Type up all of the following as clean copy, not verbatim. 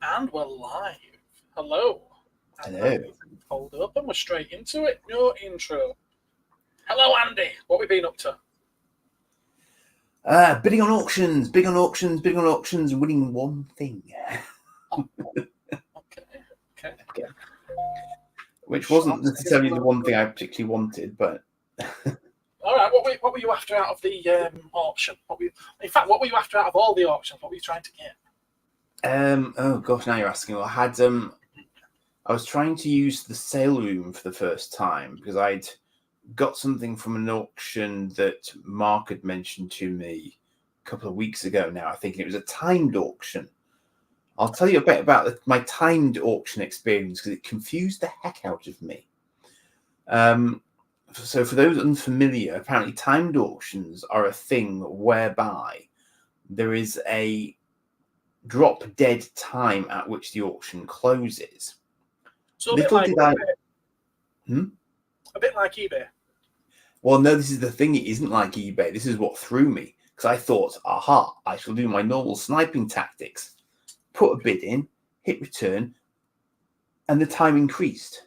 And we're live. Hello. And Hello. everything pulled up and we're straight into it. No intro. Hello, Andy. What have we been up to? Bidding on auctions, bidding on auctions, and winning one thing. Okay. Okay. Okay. Which wasn't Sounds like necessarily the one thing I particularly wanted, but all right. What were you after out of the auction? In fact, what were you after out of all the auctions? What were you trying to get? oh gosh, now you're asking. Well, I was trying to use the sale room for the first time because I'd got something from an auction that Mark had mentioned to me a couple of weeks ago now. I think it was a timed auction. I'll tell you a bit about my timed auction experience because it confused the heck out of me. So for those unfamiliar, apparently timed auctions are a thing whereby there is a drop dead time at which the auction closes. So Little did I... a bit like eBay. Well, no, this is the thing. It isn't like eBay. This is what threw me. Because I thought, aha, I shall do my normal sniping tactics. Put a bid in, hit return, and the time increased.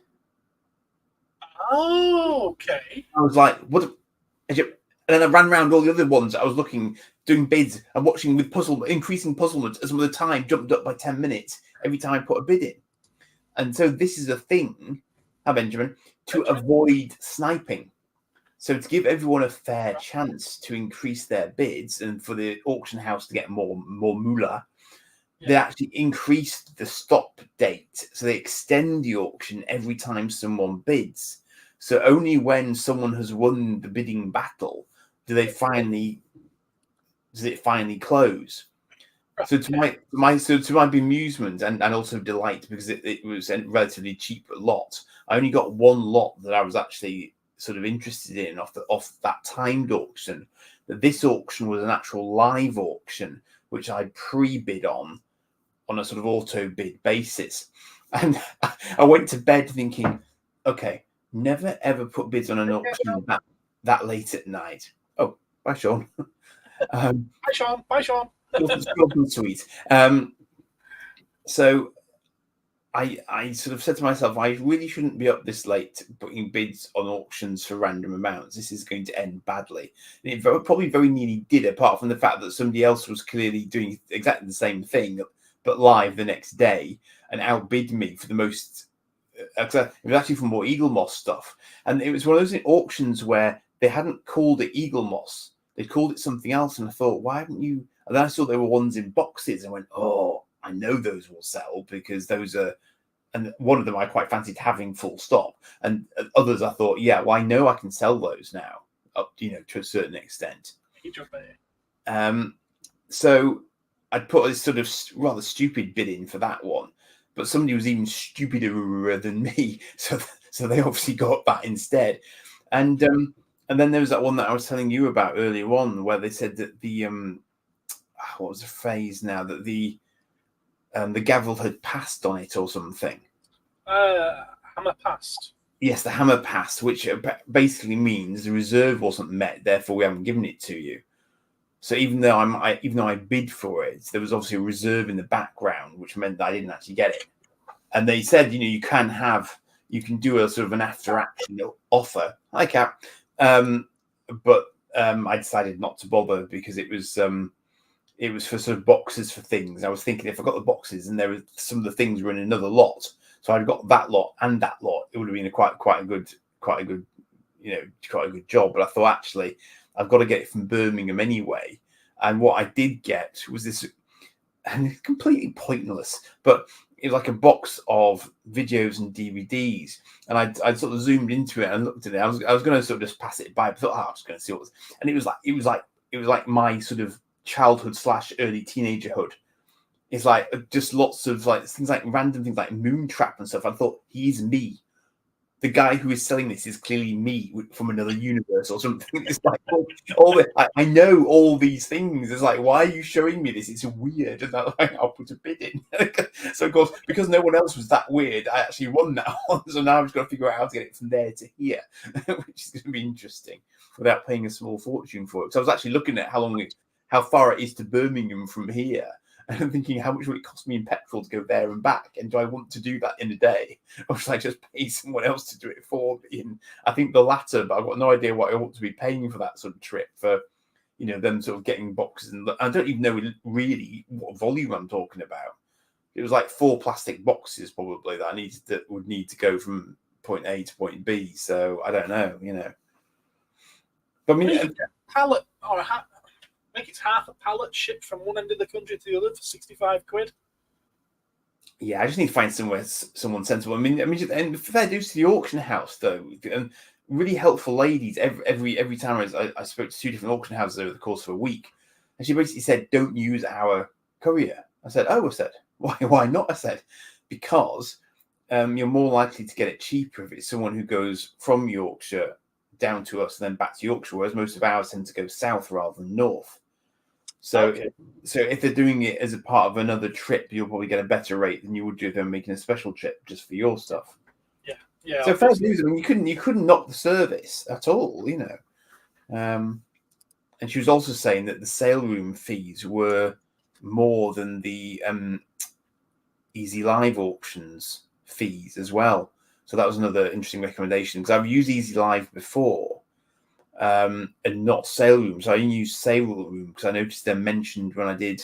Oh, okay. I was like, what? And then I ran around all the other ones. I was looking, doing bids and watching with increasing puzzlement as some of the time jumped up by 10 minutes every time I put a bid in. And so this is a thing, Benjamin, to avoid sniping. So to give everyone a fair chance to increase their bids and for the auction house to get more moolah, they actually increased the stop date. So they extend the auction every time someone bids. So only when someone has won the bidding battle does it finally close. So to my bemusement and also delight, because it was a relatively cheap lot, I only got one lot that I was actually sort of interested in off that timed auction. But this auction was an actual live auction, which I pre-bid on a sort of auto bid basis. And I went to bed thinking, okay, never ever put bids on an auction that late at night. Oh, bye, Sean. Bye, Sean. Bye, Sean. Sweet. So I sort of said to myself, I really shouldn't be up this late putting bids on auctions for random amounts. This is going to end badly. And it probably very nearly did, apart from the fact that somebody else was clearly doing exactly the same thing, but live the next day and outbid me for the most. It was actually for more Eagle Moss stuff. And it was one of those auctions where they hadn't called it Eagle Moss. They called it something else. And I thought, why haven't you? And then I saw there were ones in boxes. And I went, oh, I know those will sell because those are, and one of them I quite fancied having full stop. And others I thought, yeah, well, I know I can sell those now, up, to a certain extent. So I'd put a sort of rather stupid bid in for that one, but somebody was even stupider than me. So they obviously got that instead. And then there was that one that I was telling you about earlier on, where they said that the what was the phrase now, that the gavel had passed on it or something. Hammer passed. Yes, the hammer passed, which basically means the reserve wasn't met, therefore we haven't given it to you. So even though I bid for it, there was obviously a reserve in the background, which meant that I didn't actually get it. And they said, you can do a sort of an after action offer, like that. But I decided not to bother because it was for sort of boxes for things. I was thinking if I got the boxes and there were some of the things were in another lot, so I'd got that lot and that lot, it would have been quite a good job. But I thought actually I've got to get it from Birmingham anyway. And what I did get was this, and it's completely pointless, but it was like a box of videos and DVDs. And I sort of zoomed into it and looked at it. I was going to sort of just pass it by, but I thought, I was just going to see what it was. And it was like my sort of childhood / early teenagerhood. It's like just lots of like things like random things like Moontrap and stuff. I thought, he's me. The guy who is selling this is clearly me from another universe or something. It's like I know all these things. It's like, why are you showing me this? It's weird. And I'll put a bid in. So of course, because no one else was that weird, I actually won that one. So now I've just got to figure out how to get it from there to here, which is going to be interesting without paying a small fortune for it. So I was actually looking at how far it is to Birmingham from here. And I'm thinking, how much would it cost me in petrol to go there and back? And do I want to do that in a day? Or should I just pay someone else to do it for me? And I think the latter, but I've got no idea what I want to be paying for that sort of trip for, them sort of getting boxes. And I don't even know really what volume I'm talking about. It was like 4 plastic boxes probably that would need to go from point A to point B. So I don't know, But I mean, pallet or make it half a pallet shipped from one end of the country to the other for 65 quid. Yeah, I just need to find someone sensible. I mean, and fair dues to the auction house though, and really helpful ladies. Every time I spoke to 2 different auction houses over the course of a week, and she basically said, "Don't use our courier." I said, "Oh," I said, "Why not?" I said, "Because you're more likely to get it cheaper if it's someone who goes from Yorkshire down to us and then back to Yorkshire, whereas most of ours tend to go south rather than north. So, Okay. So if they're doing it as a part of another trip, you'll probably get a better rate than you would do if they're making a special trip just for your stuff." Yeah. So fair news. I mean, you couldn't knock the service at all, And she was also saying that the sale room fees were more than the Easy Live auctions fees as well. So that was another interesting recommendation, because I've used Easy Live before, and not sale room. So I only used sale room because I noticed they're mentioned when I did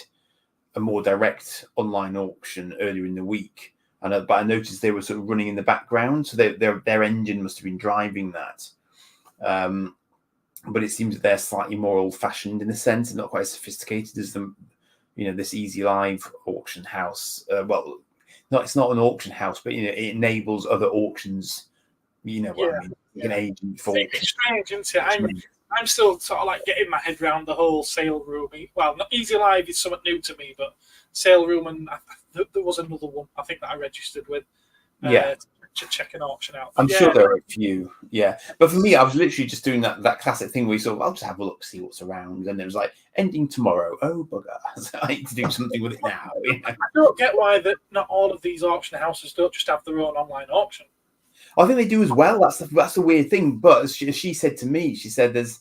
a more direct online auction earlier in the week. But I noticed they were sort of running in the background, so their engine must have been driving that. But it seems that they're slightly more old-fashioned in a sense, and not quite as sophisticated as this Easy Live auction house. It's not an auction house, but it enables other auctions. You know what I mean? An agent for auction. It's strange, isn't it? I'm still sort of like getting my head around the whole sale room. Well, not Easy Live is somewhat new to me, but sale room, and there was another one I think that I registered with. To check an auction out. I'm sure there are a few, But for me, I was literally just doing that classic thing where you sort of, I'll just have a look, see what's around, and it was like ending tomorrow. Oh bugger! So I need to do something with it now. I don't get why not all of these auction houses don't just have their own online auction. I think they do as well. That's the weird thing. But as she said to me, she said there's,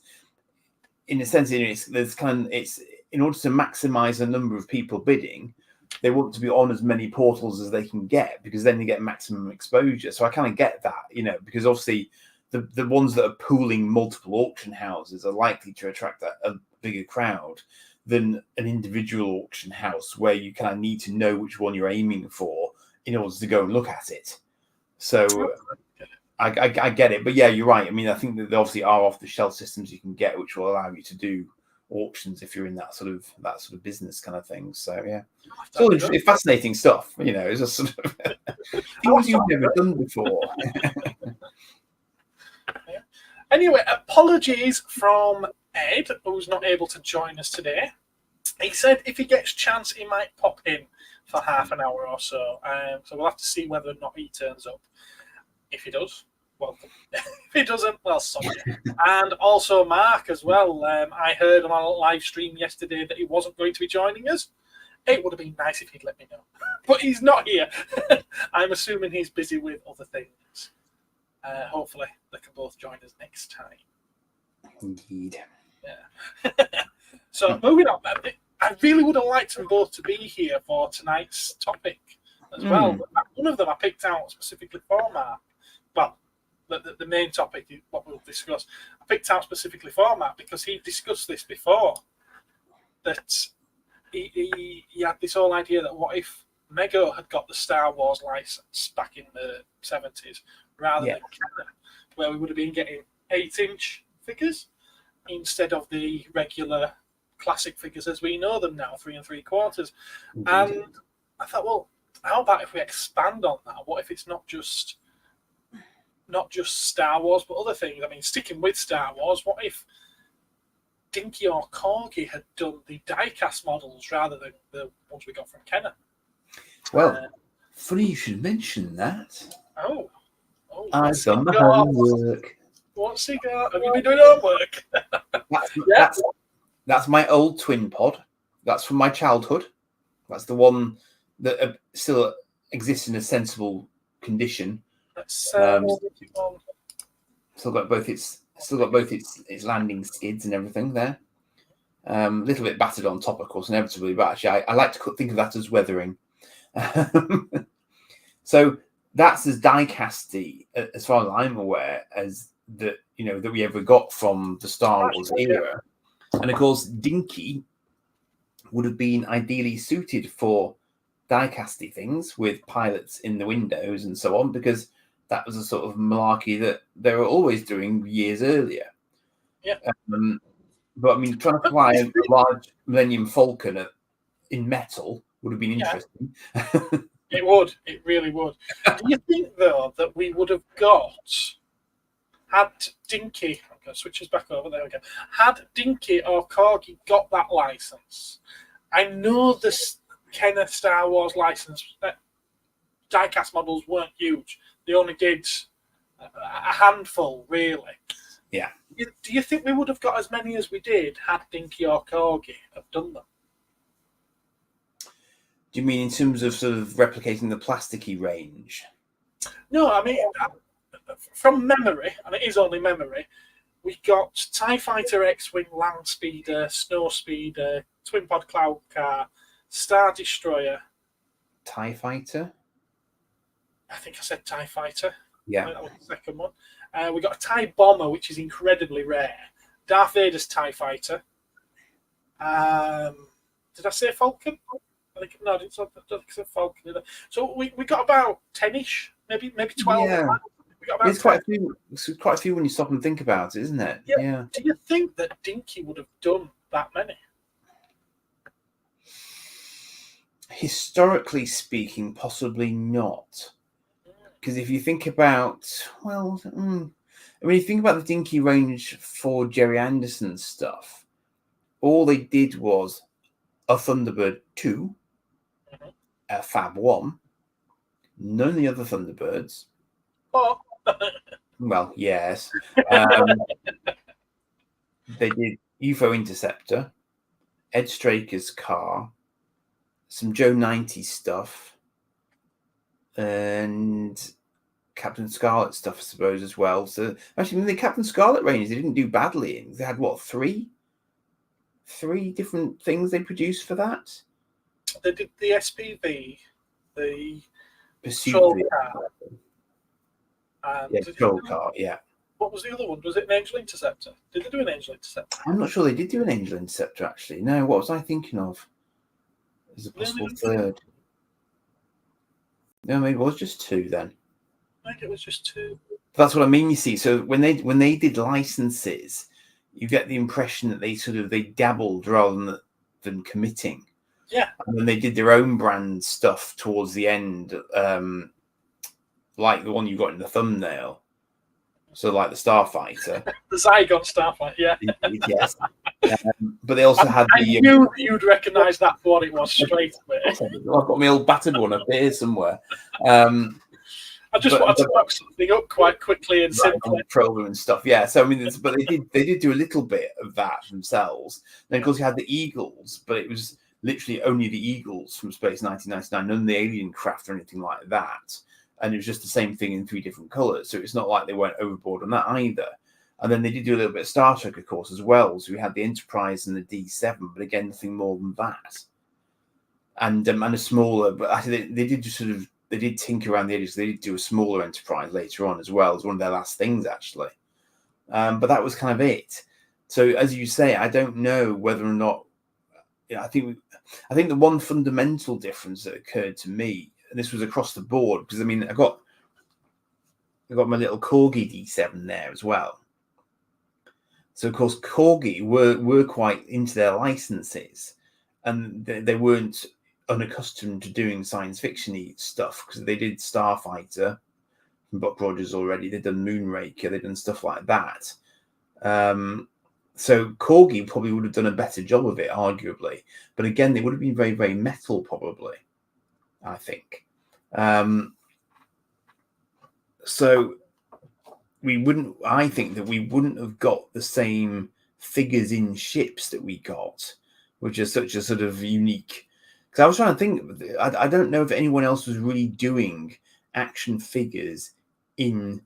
in a sense, it's in order to maximize the number of people bidding, they want to be on as many portals as they can get, because then they get maximum exposure. So I kind of get that, because obviously the ones that are pooling multiple auction houses are likely to attract a bigger crowd than an individual auction house where you kind of need to know which one you're aiming for in order to go and look at it. So I get it. But yeah, you're right. I mean, I think that there obviously are off-the-shelf systems you can get which will allow you to do auctions if you're in that sort of business kind of thing. So yeah, it's all interesting, fascinating stuff. It's a sort of things you've never done before. Anyway, apologies from Ed, who's not able to join us today. He said if he gets a chance, he might pop in for half an hour or so. So we'll have to see whether or not he turns up. If he does, welcome. If he doesn't, well, sorry. And also Mark as well. I heard on our live stream yesterday that he wasn't going to be joining us. It would have been nice if he'd let me know. But he's not here. I'm assuming he's busy with other things. Hopefully they can both join us next time. Indeed. Yeah. So moving on. I really would have liked them both to be here for tonight's topic as well. But one of them I picked out specifically for Mark. Well, the main topic is what we'll discuss. I picked out specifically for Matt because he discussed this before. That he had this whole idea that what if Mego had got the Star Wars license back in the 70s rather than Canon, where we would have been getting 8-inch figures instead of the regular classic figures as we know them now, 3 3/4. And I thought, well, how about if we expand on that? What if it's not just Star Wars, but other things? I mean, sticking with Star Wars, what if Dinky or Corgi had done the die-cast models rather than the ones we got from Kenner? Well, funny you should mention that. Oh, I've done the homework. What's he got? Have you been doing homework? That's my old twin pod. That's from my childhood. That's the one that still exists in a sensible condition. Still got both its landing skids and everything there. A little bit battered on top, of course, inevitably, but actually I like to think of that as weathering. So that's as die-casty, as far as I'm aware, as that we ever got from the Star Wars era. And of course, Dinky would have been ideally suited for die-casty things with pilots in the windows and so on, because that was a sort of malarkey that they were always doing years earlier. Yeah. But I mean, trying to fly a large Millennium Falcon in metal would have been interesting. It would. It really would. Do you think, though, that we would have had Dinky... I'm going to switch us back over. There we go. Had Dinky or Corgi got that license, I know this kind of Star Wars license, die-cast models weren't huge. They only did a handful, really. Yeah. Do you think we would have got as many as we did had Dinky or Corgi have done them? Do you mean in terms of sort of replicating the plasticky range? No, I mean, from memory, and it is only memory, we got TIE Fighter, X-Wing, Land Speeder, Snow Speeder, Twin Pod Cloud Car, Star Destroyer. TIE Fighter? I think I said TIE Fighter. Yeah. That was the second one. We got a TIE Bomber, which is incredibly rare. Darth Vader's TIE Fighter. Did I say Falcon? I didn't say Falcon. Did I? So we got about 10-ish, maybe 12. Yeah. We got about There's quite a few when you stop and think about it, isn't it? Yeah. Do you think that Dinky would have done that many? Historically speaking, possibly not. Because if you think about, you think about the Dinky range for Jerry Anderson's stuff, all they did was a Thunderbird 2, a Fab 1, none of the other Thunderbirds. Oh. Well, yes. They did UFO Interceptor, Ed Straker's car, some Joe 90 stuff, and Captain Scarlet stuff, I suppose, as well. So actually, the Captain Scarlet range, they didn't do badly in. They had what, three different things they produced for that. They did the SPV, the Pursuit Troll Car. Troll Car. Yeah. What was the other one? Was it an Angel Interceptor? Did they do an Angel Interceptor? I'm not sure they did do an Angel Interceptor, actually. No, what was I thinking of? As a possible third. No, maybe it was just two then. I think it was just two. That's what I mean, you see. So when they did licenses, you get the impression that they dabbled rather than committing. Yeah. And then they did their own brand stuff towards the end, like the one you got in the thumbnail. So like the Starfighter. The Zygon Starfighter, yeah. Indeed, yes. But they also had the... I knew you'd recognise that for what it was straight away. I've got my old battered one up here somewhere. I just wanted to look something up quite quickly and simply. Program and stuff, yeah. So I mean, but they did do a little bit of that themselves. Then of course you had the Eagles, but it was literally only the Eagles from Space 1999, none of the alien craft or anything like that. And it was just the same thing in 3 different colours. So it's not like they went overboard on that either. And then they did do a little bit of Star Trek, of course, as well. So we had the Enterprise and the D7, but again, nothing more than that. And a smaller, but actually they did just they did tinker around the edges. They did do a smaller Enterprise later on as well. It was one of their last things, actually. But that was kind of it. So as you say, I don't know whether or not. I think the one fundamental difference that occurred to me, and this was across the board, because I mean, I got my little Corgi D7 there as well. So of course, Corgi were quite into their licenses, and they weren't unaccustomed to doing science fiction-y stuff, because they did Starfighter from Buck Rogers already. They'd done Moonraker. They'd done stuff like that. So Corgi probably would have done a better job of it, arguably. But again, they would have been very, very metal, probably, I think. So I think that we wouldn't have got the same figures in ships that we got, which is such a sort of unique. Because I was trying to think, I don't know if anyone else was really doing action figures in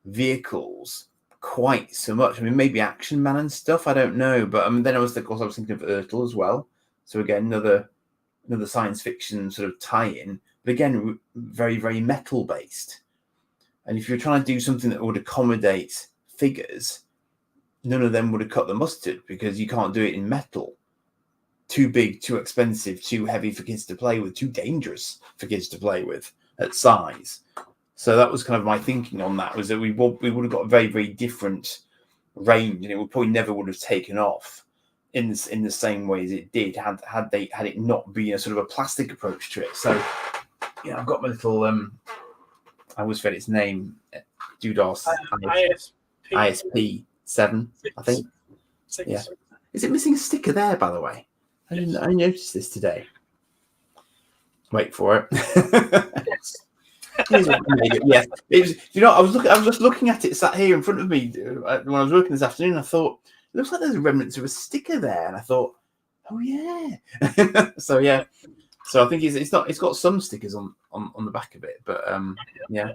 vehicles quite so much. I mean, maybe Action Man and stuff. I don't know, but then of course, I was thinking of Ertl as well. So again, another science fiction sort of tie-in, but again, very, very metal based. And if you're trying to do something that would accommodate figures, none of them would have cut the mustard because you can't do it in metal. Too big, too expensive, too heavy for kids to play with, too dangerous for kids to play with at size. So that was kind of my thinking on that, was that we would have got a very, very different range, and it would probably never would have taken off in the same way as it did had it not been a sort of a plastic approach to it. So yeah, I've got my little I always forget its name, Dudos ISP 7, I think. 6. Yeah. Is it missing a sticker there, by the way? I noticed this today. Wait for it. Yes. Yeah, it was. You know, I was just looking at it sat here in front of me when I was working this afternoon. I thought it looks like there's remnants of a sticker there, and I thought, oh yeah. So yeah, so I think it's got some stickers on the back of it, but yeah.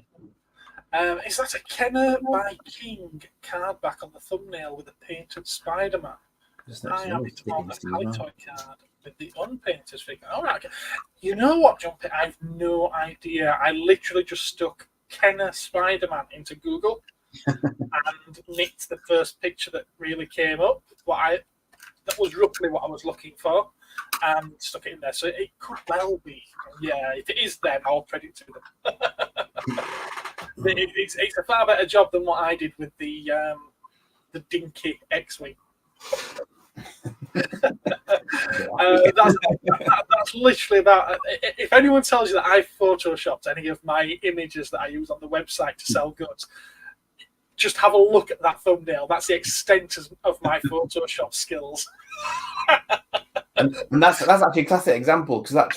Is that a Kenner by King card back on the thumbnail with a painted Spider-Man? I have it on a Halitoy card with the unpainted figure. All right. Okay. You know what, Jumpy? I've no idea. I literally just stuck Kenner Spider-Man into Google and nicked the first picture that really came up. That was roughly what I was looking for, and stuck it in there. So it could well be. Yeah, if it is them, I'll credit to them. It's a far better job than what I did with the dinky X-Wing. That's literally about. If anyone tells you that I photoshopped any of my images that I use on the website to sell goods, just have a look at that thumbnail. That's the extent of my Photoshop skills. and that's actually a classic example, because that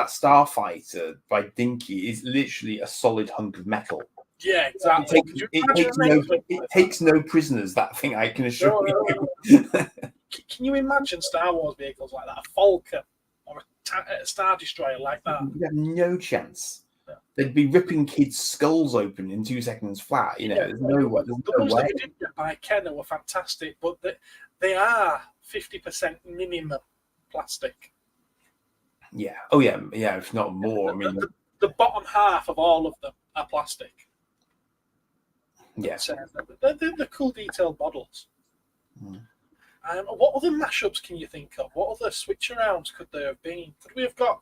Starfighter by Dinky is literally a solid hunk of metal. Yeah, exactly. It takes no prisoners, that thing, I can assure you. Can you imagine Star Wars vehicles like that? A Falcon or a Star Destroyer like that? You have no chance. Yeah. They'd be ripping kids' skulls open in 2 seconds flat. You know, there's no way. The ones that we did get by Kenner were fantastic, but they are 50% minimum plastic. Yeah. Oh, yeah. Yeah, if not more. I mean, the bottom half of all of them are plastic. Yeah. They're cool, detailed models. What other mashups can you think of? What other switch arounds could there have been? Could we have got?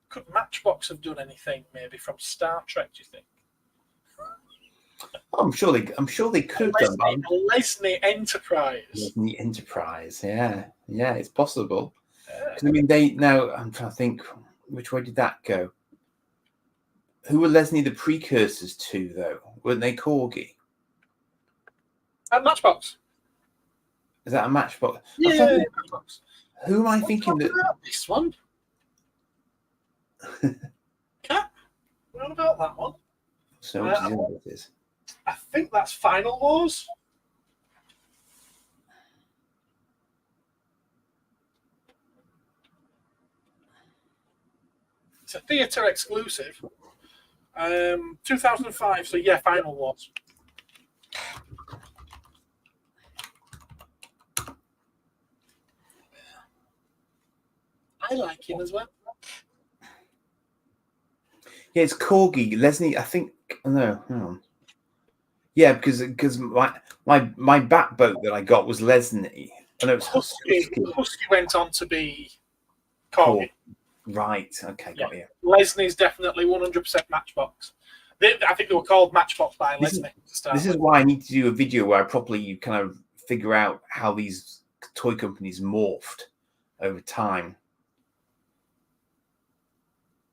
Could Matchbox have done anything? Maybe from Star Trek? Do you think? I'm sure they could have done. Lesney Enterprise. Lesney Enterprise. Yeah, it's possible. I mean, I'm trying to think, which way did that go? Who were Lesney the precursors to, though? Weren't they Corgi? Matchbox. Is that a Matchbox? Yeah, Matchbox. Who am I thinking that? This one. Cat. What about that one? So what it is. I think that's Final Wars. It's a theatre exclusive. 2005, so yeah, Final Wars. I like him as well. Yeah, it's Corgi. Lesney, I think. No, hang on. Yeah, because my bat boat that I got was Lesney. I know it's Husky went on to be Corgi. Right. Okay. Got you. Lesney's definitely 100% Matchbox. I think they were called Matchbox by Lesney. This is why I need to do a video where I properly kind of figure out how these toy companies morphed over time.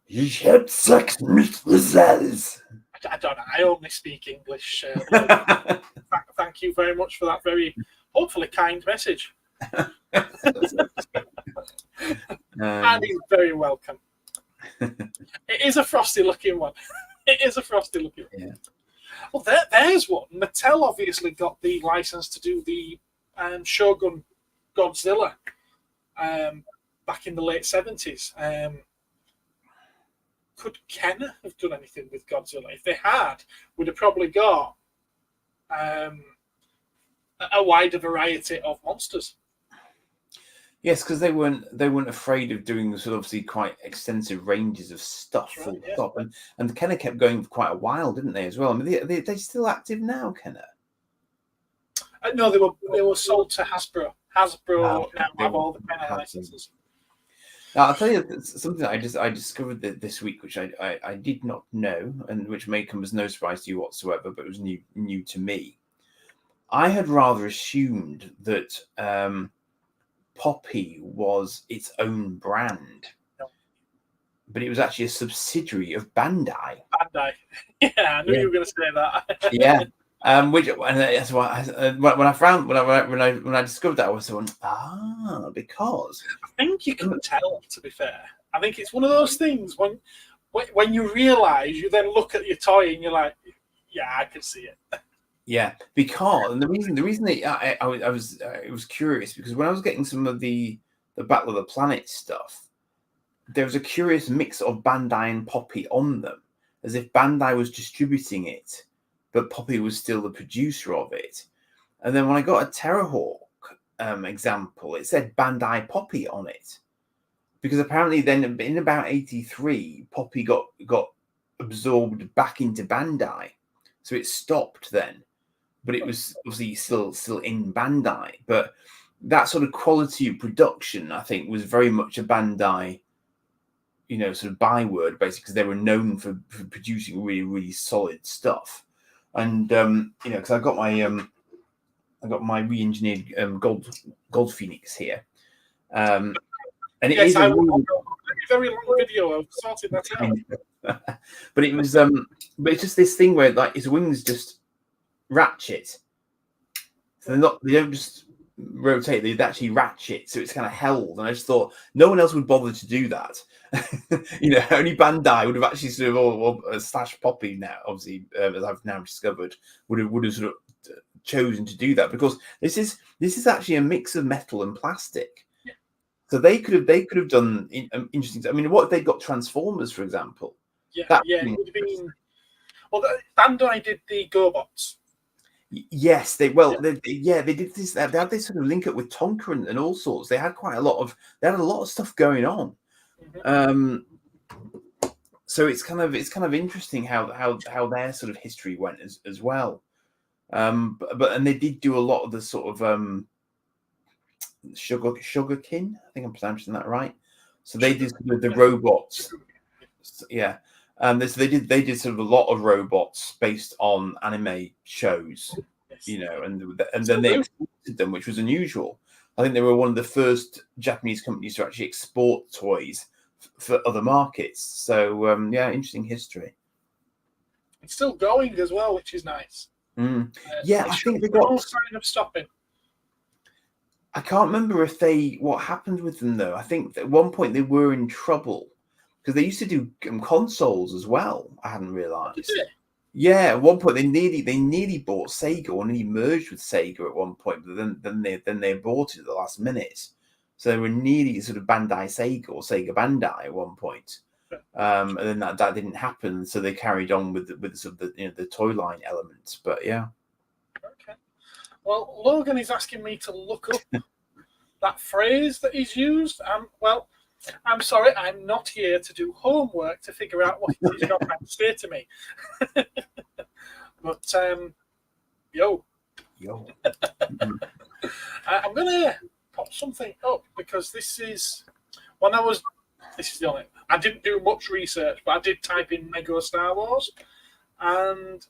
You should sex mistress. I don't know. I only speak English. Thank you very much for that very, hopefully, kind message. And he's very welcome. It is a frosty looking one. Yeah. Well, there's one. Mattel obviously got the license to do the Shogun Godzilla back in the late 70s. could Kenner have done anything with Godzilla? If they had, we'd have probably got a wider variety of monsters. Yes, because they weren't afraid of doing sort of obviously quite extensive ranges of stuff. Right, Full yeah. stop, and Kenner kept going for quite a while, didn't they? As well. I mean, they're still active now, Kenner. No, they were sold to Hasbro. Hasbro now have all the Kenner licenses. Now, I'll tell you something that I discovered this week, which I did not know, and which may come as no surprise to you whatsoever, but it was new to me. I had rather assumed that Poppy was its own brand, but it was actually a subsidiary of Bandai. Bandai, yeah, I knew you were going to say that. Yeah, that's why when I discovered that, I was going, because I think you can tell. To be fair, I think it's one of those things when you realise, you then look at your toy and you're like, yeah, I can see it. Yeah, because and the reason that I was curious because when I was getting some of the Battle of the Planet stuff, there was a curious mix of Bandai and Poppy on them, as if Bandai was distributing it, but Poppy was still the producer of it. And then when I got a Terrahawk example, it said Bandai Poppy on it, because apparently then in about '83, Poppy got absorbed back into Bandai, so it stopped then. But it was obviously still in Bandai. But that sort of quality of production, I think, was very much a Bandai, sort of byword, basically, because they were known for producing really, really solid stuff. And because I got my re-engineered Gold Phoenix here, and it yes, is a very long video of sorting that out. But it was but it's just this thing where like his wings just ratchet, so they don't just rotate, they actually ratchet, so it's kind of held. And I just thought no one else would bother to do that. Only Bandai would have actually sort of slash Poppy now, obviously, as I've now discovered, would have sort of chosen to do that, because this is actually a mix of metal and plastic. Yeah. So they could have done interesting. I mean, what if they got Transformers, for example? Yeah, it would have been. Well, Bandai did the GoBots. Yes, they did this. They had this sort of link up with Tonka and all sorts. They had a lot of stuff going on. Mm-hmm. So it's kind of interesting how their sort of history went as well. But they did do a lot of the sort of sugarkin. I think I'm pronouncing that right. So they did the robots. Yeah. So they did sort of a lot of robots based on anime shows, and then they exported them, which was unusual. I think they were one of the first Japanese companies to actually export toys for other markets. So interesting history. It's still going as well, which is nice. I think they got no sign of stopping. I can't remember what happened with them though. I think at one point they were in trouble, because they used to do consoles as well. I hadn't realised. Yeah, at one point they nearly bought Sega, or nearly merged with Sega at one point, but then they bought it at the last minute. So they were nearly sort of Bandai Sega or Sega Bandai at one point, and then that didn't happen. So they carried on with sort of the toy line elements. But yeah. Okay. Well, Logan is asking me to look up that phrase that he's used. I'm sorry, I'm not here to do homework to figure out what it is you're trying to say to me. But, yo. I'm going to pop something up, because this is the only, I didn't do much research, but I did type in Mego Star Wars, and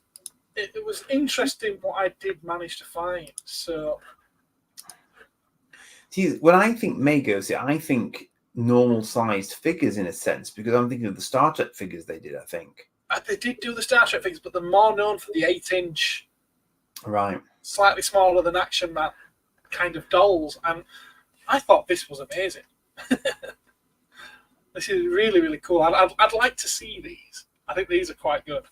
it was interesting what I did manage to find. So, see, when I think Mego, I think normal sized figures in a sense, because I'm thinking of the Star Trek figures they did. I think they did do the Star Trek figures, but they're more known for the 8-inch, right, slightly smaller than Action Man kind of dolls. And I thought this was amazing. This is really, really cool. I'd like to see these. I think these are quite good.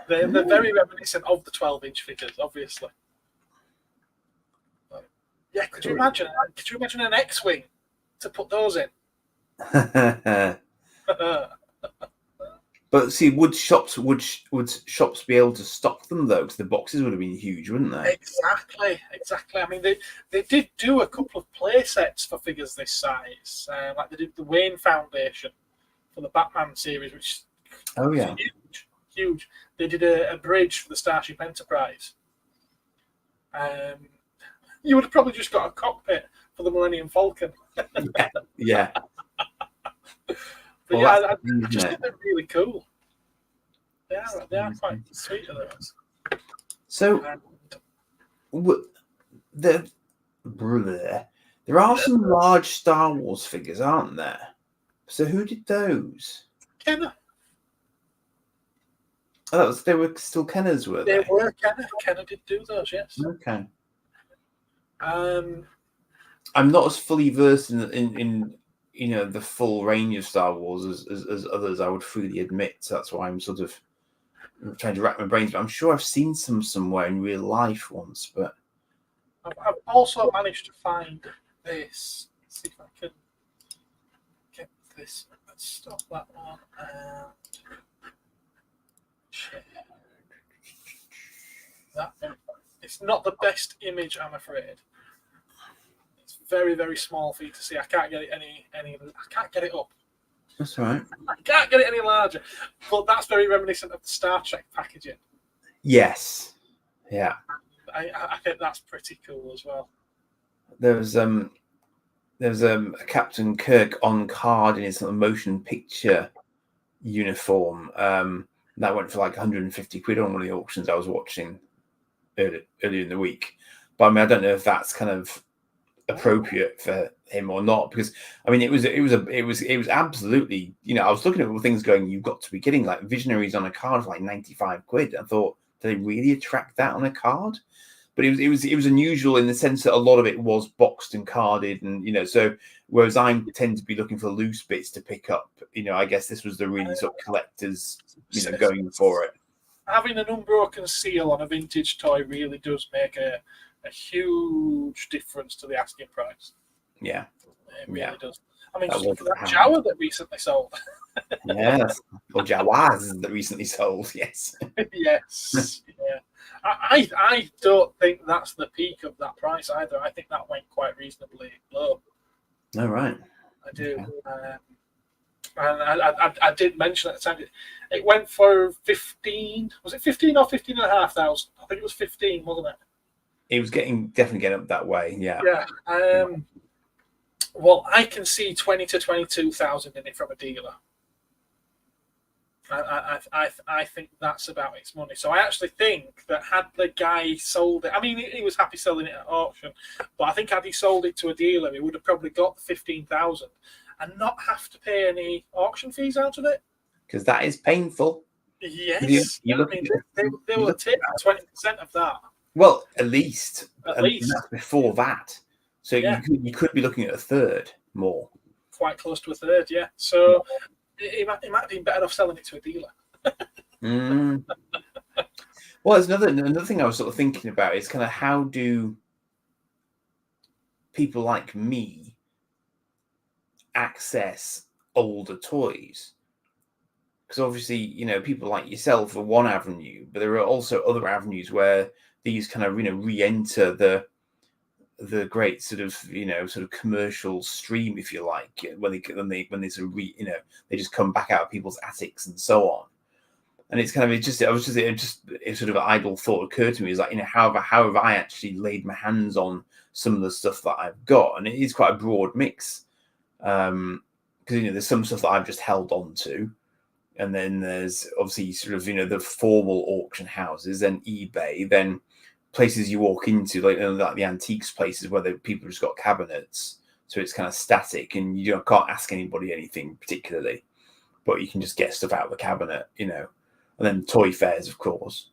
They're very reminiscent of the 12-inch figures, obviously. But, yeah, could you imagine an X-wing to put those in? But see, would shops be able to stock them though? Because the boxes would have been huge, wouldn't they? Exactly. I mean, they did do a couple of play sets for figures this size, like they did the Wayne Foundation for the Batman series, which is huge. They did a bridge for the Starship Enterprise. You would have probably just got a cockpit for the Millennium Falcon. Yeah. But well, I just think they're really cool. They are quite sweet of those. So, there are some large Star Wars figures, aren't there? So who did those? Kenner. Oh, they were still Kenners, were they? They were Kenner. Kenner did do those, yes. Okay. Um, I'm not as fully versed in the full range of Star Wars as others, I would freely admit. So that's why I'm sort of trying to rack my brains. But I'm sure I've seen some somewhere in real life once. But I've also managed to find this. Let's see if I can get this. Let's stop that one. That one. It's not the best image, I'm afraid. It's very, very small for you to see. I can't get it any. I can't get it up. That's all right. I can't get it any larger. But that's very reminiscent of the Star Trek packaging. Yes. Yeah. I think that's pretty cool as well. There was a Captain Kirk on card in his sort of motion picture uniform. That went for like 150 quid on one of the auctions I was watching earlier in the week. But I mean, I don't know if that's kind of appropriate for him or not, because I mean, it was absolutely, I was looking at all things going, you've got to be getting like Visionaries on a card for like 95 quid. I thought, do they really attract that on a card? But it was unusual in the sense that a lot of it was boxed and carded, and so whereas I tend to be looking for loose bits to pick up, I guess this was the really sort of collectors, going for it. Having an unbroken seal on a vintage toy really does make a huge difference to the asking price. Yeah, it really does. I mean, just look at that Jawa that recently sold. Yes, or Jawas that recently sold. Yes, yes, yeah. I don't think that's the peak of that price either. I think that went quite reasonably low. All right. I do. Okay. And I did mention at the time, it went for 15. Was it 15 or 15,500? I think it was 15, wasn't it? It was definitely getting up that way. Yeah. Yeah. Well, I can see 20 to 22,000 in it from a dealer. I think that's about its money. So I actually think that had the guy sold it, I mean, he was happy selling it at auction, but I think had he sold it to a dealer, he would have probably got 15,000 and not have to pay any auction fees out of it. Because that is painful. Yes. They will take 20% of that. Well, at least. At least. That's before that. So you could be looking at a third more. Quite close to a third, yeah. So it might have been better off selling it to a dealer. Well, there's another thing I was sort of thinking about is kind of how do people like me access older toys? Because obviously, people like yourself are one avenue, but there are also other avenues where these kind of re-enter the great sort of commercial stream, if you like, when they sort of they just come back out of people's attics and so on. And it's kind of it's sort of an idle thought occurred to me, is like, how have I actually laid my hands on some of the stuff that I've got? And it is quite a broad mix, because there's some stuff that I've just held on to, and then there's obviously sort of the formal auction houses, then eBay, then places you walk into, like the antiques places where people just got cabinets, so it's kind of static and you can't ask anybody anything particularly, but you can just get stuff out of the cabinet, and then toy fairs, of course.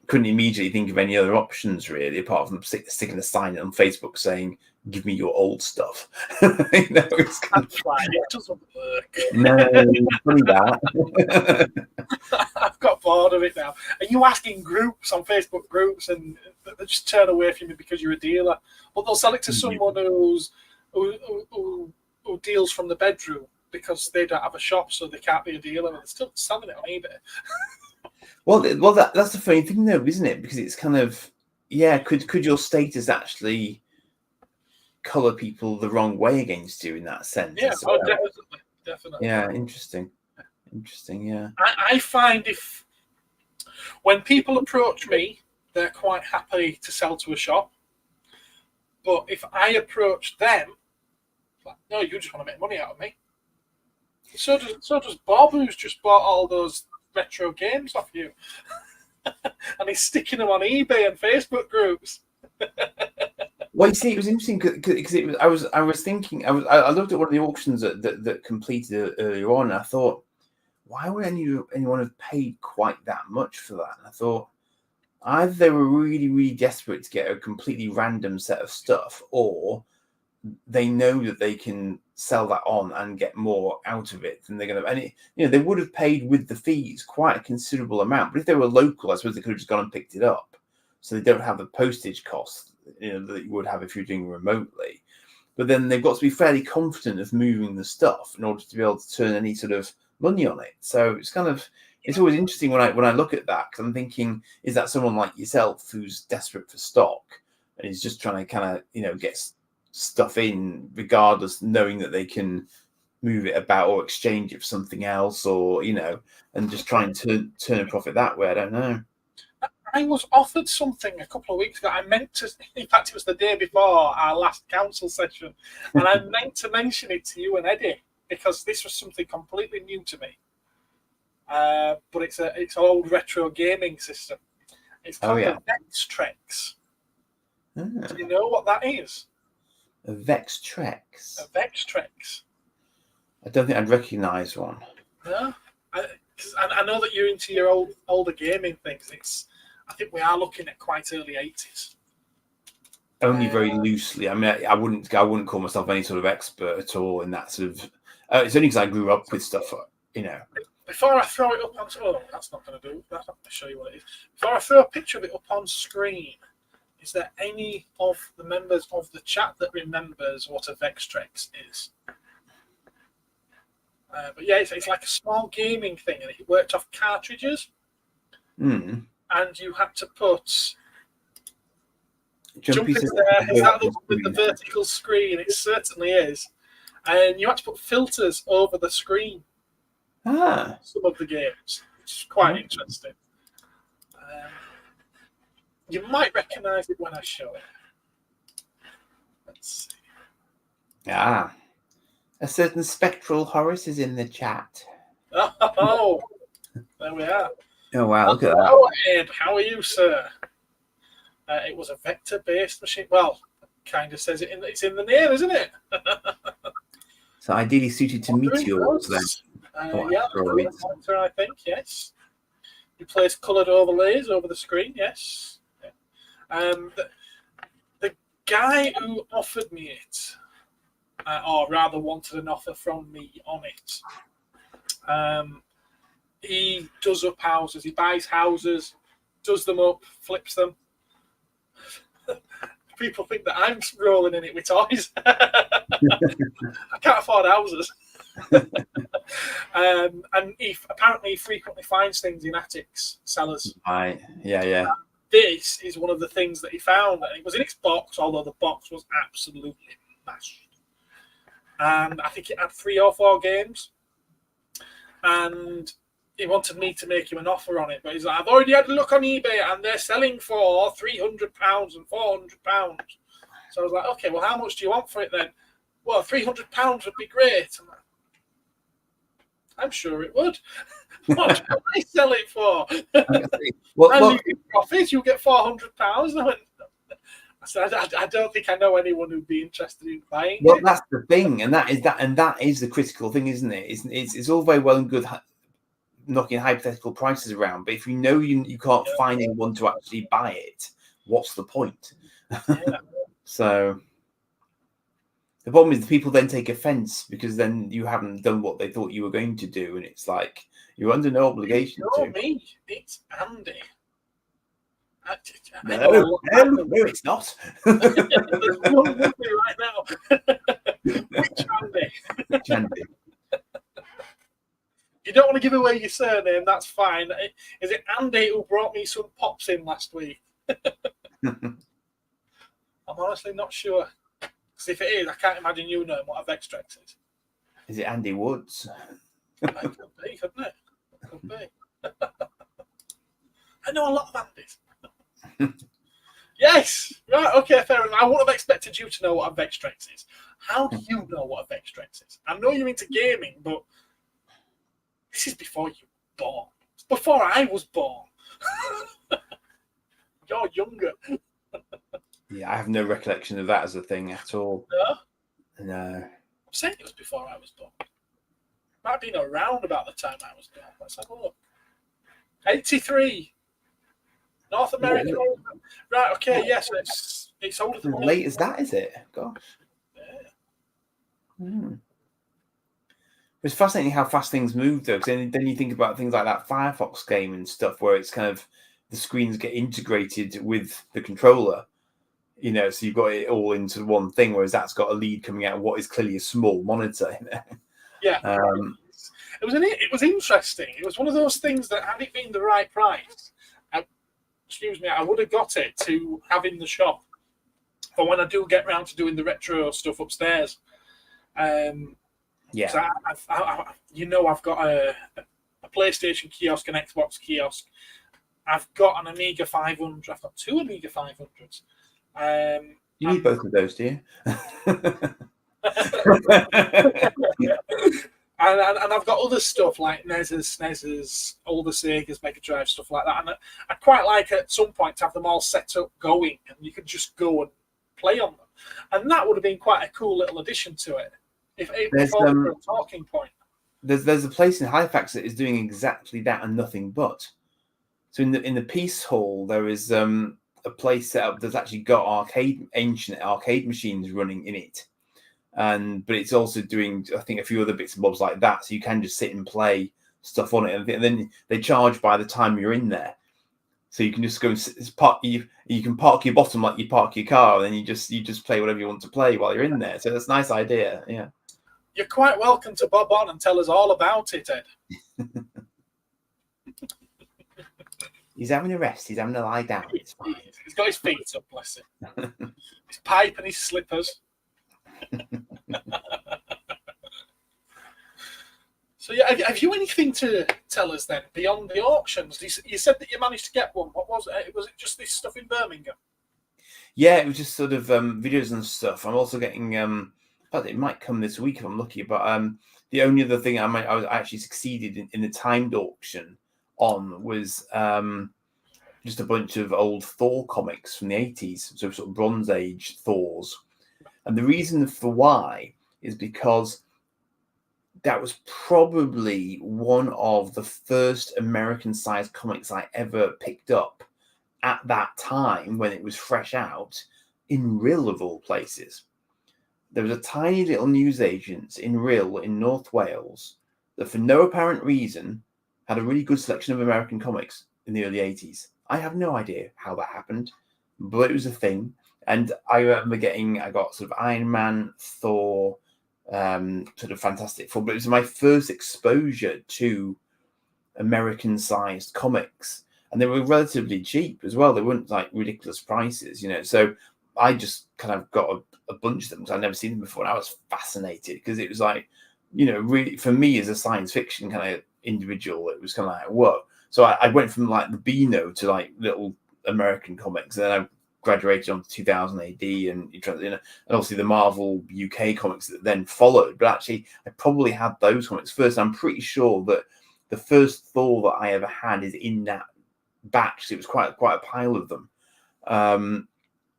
Couldn't immediately think of any other options really, apart from sticking a sign on Facebook saying, "Give me your old stuff." It's kind of fine. It doesn't work. No, funny that. I've got bored of it now. Are you asking groups on Facebook groups, and they just turn away from you because you're a dealer? But they'll sell it to someone who deals from the bedroom, because they don't have a shop, so they can't be a dealer, and they're still selling it on eBay. Well, that's the funny thing, though, isn't it? Because it's kind of, yeah, could your status actually colour people the wrong way against you in that sense? Yeah, definitely. Yeah, interesting, yeah. I find when people approach me, they're quite happy to sell to a shop. But if I approach them, like, no, you just want to make money out of me. So does Bob, who's just bought all those retro games off you. And he's sticking them on eBay and Facebook groups. Well, you see, it was interesting because it was. I was thinking. I looked at one of the auctions that completed earlier on, and I thought, why would anyone have paid quite that much for that? And I thought either they were really, really desperate to get a completely random set of stuff, or they know that they can sell that on and get more out of it than they're going to. And they would have paid with the fees quite a considerable amount. But if they were local, I suppose they could have just gone and picked it up, so they don't have the postage costs that you would have if you're doing remotely. But then they've got to be fairly confident of moving the stuff in order to be able to turn any sort of money on it. So it's always interesting when I look at that, because I'm thinking, is that someone like yourself who's desperate for stock and is just trying to kind of get stuff in regardless, knowing that they can move it about or exchange it for something else, or and just trying to turn a profit that way? I don't know. I was offered something a couple of weeks ago. I meant to, in fact, it was the day before our last council session, and I meant to mention it to you and Eddie, because this was something completely new to me. But it's an old retro gaming system. It's called the Vextrex. Do you know what that is? A Vextrex? A Vextrex. I don't think I'd recognise one. No? Because I know that you're into your older gaming things. I think we are looking at quite early 80s. Only very loosely. I mean, I wouldn't call myself any sort of expert at all in that sort of. It's only because I grew up with stuff, Before I throw it up on, that's not going to do. That's not going to show you what it is. Before I throw a picture of it up on screen, is there any of the members of the chat that remembers what a Vextrex is? But yeah, it's like a small gaming thing, and it worked off cartridges. And you had to put jump into there. Is that the one with the vertical screen? It certainly is. And you had to put filters over the screen. Some of the games, which is quite interesting. You might recognise it when I show it. Let's see. A certain Spectral Horace is in the chat. Oh, there we are. Oh, wow, look at that. Hello, Ed. How are you, sir? It was a vector-based machine. Well, kind of says it's in the name, isn't it? So ideally suited to meteors, then. Vector, I think, yes. You place coloured overlays over the screen, yes. Yeah. The guy who offered me it, or rather wanted an offer from me on it, he does up houses. He buys houses, does them up, flips them. People think that I'm rolling in it with toys. I can't afford houses. And he apparently frequently finds things in attics, cellars. Right. Yeah. This is one of the things that he found, and it was in its box, although the box was absolutely mashed. And I think it had 3 or 4 games. And he wanted me to make him an offer on it, but he's like, I've already had a look on eBay and they're selling for £300 and £400. So I was like, okay, well, how much do you want for it then? Well, £300 would be great. I'm sure it would. What should I sell it for? You get profits, you get £400. I said, I don't think I know anyone who'd be interested in buying it. Well, that's the thing, and that is the critical thing, isn't it? It's all very well and good knocking hypothetical prices around, but if you know you can't find anyone to actually buy it, what's the point? Yeah. So the problem is the people then take offense because then you haven't done what they thought you were going to do, and it's like you're under no obligation to. Me, it's Andy. No, it's not. There's one with me right now. Which Andy? Which Andy? want to give away your surname, that's fine. Is it Andy who brought me some pops in last week? I'm honestly not sure. Because if it is, I can't imagine you knowing what a Vextrex is. Is it Andy Woods? It could be, couldn't it? It could be. I know a lot of Andys. Yes! Right, okay, fair enough. I wouldn't have expected you to know what a Vextrex is. How do you know what a Vextrex is? I know you're into gaming, but this is before you were born. It's before I was born. You're younger. Yeah, I have no recollection of that as a thing at all. No? No. I'm saying it was before I was born. Might have been around about the time I was born. Let's have a look. 83. North America. Right, okay, yes, it's older than As late as that, is it? Gosh. Yeah. It's fascinating how fast things move, though, because then you think about things like that Firefox game and stuff, where it's kind of the screens get integrated with the controller, so you've got it all into one thing, whereas that's got a lead coming out of what is clearly a small monitor. Yeah. It was interesting. It was one of those things that, had it been the right price, I would have got it to have in the shop for when I do get round to doing the retro stuff upstairs. Yeah. So I've got a PlayStation kiosk, an Xbox kiosk. I've got an Amiga 500. I've got two Amiga 500s. You need both of those, do you? And I've got other stuff like NESs, SNESs, all the Segas, Mega Drive, stuff like that. And I'd quite like at some point to have them all set up going, and you could just go and play on them. And that would have been quite a cool little addition to it. If for a talking point. There's a place in Halifax that is doing exactly that and nothing but. So in the Peace Hall, there is a place set up that's actually got ancient arcade machines running in it. But it's also doing, I think, a few other bits and bobs like that. So you can just sit and play stuff on it, and then they charge by the time you're in there. So you can just go and park. You can park your bottom like you park your car, and then you just play whatever you want to play while you're in there. So that's a nice idea. Yeah. You're quite welcome to bob on and tell us all about it, Ed. He's having a rest. He's having a lie down. It's fine. He's got his feet up, bless him. His pipe and his slippers. So yeah, have you anything to tell us then beyond the auctions? You said that you managed to get one. What was it? Was it just this stuff in Birmingham? Yeah, it was just sort of videos and stuff. I'm also getting but it might come this week if I'm lucky. But the only other thing I actually succeeded in the timed auction on was just a bunch of old Thor comics from the 80s, so sort of Bronze Age Thors. And the reason for why is because that was probably one of the first American-sized comics I ever picked up at that time when it was fresh out in Rhyl, of all places. There was a tiny little newsagent in Rhyl in North Wales that, for no apparent reason, had a really good selection of American comics in the early 80s. I have no idea how that happened, but it was a thing. And I remember I got sort of Iron Man, Thor, sort of Fantastic Four, but it was my first exposure to American-sized comics. And they were relatively cheap as well. They weren't like ridiculous prices, So I just kind of got a bunch of them because I'd never seen them before. And I was fascinated because it was like, really, for me as a science fiction kind of individual, it was kind of like, whoa. So I went from like the Beano to like little American comics. And then I graduated on 2000 AD and obviously the Marvel UK comics that then followed. But actually, I probably had those comics first. I'm pretty sure that the first Thor that I ever had is in that batch. So it was quite a pile of them.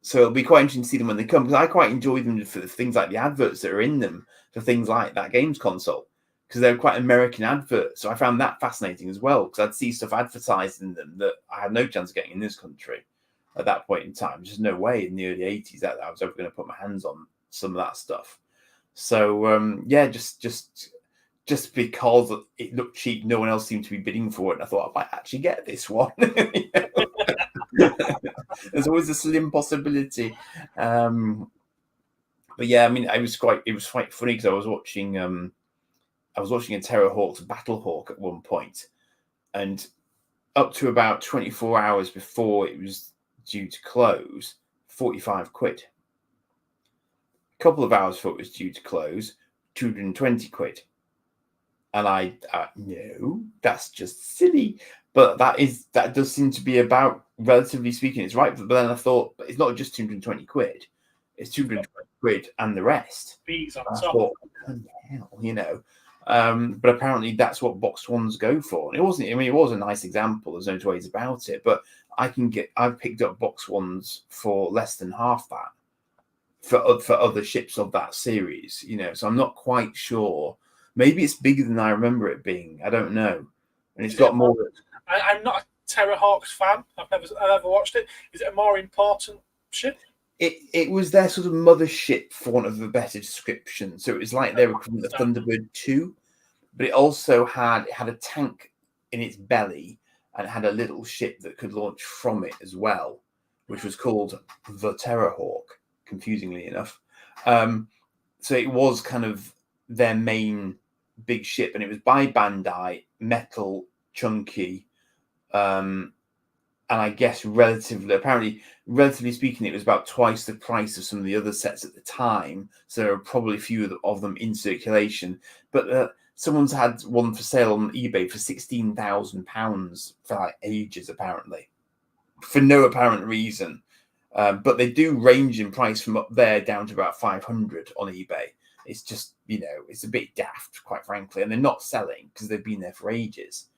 So it'll be quite interesting to see them when they come, because I quite enjoy them for things like the adverts that are in them for things like that games console, because they're quite American adverts. So I found that fascinating as well, because I'd see stuff advertised in them that I had no chance of getting in this country at that point in time. Just no way in the early 80s that I was ever going to put my hands on some of that stuff. So yeah, just because it looked cheap, no one else seemed to be bidding for it, and I thought I might actually get this one. There's always a slim possibility. But yeah, I mean, it was quite funny because I was watching I was watching a Terrorhawk's Battlehawk at one point, and up to about 24 hours before it was due to close, 45 quid. A couple of hours before it was due to close, 220 quid. And I no, that's just silly. But that does seem to be about, relatively speaking, it's right. But then I thought, but it's not just 220 quid, it's 220 quid and the rest. Fees on I top. thought, oh, hell, you know. But apparently that's what boxed ones go for. And it wasn't, I mean, it was a nice example, there's no two ways about it. But I've picked up boxed ones for less than half that for other ships of that series, you know. So I'm not quite sure. Maybe it's bigger than I remember it being. I don't know. And it's got more. I'm not a Terrahawks fan. I've never watched it. Is it a more important ship? It was their sort of mothership, for want of a better description. So it was like they were equivalent of Thunderbird 2, but it also had a tank in its belly and it had a little ship that could launch from it as well, which was called the Terrahawk, confusingly enough. So it was kind of their main big ship, and it was by Bandai, metal, chunky, and I guess relatively speaking, it was about twice the price of some of the other sets at the time. So there are probably a few of them in circulation. But someone's had one for sale on eBay for £16,000 for like ages, apparently, for no apparent reason. But they do range in price from up there down to about 500 on eBay. It's just, you know, it's a bit daft, quite frankly, and they're not selling because they've been there for ages.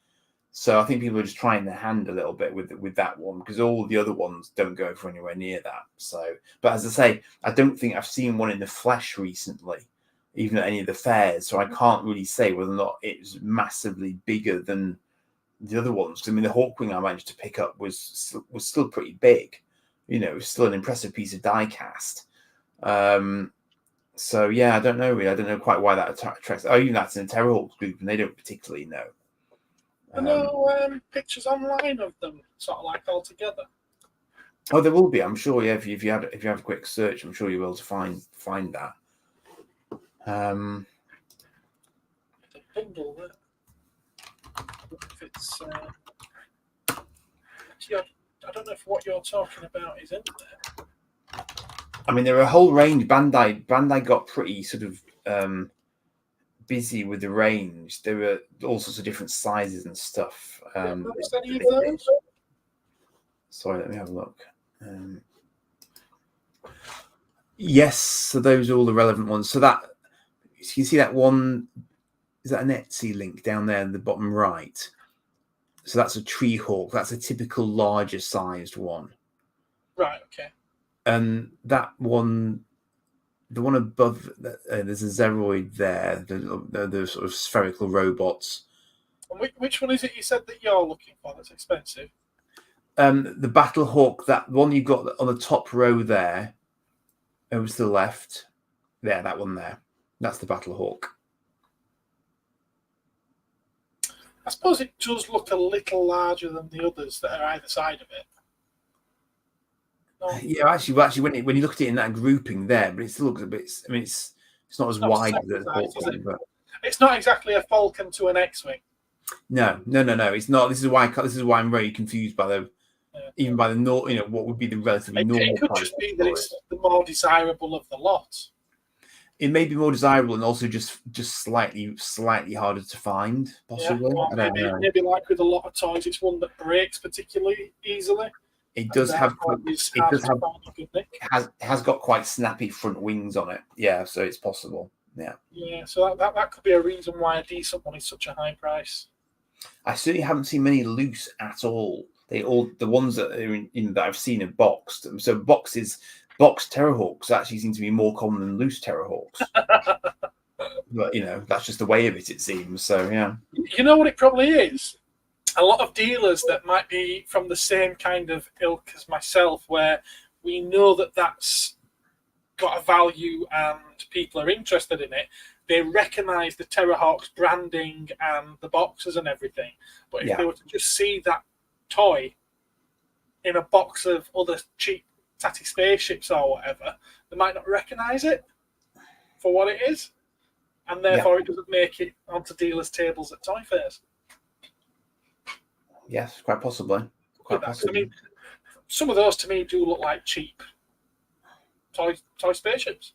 So I think people are just trying their hand a little bit with that one, because all the other ones don't go for anywhere near that. So, but as I say, I don't think I've seen one in the flesh recently, even at any of the fairs. So I can't really say whether or not it's massively bigger than the other ones. I mean, the Hawkwing I managed to pick up was still pretty big. You know, it was still an impressive piece of die cast. So yeah, I don't know really. I don't know quite why that attracts. Oh, even that's in a Terrorhawks group, and they don't particularly know. Are no pictures online of them, sort of like all together? Oh, there will be, I'm sure. Yeah, if you have a quick search, I'm sure you'll be able to find that. The bundle there. If it's, I don't know if what you're talking about is in there. I mean, there are a whole range. Bandai got pretty sort of busy with the range. There were all sorts of different sizes and stuff. Any of those? Sorry, let me have a look. Yes, so those are all the relevant ones. So that you can see that one, is that an Etsy link down there in the bottom right? So that's a Tree Hawk. That's a typical larger sized one. Right. Okay. And that one, the one above, there's a Zeroid there. The sort of spherical robots. And which one is it you said that you're looking for? That's expensive. The Battlehawk, that one you got on the top row there, over to the left. There, that one there. That's the Battlehawk. I suppose it does look a little larger than the others that are either side of it. No. Yeah, actually, when you look at it in that grouping there, but it still looks a bit. I mean, it's not as wide as the Hawk, but it's not exactly a Falcon to an X-wing. No, it's not. This is why I'm very confused by even by the what would be the relatively normal. It could just be that it's the more desirable of the lot. It may be more desirable and also just slightly harder to find, possibly. Yeah, I don't know. Maybe like with a lot of toys, it's one that breaks particularly easily. It does have got quite snappy front wings on it. Yeah, so it's possible. Yeah. Yeah, so that could be a reason why a decent one is such a high price. I certainly haven't seen many loose at all. The ones that are in that I've seen are boxed. So boxed Terrorhawks actually seem to be more common than loose Terrorhawks. But that's just the way of it. It seems so. Yeah. You know what it probably is? A lot of dealers that might be from the same kind of ilk as myself, where we know that that's got a value and people are interested in it. They recognise the Terrahawks branding and the boxes and everything. But if they were to just see that toy in a box of other cheap tatty spaceships or whatever, they might not recognise it for what it is. and therefore it doesn't make it onto dealers' tables at toy fairs. Yes, quite possibly. Quite possibly. I mean, some of those to me do look like cheap toy spaceships.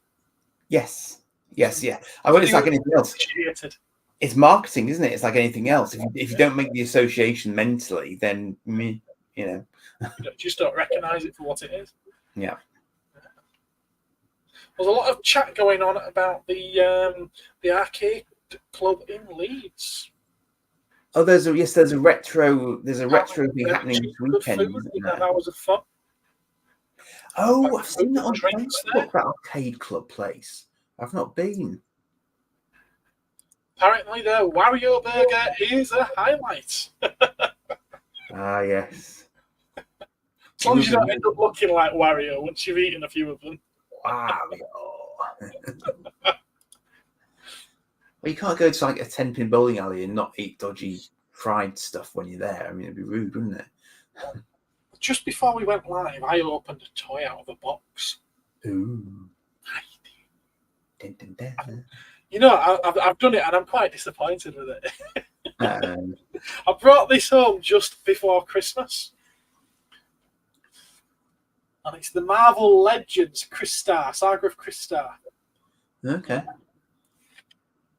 Yes. Yeah. I mean, it's like anything else. It's marketing, isn't it? It's like anything else. If you don't make the association mentally, then you know, you just don't recognise it for what it is. Yeah. There's a lot of chat going on about the arcade club in Leeds. Oh, there's a retro thing happening this weekend. Food, hours of fun. Oh, I've seen that on Facebook, that arcade club place. I've not been. Apparently, the Wario burger is a highlight. Ah, yes. As long as you don't end up looking like Wario once you've eaten a few of them. Wow. Well, you can't go to like a 10-pin bowling alley and not eat dodgy fried stuff when you're there. I mean, it'd be rude, wouldn't it? Just before we went live, I opened a toy out of a box. Ooh. Dun, dun, dun. You know, I've done it and I'm quite disappointed with it. I brought this home just before Christmas. And it's the Marvel Legends Saga of Crystar. Okay.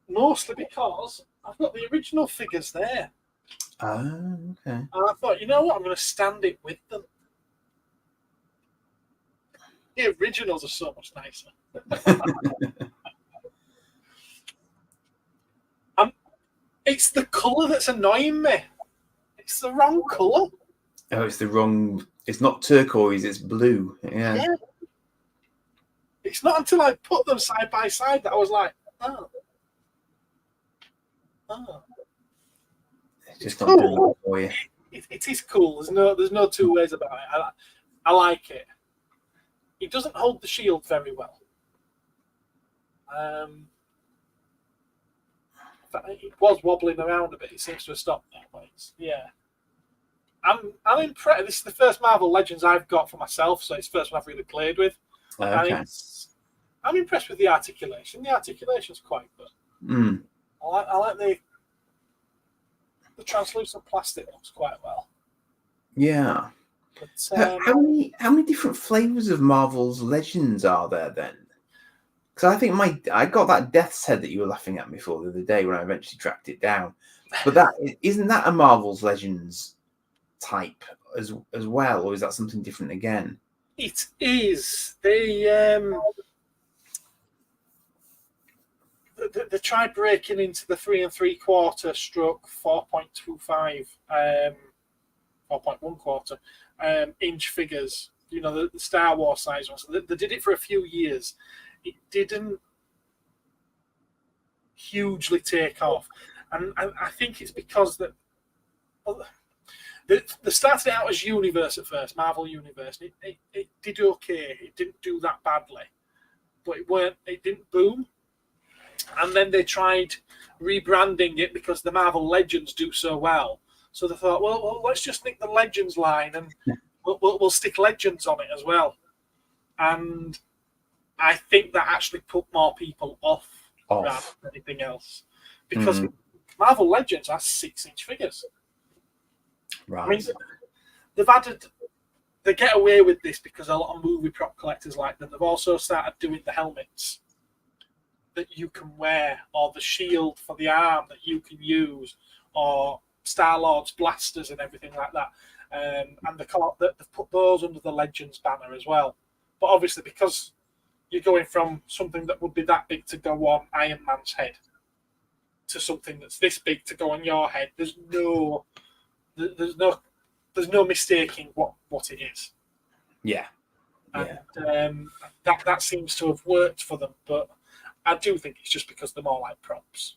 Mostly because I've got the original figures there. Oh, okay. And I thought, you know what, I'm going to stand it with them. The originals are so much nicer. It's the colour that's annoying me. It's the wrong colour. Oh, it's the wrong... It's not turquoise, it's blue. Yeah. It's not until I put them side by side that I was like, oh. It's just not doing it for you. It is cool. There's no two ways about it. I like it. It doesn't hold the shield very well. It was wobbling around a bit. It seems to have stopped now. I'm impressed. This is the first Marvel Legends I've got for myself, so it's the first one I've really played with. Okay. I'm impressed with the articulation. The articulation's quite good. I like the translucent plastic looks quite well. Yeah. But, how many different flavors of Marvel's Legends are there then? Because I think I got that Death's Head that you were laughing at me for the other day when I eventually tracked it down. But isn't that a Marvel's Legends type as well, or is that something different again? It is. They tried breaking into the 3 3/4 stroke 4.25 4.1/4 inch figures. You know, the Star Wars size ones. They did it for a few years. It didn't hugely take off, and I think it's because they started out as Universe at first, Marvel Universe. It did okay. It didn't do that badly, but it didn't boom. And then they tried rebranding it because the Marvel Legends do so well. So they thought, well let's just nick the Legends line and we'll stick Legends on it as well. And I think that actually put more people off. Rather than anything else. Because Marvel Legends has 6-inch figures. Right. I mean, they get away with this because a lot of movie prop collectors like them. They've also started doing the helmets that you can wear, or the shield for the arm that you can use, or Star-Lord's blasters and everything like that. And they've put those under the Legends banner as well. But obviously, because you're going from something that would be that big to go on Iron Man's head to something that's this big to go on your head, there's no mistaking what it is. Yeah. And that seems to have worked for them, but I do think it's just because they're more like props.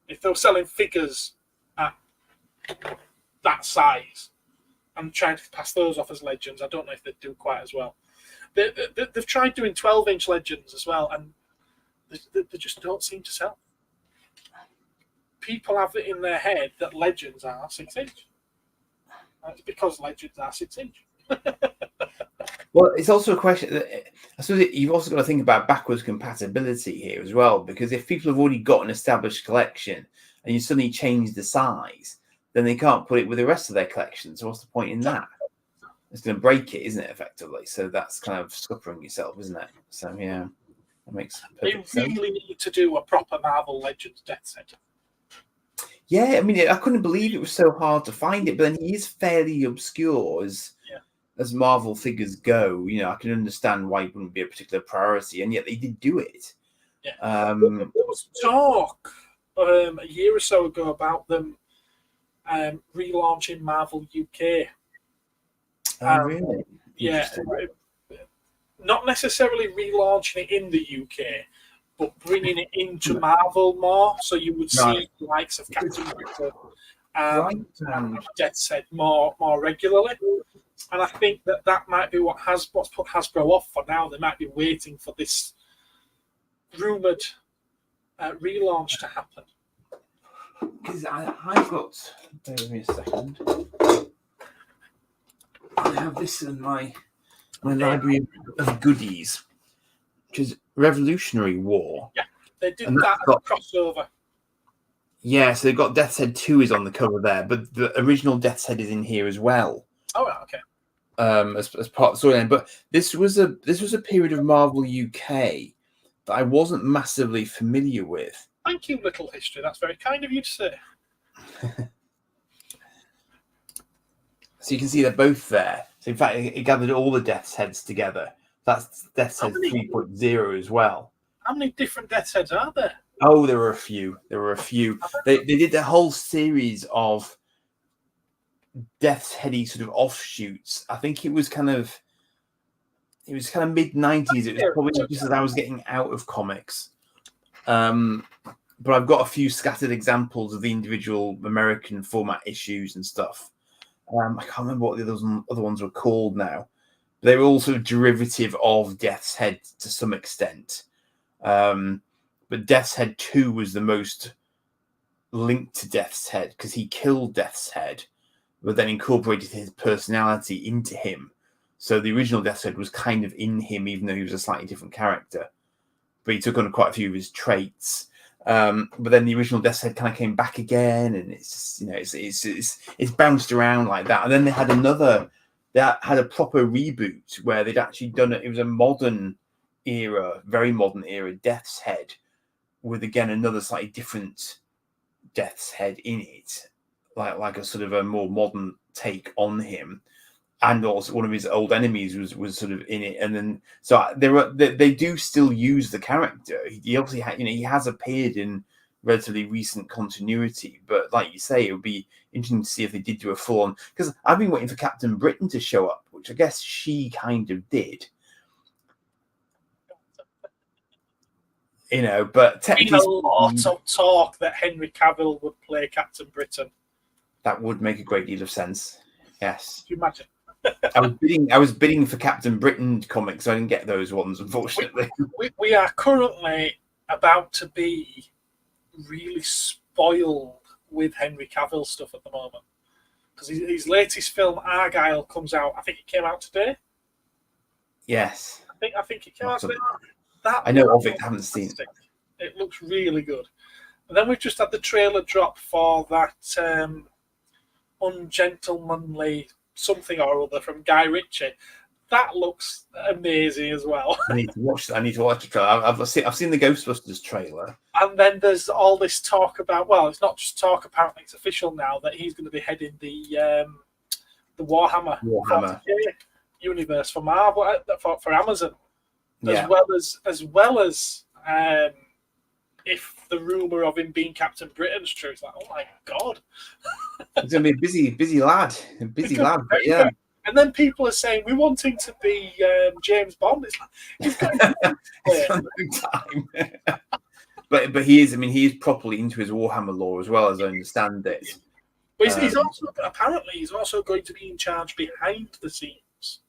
If they were selling figures at that size and trying to pass those off as Legends, I don't know if they'd do quite as well. They've tried doing 12-inch Legends as well, and they just don't seem to sell. People have it in their head that Legends are 6-inch. It's because Legends are 6-inch. Well, it's also a question. I suppose you've also got to think about backwards compatibility here as well, because if people have already got an established collection and you suddenly change the size, then they can't put it with the rest of their collection. So what's the point in that? It's going to break it, isn't it? Effectively, so that's kind of scuppering yourself, isn't it? So yeah, that makes perfect They sense. really need to do a proper Marvel Legends death set. Yeah, I mean, I couldn't believe it was so hard to find it, but then he is fairly obscure as Marvel figures go. You know, I can understand why it wouldn't be a particular priority, and yet they did do it. Yeah. There was talk a year or so ago about them relaunching Marvel UK. Really? Yeah, not necessarily relaunching it in the UK, but bringing it into Marvel more, so you would see the likes of Captain Britain and Death's Head more regularly. And I think that might be what's put Hasbro off for now. They might be waiting for this rumored relaunch to happen. Because I've got. Bear with me a second. I have this in my library of goodies, which is Revolutionary War. Yeah, they did that as a crossover. Yeah, so they've got Death's Head 2 is on the cover there, but the original Death's Head is in here as well. Oh, right, okay. As part of the storyline. But this was a period of Marvel UK that I wasn't massively familiar with. Thank you, Little History. That's very kind of you to say. So you can see they're both there. So in fact, it gathered all the Death's Heads together. That's Death's Head 3.0 as well. How many different Death's Heads are there? Oh, there were a few. They did a whole series of Death's Heady sort of offshoots. I think it was kind of mid-90s. It was probably just as I was getting out of comics. But I've got a few scattered examples of the individual American format issues and stuff. I can't remember what the other ones were called now. They were also derivative of Death's Head to some extent. But Death's Head 2 was the most linked to Death's Head because he killed Death's Head, but then incorporated his personality into him. So the original Death's Head was kind of in him, even though he was a slightly different character. But he took on quite a few of his traits. But then the original Death's Head kind of came back again, and it's just, it's bounced around like that. And then they had a proper reboot where they'd actually done it. It was a modern era, very modern era Death's Head, with again another slightly different Death's Head in it, like a sort of a more modern take on him. And also one of his old enemies was sort of in it, and then so they do still use the character. He obviously he has appeared in relatively recent continuity, but like you say, it would be interesting to see if they did do a full on. Because I've been waiting for Captain Britain to show up, which I guess she kind of did. But technically, a lot of talk that Henry Cavill would play Captain Britain. That would make a great deal of sense. Yes. Can you imagine? I was bidding for Captain Britain comics. So I didn't get those ones, unfortunately. We are currently about to be really spoiled with Henry Cavill stuff at the moment, because his latest film Argyle comes out. I think it came out today. Yes. I think it came out today. I know of it. I haven't seen it. It looks really good. And then we've just had the trailer drop for that ungentlemanly something or other from Guy Ritchie. That looks amazing as well. I need to watch the trailer. I've seen the Ghostbusters trailer. And then there's all this talk about, well, it's not just talk, apparently it's official now that he's going to be heading the Warhammer universe for Marvel, for Amazon. As well as if the rumor of him being Captain Britain is true, it's like, oh my god, he's gonna be a busy lad, but yeah. And then people are saying we want him to be James Bond. It's like he's got time. but he is. I mean, he is properly into his Warhammer lore as well, as I understand it. But he's also apparently going to be in charge behind the scenes.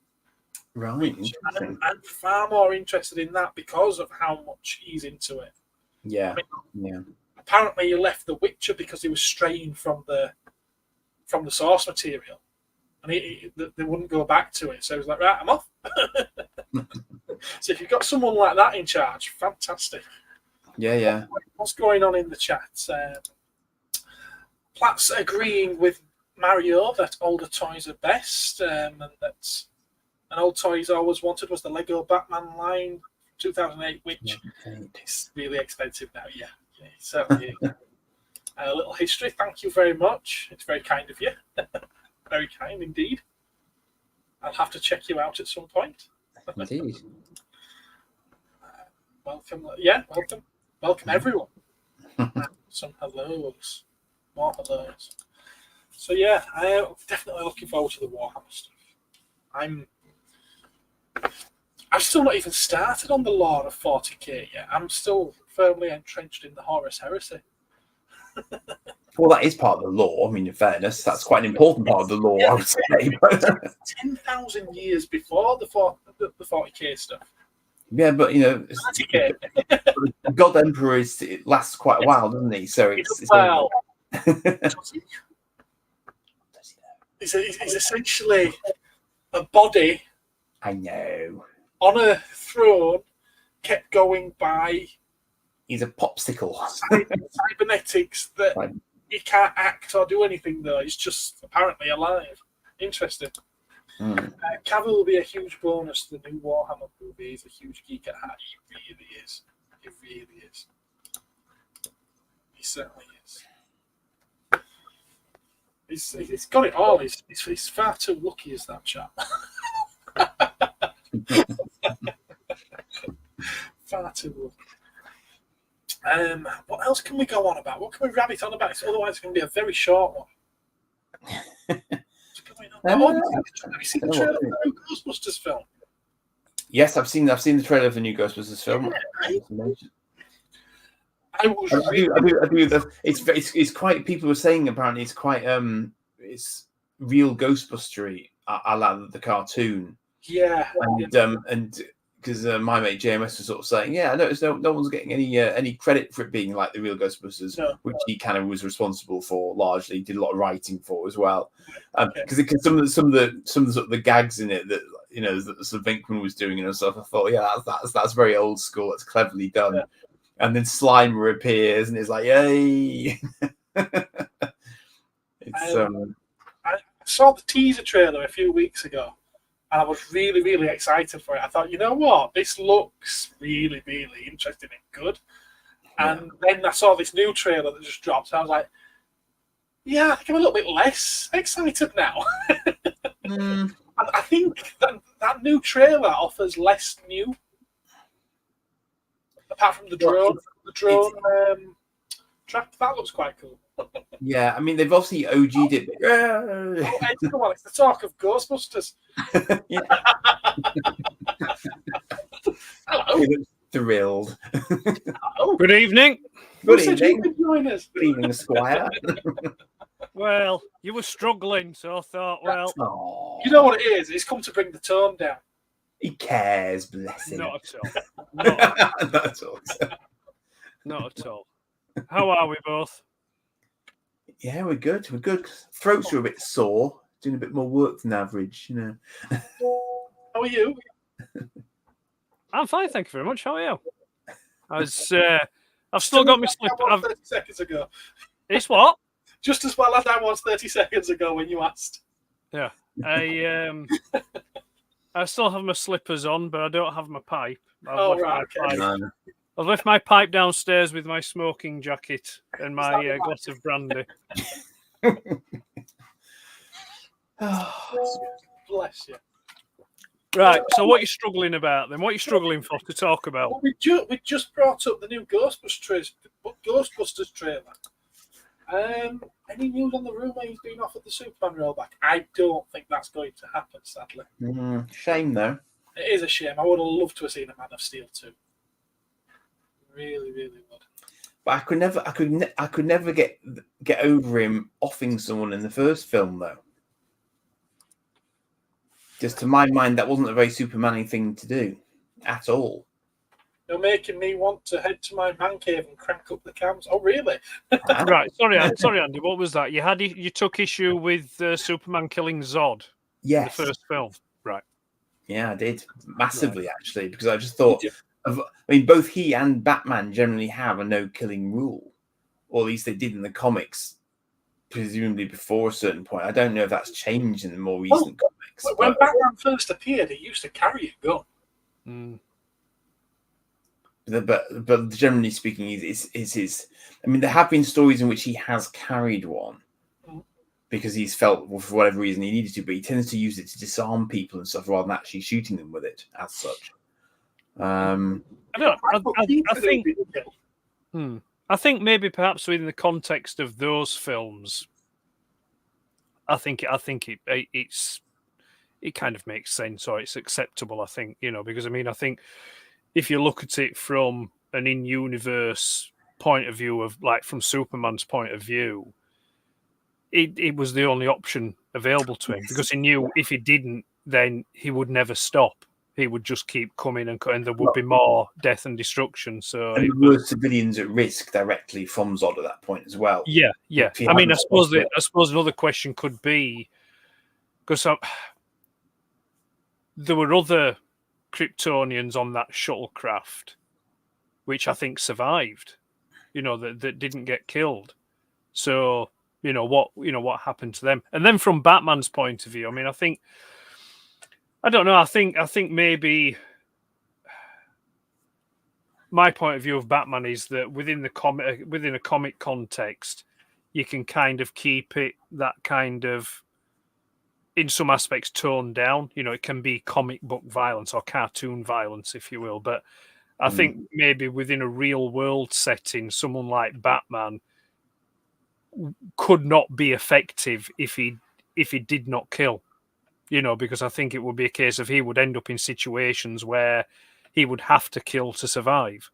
Right, I'm far more interested in that because of how much he's into it. Yeah, Apparently, he left The Witcher because he was straying from the source material. and they wouldn't go back to it. So he was like, right, I'm off. So if you've got someone like that in charge, fantastic. Yeah. What's going on in the chat? Platt's agreeing with Mario that older toys are best, and that an old toy he's always wanted was the Lego Batman line 2008, which is really expensive now. Yeah, it certainly is. A little history. Thank you very much. It's very kind of you. Very kind indeed. I'll have to check you out at some point. Indeed. Welcome. Yeah, welcome. Welcome, everyone. Some hellos. More hellos. So, yeah, I'm definitely looking forward to the Warhammer stuff. I've still not even started on the lore of 40k yet. I'm still firmly entrenched in the Horus Heresy. Well, that is part of the law. I mean, in fairness, that's quite an important part of the law, I would say. 10,000 years before the 40k stuff. Yeah, but God Emperor it lasts quite a while, doesn't he? So it's well. He's essentially a body. I know. On a throne, kept going by. He's a popsicle. Cybernetics that he can't act or do anything, though. He's just apparently alive. Interesting. Cavill will be a huge bonus to the new Warhammer movie. He's a huge geek at heart. He really is. He really is. He certainly is. He's got it all. He's far too lucky as that chap. Far too lucky. What else can we go on about? What can we rabbit on about? Otherwise, it's going to be a very short one. Have you seen the trailer for the new Ghostbusters film? Yes, I've seen the trailer of the new Ghostbusters film. I do. It's quite. People were saying apparently it's quite it's real Ghostbustery, a la the cartoon. Yeah, and because my mate JMS was sort of saying, I noticed no one's getting any credit for it being like the real Ghostbusters, which he kind of was responsible for largely, did a lot of writing for as well. Because some of the gags in it that that sort of Venkman was doing and stuff, I thought, that's very old school. That's cleverly done. Yeah. And then Slimer appears and it's like, yay! I saw the teaser trailer a few weeks ago. And I was really, really excited for it. I thought, you know what? This looks really, really interesting and good. And then I saw this new trailer that just dropped. And I was like, I think I'm a little bit less excited now. I think that new trailer offers less new. Apart from the drone track, that looks quite cool. Yeah, I mean, they've obviously OG'd it. It's the talk of Ghostbusters. Hello. Thrilled. Hello. Good evening. Good evening. Good evening, Squire. Well, you were struggling, so I thought, you know what it is? It's come to bring the tone down. He cares, bless him. Not at all. Not at all. Not at all. How are we both? Yeah, we're good. Throats are a bit sore. Doing a bit more work than average, How are you? I'm fine, thank you very much. How are you? I've still got my slip. 30 seconds ago. It's what? Just as well as I was 30 seconds ago when you asked. Yeah. I still have my slippers on, but I don't have my pipe. I've left my pipe downstairs with my smoking jacket and my glass of brandy. Bless you. Right, so what are you struggling about then? What are you struggling for to talk about? Well, we just brought up the new Ghostbusters trailer. Any news on the rumour he's been offered the Superman rollback? I don't think that's going to happen, sadly. Shame, though. It is a shame. I would have loved to have seen a Man of Steel 2. Really, really would. But I could never get over him offing someone in the first film, though. Just to my mind, that wasn't a very Superman-y thing to do at all. You're making me want to head to my man cave and crank up the cams. Oh, really? Right. Sorry, Andy. What was that? You took issue with Superman killing Zod in the first film, right? Yeah, I did massively actually, because I just thought both he and Batman generally have a no killing rule, or at least they did in the comics, presumably before a certain point. I don't know if that's changed in the more recent comics. When Batman first appeared, he used to carry a gun. But generally speaking, is his. I mean, there have been stories in which he has carried one because he's felt, well, for whatever reason, he needed to, but he tends to use it to disarm people and stuff rather than actually shooting them with it as such. I think maybe perhaps within the context of those films, I think it kind of makes sense, or it's acceptable. I think, because I think if you look at it from an in-universe point of view, of like from Superman's point of view, it was the only option available to him, because he knew if he didn't, then he would never stop. He would just keep coming, and there would be more death and destruction. So and there were civilians at risk directly from Zod at that point as well. Yeah. I mean, I suppose another question could be, because there were other Kryptonians on that shuttlecraft, which I think survived. That didn't get killed. So what happened to them? And then from Batman's point of view, I mean, I don't know. I think maybe my point of view of Batman is that within a comic context, you can kind of keep it that kind of, in some aspects, toned down. It can be comic book violence or cartoon violence, if you will. But I think maybe within a real world setting, someone like Batman could not be effective if he did not kill. Because I think it would be a case of he would end up in situations where he would have to kill to survive.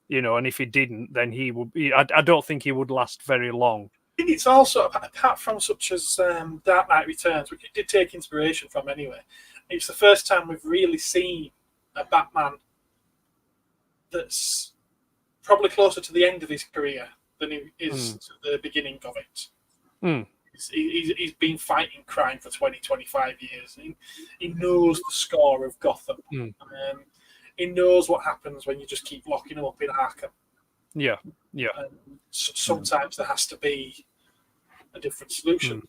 And if he didn't, then he would. I don't think he would last very long. I think it's also, apart from such as Dark Knight Returns, which it did take inspiration from anyway, it's the first time we've really seen a Batman that's probably closer to the end of his career than he is to the beginning of it. He's been fighting crime for 25 years. He knows the score of Gotham. He knows what happens when you just keep locking him up in Arkham. Yeah. Sometimes there has to be a different solution.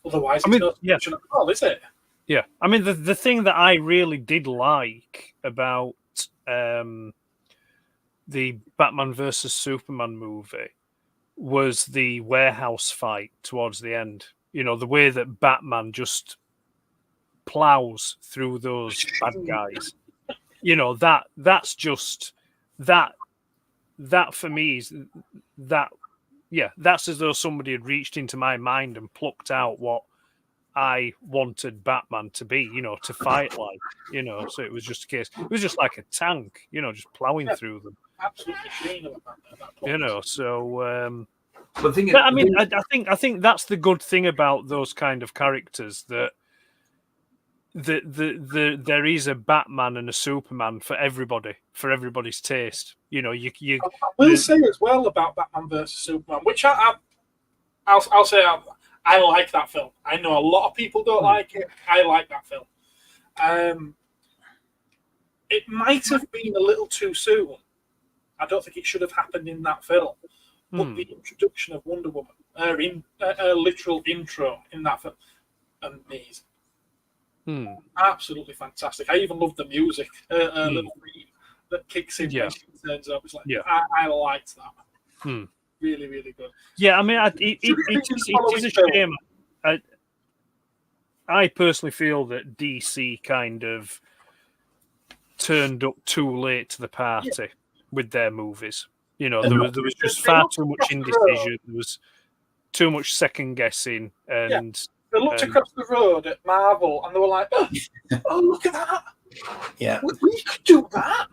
Otherwise, it's no solution at all, is it? Yeah. I mean, the thing that I really did like about the Batman versus Superman movie was the warehouse fight towards the end. The way that Batman just plows through those bad guys. That's just that for me is that. Yeah, that's as though somebody had reached into my mind and plucked out what I wanted Batman to be, to fight like, So it was just a case. It was just like a tank, just plowing through them. Absolutely. So. I think that's the good thing about those kind of characters, that there is a Batman and a Superman for everybody, for everybody's taste. I will say as well about Batman versus Superman, which I'll say I like that film. I know a lot of people don't like it. I like that film. It might have been a little too soon. I don't think it should have happened in that film. But the introduction of Wonder Woman, her literal intro in that film, amazing. Absolutely fantastic. I even love the music. Little theme that kicks in when she turns up. It's like, I liked that. Really, really good. Yeah, I mean, it is a shame. I personally feel that DC kind of turned up too late to the party with their movies. There was just far too much indecision. There was too much second guessing, and they looked across the road at Marvel and they were like, "Oh, look at that! Yeah, we could do that."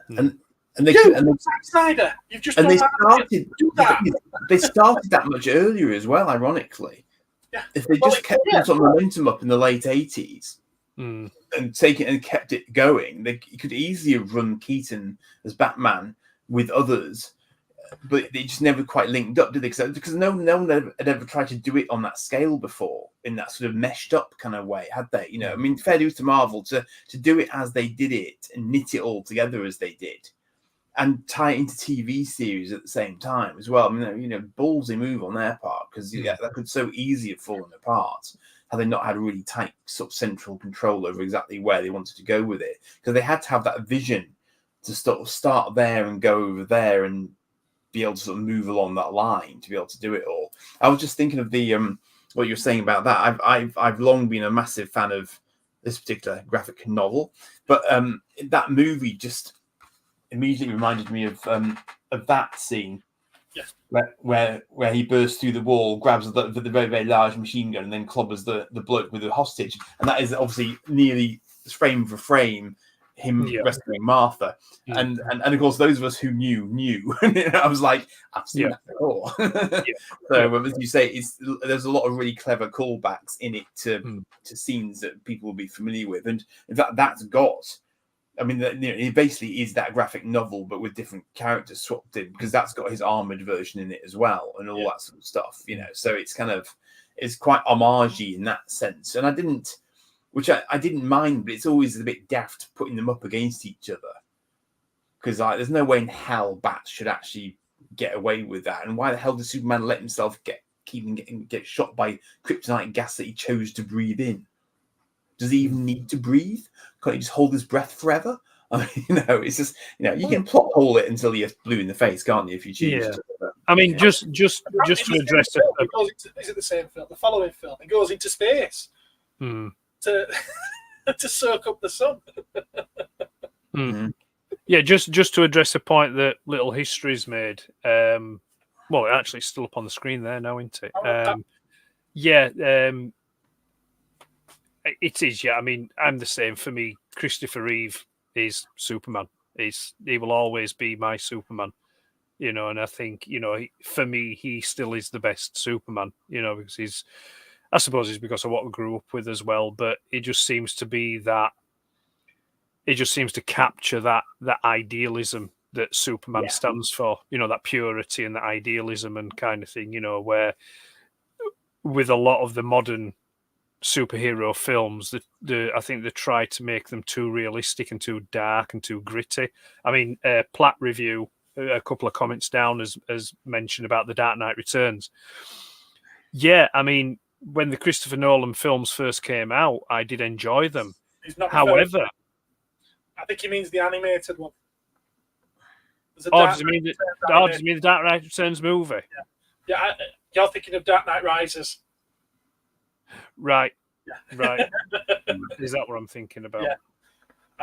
And they Zack Snyder, you've just they started that much earlier as well. Ironically, if they just kept some momentum up in the late 80s, and taken and kept it going. They could easily have run Keaton as Batman with others, but they just never quite linked up, did they? Because no one had ever tried to do it on that scale before, in that sort of meshed up kind of way, had they? I mean, fair dues to Marvel to do it as they did it and knit it all together as they did, and tie it into TV series at the same time as well. I mean, ballsy move on their part, because that could so easily have fallen apart had they not had a really tight sort of central control over exactly where they wanted to go with it, because they had to have that vision to start there and go over there and be able to sort of move along that line to be able to do it all. I was just thinking of the what you were saying about that. I've long been a massive fan of this particular graphic novel, but that movie just immediately reminded me of that scene. Yes. Where he bursts through the wall, grabs the very, very large machine gun, and then clobbers the bloke with the hostage. And that is obviously nearly frame for frame him rescuing Martha. And of course, those of us who knew. I was like, I've seen that before. So as you say, there's a lot of really clever callbacks in it to scenes that people will be familiar with. And in fact, that's got... I mean, it basically is that graphic novel, but with different characters swapped in, because that's got his armored version in it as well, and all that sort of stuff. So it's it's quite homagey in that sense. And I didn't mind, but it's always a bit daft putting them up against each other, because there's no way in hell Bats should actually get away with that. And why the hell does Superman let himself get shot by kryptonite gas that he chose to breathe in? Does he even need to breathe? Can't he just hold his breath forever? I mean, it's just, you can plot hole it until you're blue in the face, can't you, if you choose to? I mean, just to address it. Is it the same film? The following film, it goes into space to soak up the sun. Yeah, just to address a point that Little History's made. Well, actually, it's still up on the screen there now, isn't it? It is, I mean, I'm the same. For me, Christopher Reeve is Superman. He will always be my Superman, and I think, for me, he still is the best Superman, because I suppose it's because of what we grew up with as well, but it just seems to be that, it just seems to capture that idealism that Superman stands for, that purity and that idealism and kind of thing, where with a lot of the modern superhero films, I think they try to make them too realistic and too dark and too gritty. I mean, Platt Review, a couple of comments down, as mentioned about The Dark Knight Returns. Yeah, I mean, when the Christopher Nolan films first came out, I did enjoy them. However, I think he means the animated one. Does he mean the Dark Knight Returns movie? Yeah, you're thinking of Dark Knight Rises. Right. Is that what I'm thinking about? Yeah.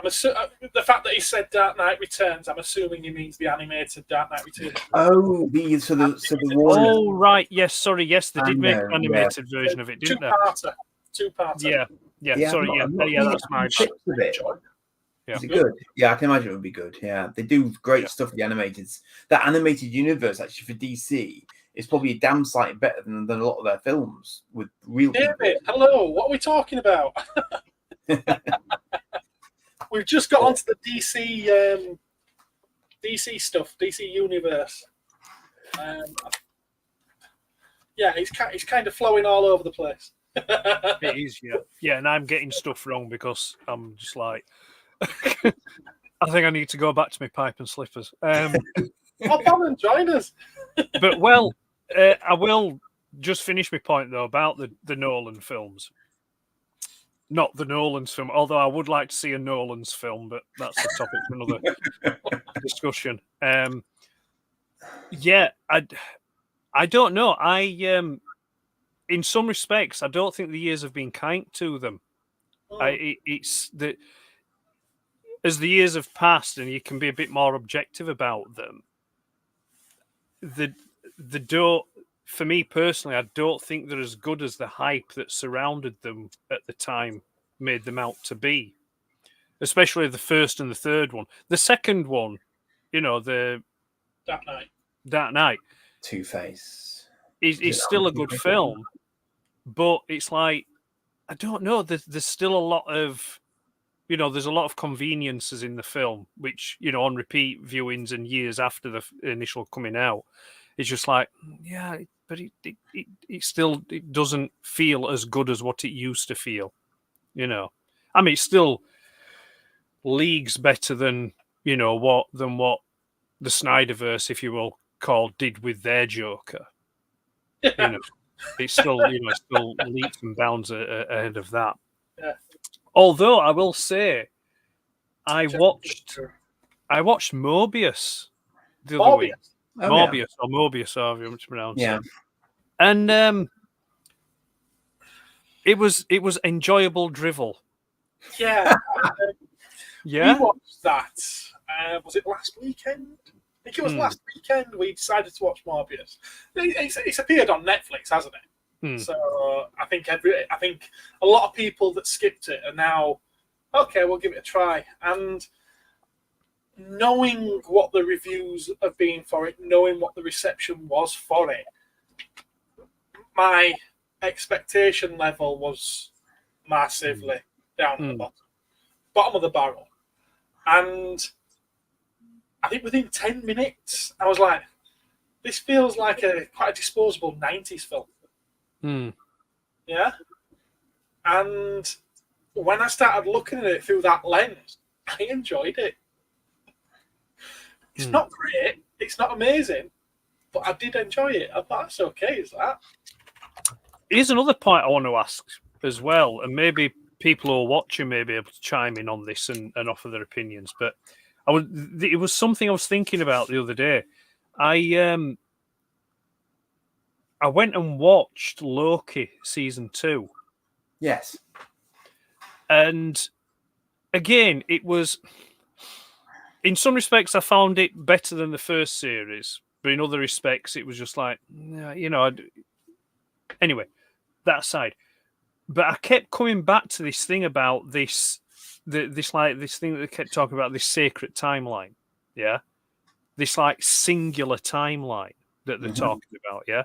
The fact that he said Dark Knight Returns, I'm assuming he means the animated Dark Knight Returns. Oh, the Warriors. Oh, right. Yes, sorry. Yes, they did make an animated version of it, didn't they? Two-parter. Yeah. Sorry. That's my bad. Is it good? Yeah, I can imagine it would be good. Yeah, they do great stuff with the animated. That animated universe, actually, for DC, is probably a damn sight better than a lot of their films with real David, people. hello, what are we talking about? We've just got onto the DC stuff, DC universe. It's kind of flowing all over the place. It is, yeah, and I'm getting stuff wrong because I'm just like, I think I need to go back to my pipe and slippers. Come on and join us. But I will just finish my point though about the Nolan films. Not the Nolan's film, although I would like to see a Nolan's film, but that's a topic for another discussion. I don't know. In some respects, I don't think the years have been kind to them. It's that as the years have passed, and you can be a bit more objective about them. For me personally, I don't think they're as good as the hype that surrounded them at the time made them out to be. Especially the first and the third one. The second one, the Dark Knight. Two-Face. Is still a good film, but it's like, I don't know. There's still a lot of there's a lot of conveniences in the film, which, on repeat viewings and years after the initial coming out, it's just like, yeah, but it still doesn't feel as good as what it used to feel, I mean, it's still leagues better than, what the Snyderverse, if you will call, did with their Joker. It's still, still leaps and bounds ahead of that. Yeah. Although I will say, I watched Morbius the other week. Oh, Morbius, however you want to pronounce yeah. it. And it was enjoyable drivel. Yeah. Yeah. We watched that. Was it last weekend? I think it was last weekend. We decided to watch Morbius. It's appeared on Netflix, hasn't it? So I think a lot of people that skipped it are now, okay, we'll give it a try. And knowing what the reviews have been for it, knowing what the reception was for it, my expectation level was massively down at the bottom of the barrel. And I think within 10 minutes, I was like, this feels like quite a disposable 90s film. Yeah? And when I started looking at it through that lens, I enjoyed it. It's not great, it's not amazing, but I did enjoy it. I thought, that's okay, is that? Here's another point I want to ask as well, and maybe people who are watching may be able to chime in on this and offer their opinions. But it was something I was thinking about the other day. I went and watched Loki season 2. Yes. And again, it was, in some respects, I found it better than the first series, but in other respects, it was just like, anyway, that aside. But I kept coming back to this thing about this thing that they kept talking about, this sacred timeline, yeah, this like singular timeline that they're talking about, yeah,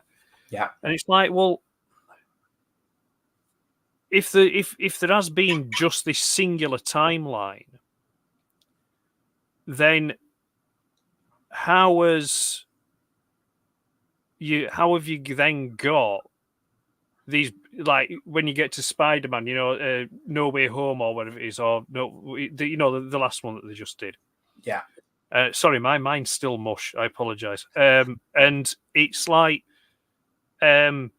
and it's like, well, if there has been just this singular timeline, then how have you then got these, like when you get to Spider-Man, No Way Home or whatever it is, or the last one that they just did. Yeah. Sorry, my mind's still mush. I apologize. And it's like, where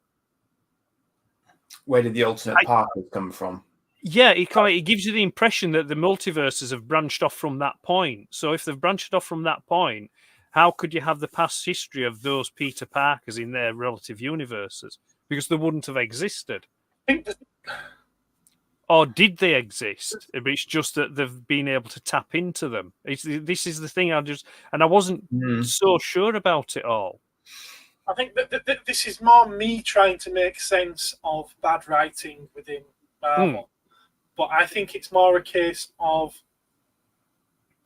did the alternate particles come from? Yeah, it gives you the impression that the multiverses have branched off from that point. So if they've branched off from that point, how could you have the past history of those Peter Parkers in their relative universes? Because they wouldn't have existed. Or did they exist? It's just that they've been able to tap into them. This is the thing I wasn't so sure about it all. I think that this is more me trying to make sense of bad writing within Marvel. But I think it's more a case of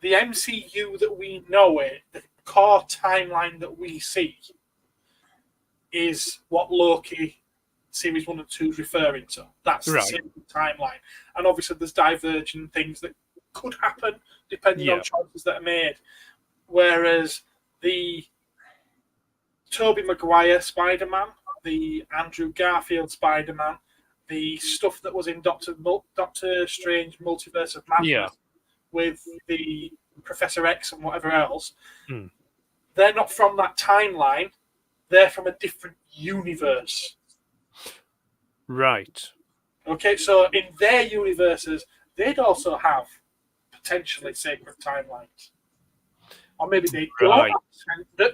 the MCU that we know it, the core timeline that we see, is what Loki Series 1 and 2 is referring to. That's the same timeline. And obviously there's divergent things that could happen depending on choices that are made. Whereas the Tobey Maguire Spider-Man, the Andrew Garfield Spider-Man, the stuff that was in Doctor Strange Multiverse of Madness with the Professor X and whatever else, they're not from that timeline. They're from a different universe. Right. Okay, so in their universes, they'd also have potentially sacred timelines. Or maybe they don't.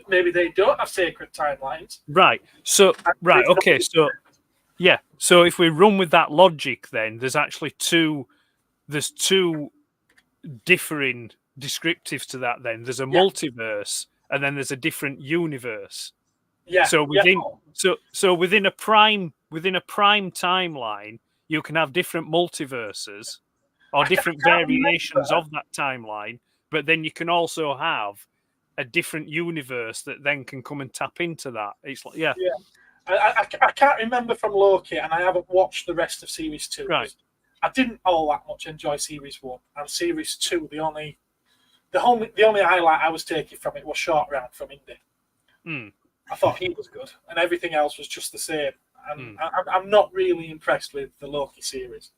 Maybe they don't have sacred timelines. Right. So, okay. So, yeah. So if we run with that logic, then there's actually two differing descriptives to that. Then there's a multiverse, and then there's a different universe. Yeah. So within a prime timeline, you can have different multiverses or different variations of that timeline, but then you can also have a different universe that then can come and tap into that. It's like, I can't remember from Loki, and I haven't watched the rest of Series 2. Right. I didn't all that much enjoy Series 1, and Series 2, the only highlight I was taking from it was Short Round from Indy. I thought he was good, and everything else was just the same. And I'm not really impressed with the Loki series.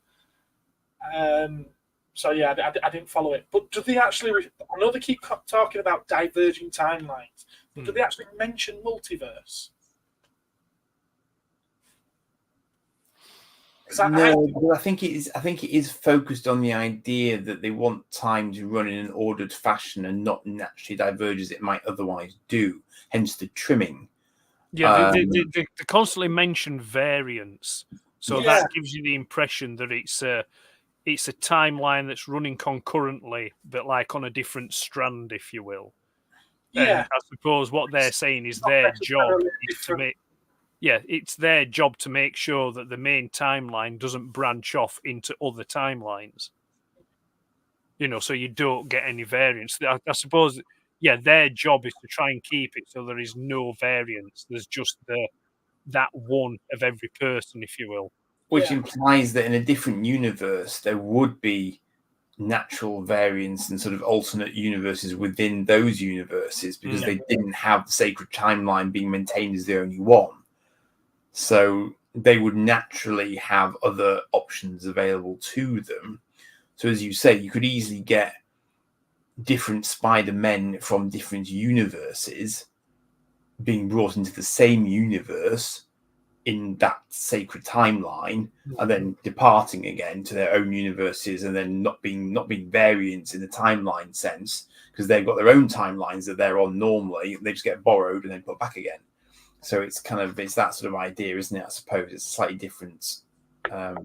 So yeah, I didn't follow it. But do they actually? I know they keep talking about diverging timelines, but do they actually mention multiverse? No, but I think it is. I think it is focused on the idea that they want time to run in an ordered fashion and not naturally diverge as it might otherwise do. Hence the trimming. Yeah, they constantly mention variants, so that gives you the impression that it's a timeline that's running concurrently, but like on a different strand, if you will. Yeah, and I suppose what they're saying is their job is to make. Yeah, it's their job to make sure that the main timeline doesn't branch off into other timelines. So you don't get any variance. I suppose, their job is to try and keep it so there is no variance. There's just that one of every person, if you will. Which implies that in a different universe, there would be natural variance and sort of alternate universes within those universes because they didn't have the sacred timeline being maintained as the only one. So they would naturally have other options available to them. So as you say, you could easily get different Spider-Men from different universes being brought into the same universe in that sacred timeline and then departing again to their own universes and then not being variants in the timeline sense because they've got their own timelines that they're on normally. They just get borrowed and then put back again. So it's that sort of idea, isn't it? I suppose it's slightly different. I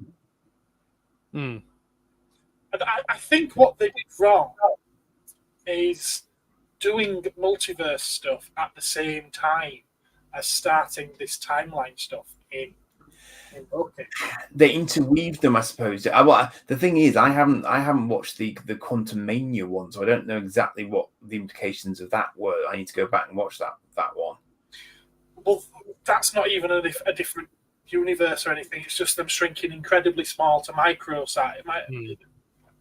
think what they did wrong is doing multiverse stuff at the same time as starting this timeline stuff in Loki. They interweave them, I suppose. The thing is, I haven't watched the Quantum Mania one, so I don't know exactly what the implications of that were. I need to go back and watch that one. Well, that's not even a different universe or anything. It's just them shrinking incredibly small to micro size,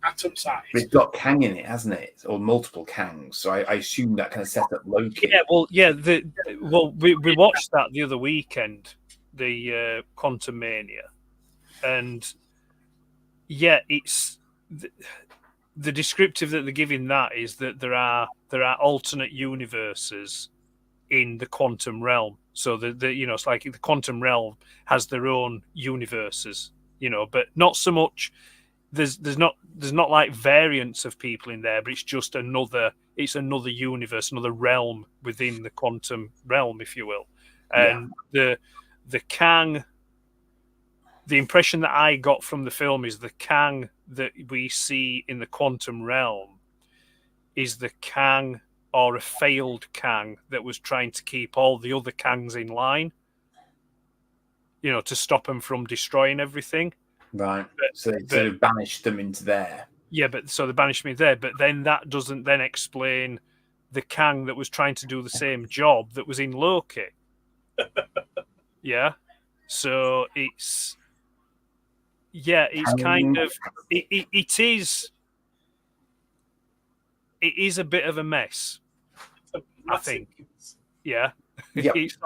atom size. But it's got Kang in it, hasn't it? Or multiple Kangs. So I assume that kind of set up Loki. Yeah, we watched that the other weekend, the Quantum Mania, and it's the descriptive that they're giving that is that there are alternate universes in the quantum realm. So it's like the quantum realm has their own universes, but not so much. There's not like variants of people in there, but it's just another universe, another realm within the quantum realm, if you will. And the Kang, the impression that I got from the film is the Kang that we see in the quantum realm is the Kang or a failed Kang that was trying to keep all the other Kangs in line, to stop them from destroying everything. Right. So they sort of banished them into there. Yeah, so they banished me there. But then that doesn't then explain the Kang that was trying to do the same job that was in Loki. Yeah. So it's kind of it is a bit of a mess. I think. Yeah. Yep. it's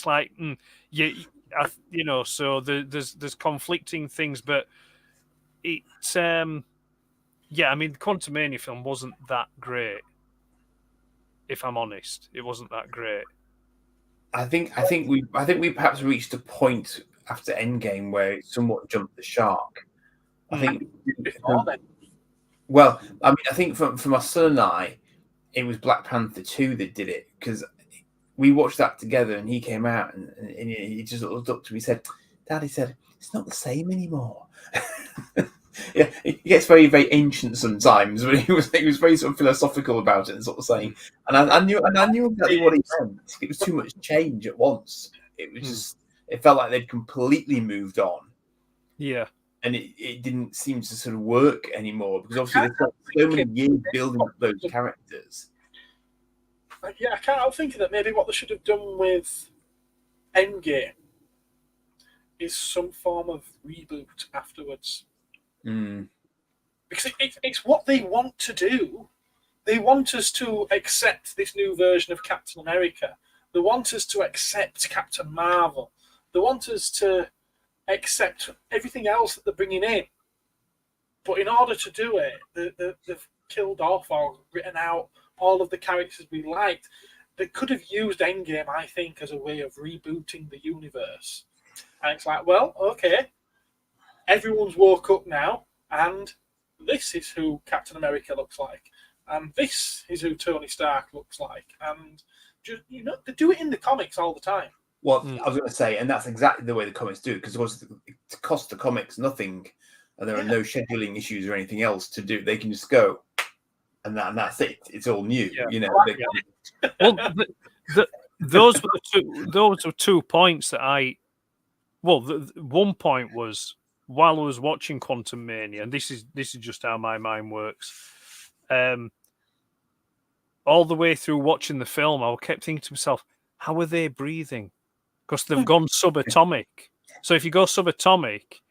like so there's conflicting things, but the Quantumania film wasn't that great. If I'm honest, it wasn't that great. I think we perhaps reached a point after Endgame where it somewhat jumped the shark. I think. Well, I think for my son and I, it was Black Panther 2 that did it because we watched that together and he came out and he just looked up to me and said, Daddy said, it's not the same anymore. Yeah, he gets very, very ancient sometimes, but he was very sort of philosophical about it and sort of saying, and I knew exactly what he meant. It was too much change at once. It was just, it felt like they'd completely moved on. Yeah. And it didn't seem to sort of work anymore because obviously they've got so many years building up those characters. Yeah, I can't help thinking that maybe what they should have done with Endgame is some form of reboot afterwards. Because it's what they want to do. They want us to accept this new version of Captain America. They want us to accept Captain Marvel. They want us to accept everything else that they're bringing in. But in order to do it, they've killed off or written out all of the characters we liked. They could have used Endgame, I think, as a way of rebooting the universe. And it's like, well, okay, everyone's woke up now, and this is who Captain America looks like. And this is who Tony Stark looks like. And, just, they do it in the comics all the time. Well, I was going to say, and that's exactly the way the comics do, because of course it costs the comics nothing, and there are no scheduling issues or anything else to do. They can just go, and that's it. It's all new, Well, those were 2 points that I. Well, one point was while I was watching Quantum Mania, and this is just how my mind works. All the way through watching the film, I kept thinking to myself, how are they breathing? Because they've gone subatomic. So if you go subatomic,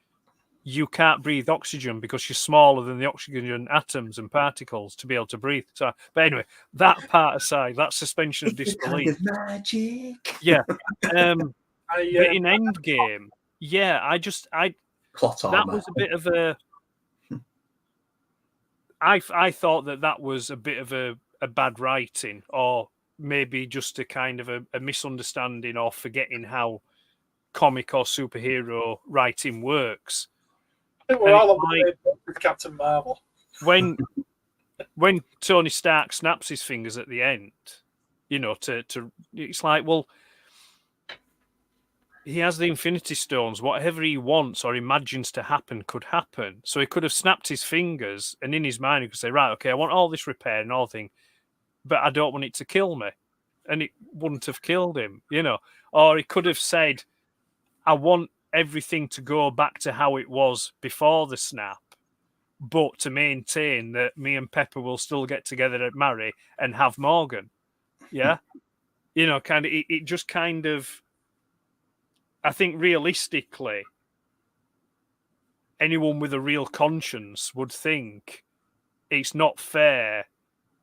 you can't breathe oxygen because you're smaller than the oxygen atoms and particles to be able to breathe. So, but anyway, that part aside, that suspension of disbelief. Kind of magic. Yeah. But in Endgame, Plot that was a bit of a. I thought that was a bit of a bad writing, or maybe just a kind of a misunderstanding or forgetting how comic or superhero writing works. I think we're all on the way with Captain Marvel. When Tony Stark snaps his fingers at the end, to it's like, well, he has the Infinity Stones. Whatever he wants or imagines to happen could happen. So he could have snapped his fingers, and in his mind he could say, right, okay, I want all this repair and all thing, but I don't want it to kill me. And it wouldn't have killed him, Or he could have said, I want everything to go back to how it was before the snap, but to maintain that me and Pepper will still get together and marry and have Morgan. Yeah? Kind of, it just kind of, I think realistically, anyone with a real conscience would think it's not fair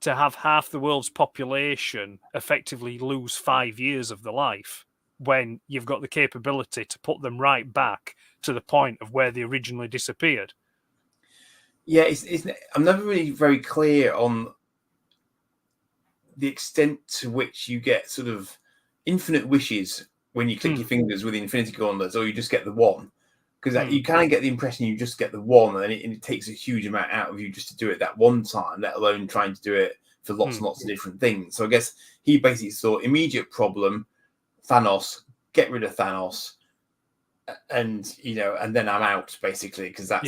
to have half the world's population effectively lose 5 years of their life when you've got the capability to put them right back to the point of where they originally disappeared. Yeah, I'm never really very clear on the extent to which you get sort of infinite wishes when you click your fingers with the Infinity Gauntlets, or you just get the one. Because you kind of get the impression you just get the one, and it takes a huge amount out of you just to do it that one time, let alone trying to do it for lots and lots of different things. So I guess he basically saw immediate problem, Thanos, get rid of Thanos, and and then I'm out basically, because that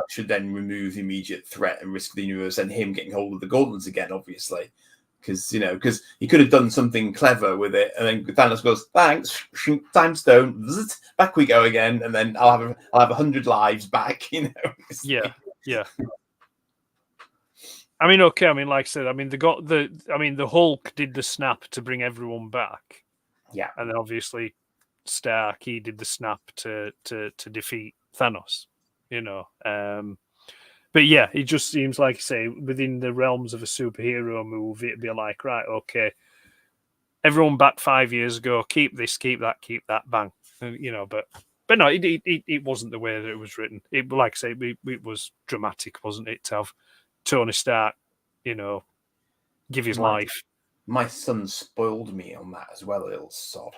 should then remove the immediate threat and risk of the universe and him getting hold of the gauntlets again, obviously. Because he could have done something clever with it, and then Thanos goes, "Thanks, time stone, back we go again," and then I'll have 100 lives back. Yeah. I mean, okay. I mean, like I said, I mean, the Hulk did the snap to bring everyone back. Yeah, and then obviously Stark, he did the snap to defeat Thanos. But yeah, it just seems like, say, within the realms of a superhero movie, it'd be like, right, okay, everyone back 5 years ago, keep this, keep that, bang. But no, it wasn't the way that it was written. It, like I say, it was dramatic, wasn't it, to have Tony Stark, give his life. My son spoiled me on that as well, little sod.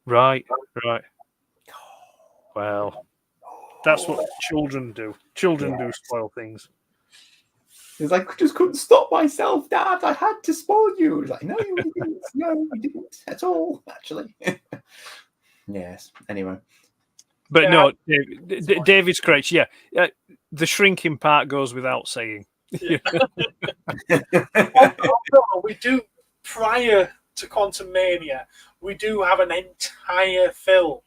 Right. Well, that's what children do. Children do spoil things. He's like, I just couldn't stop myself, Dad. I had to spoil you. He's like, no, you didn't. No, you didn't at all, actually. Yes. Anyway. But no, David's correct. Yeah. The shrinking part goes without saying. Yeah. We do, prior to Quantum Mania, we do have an entire film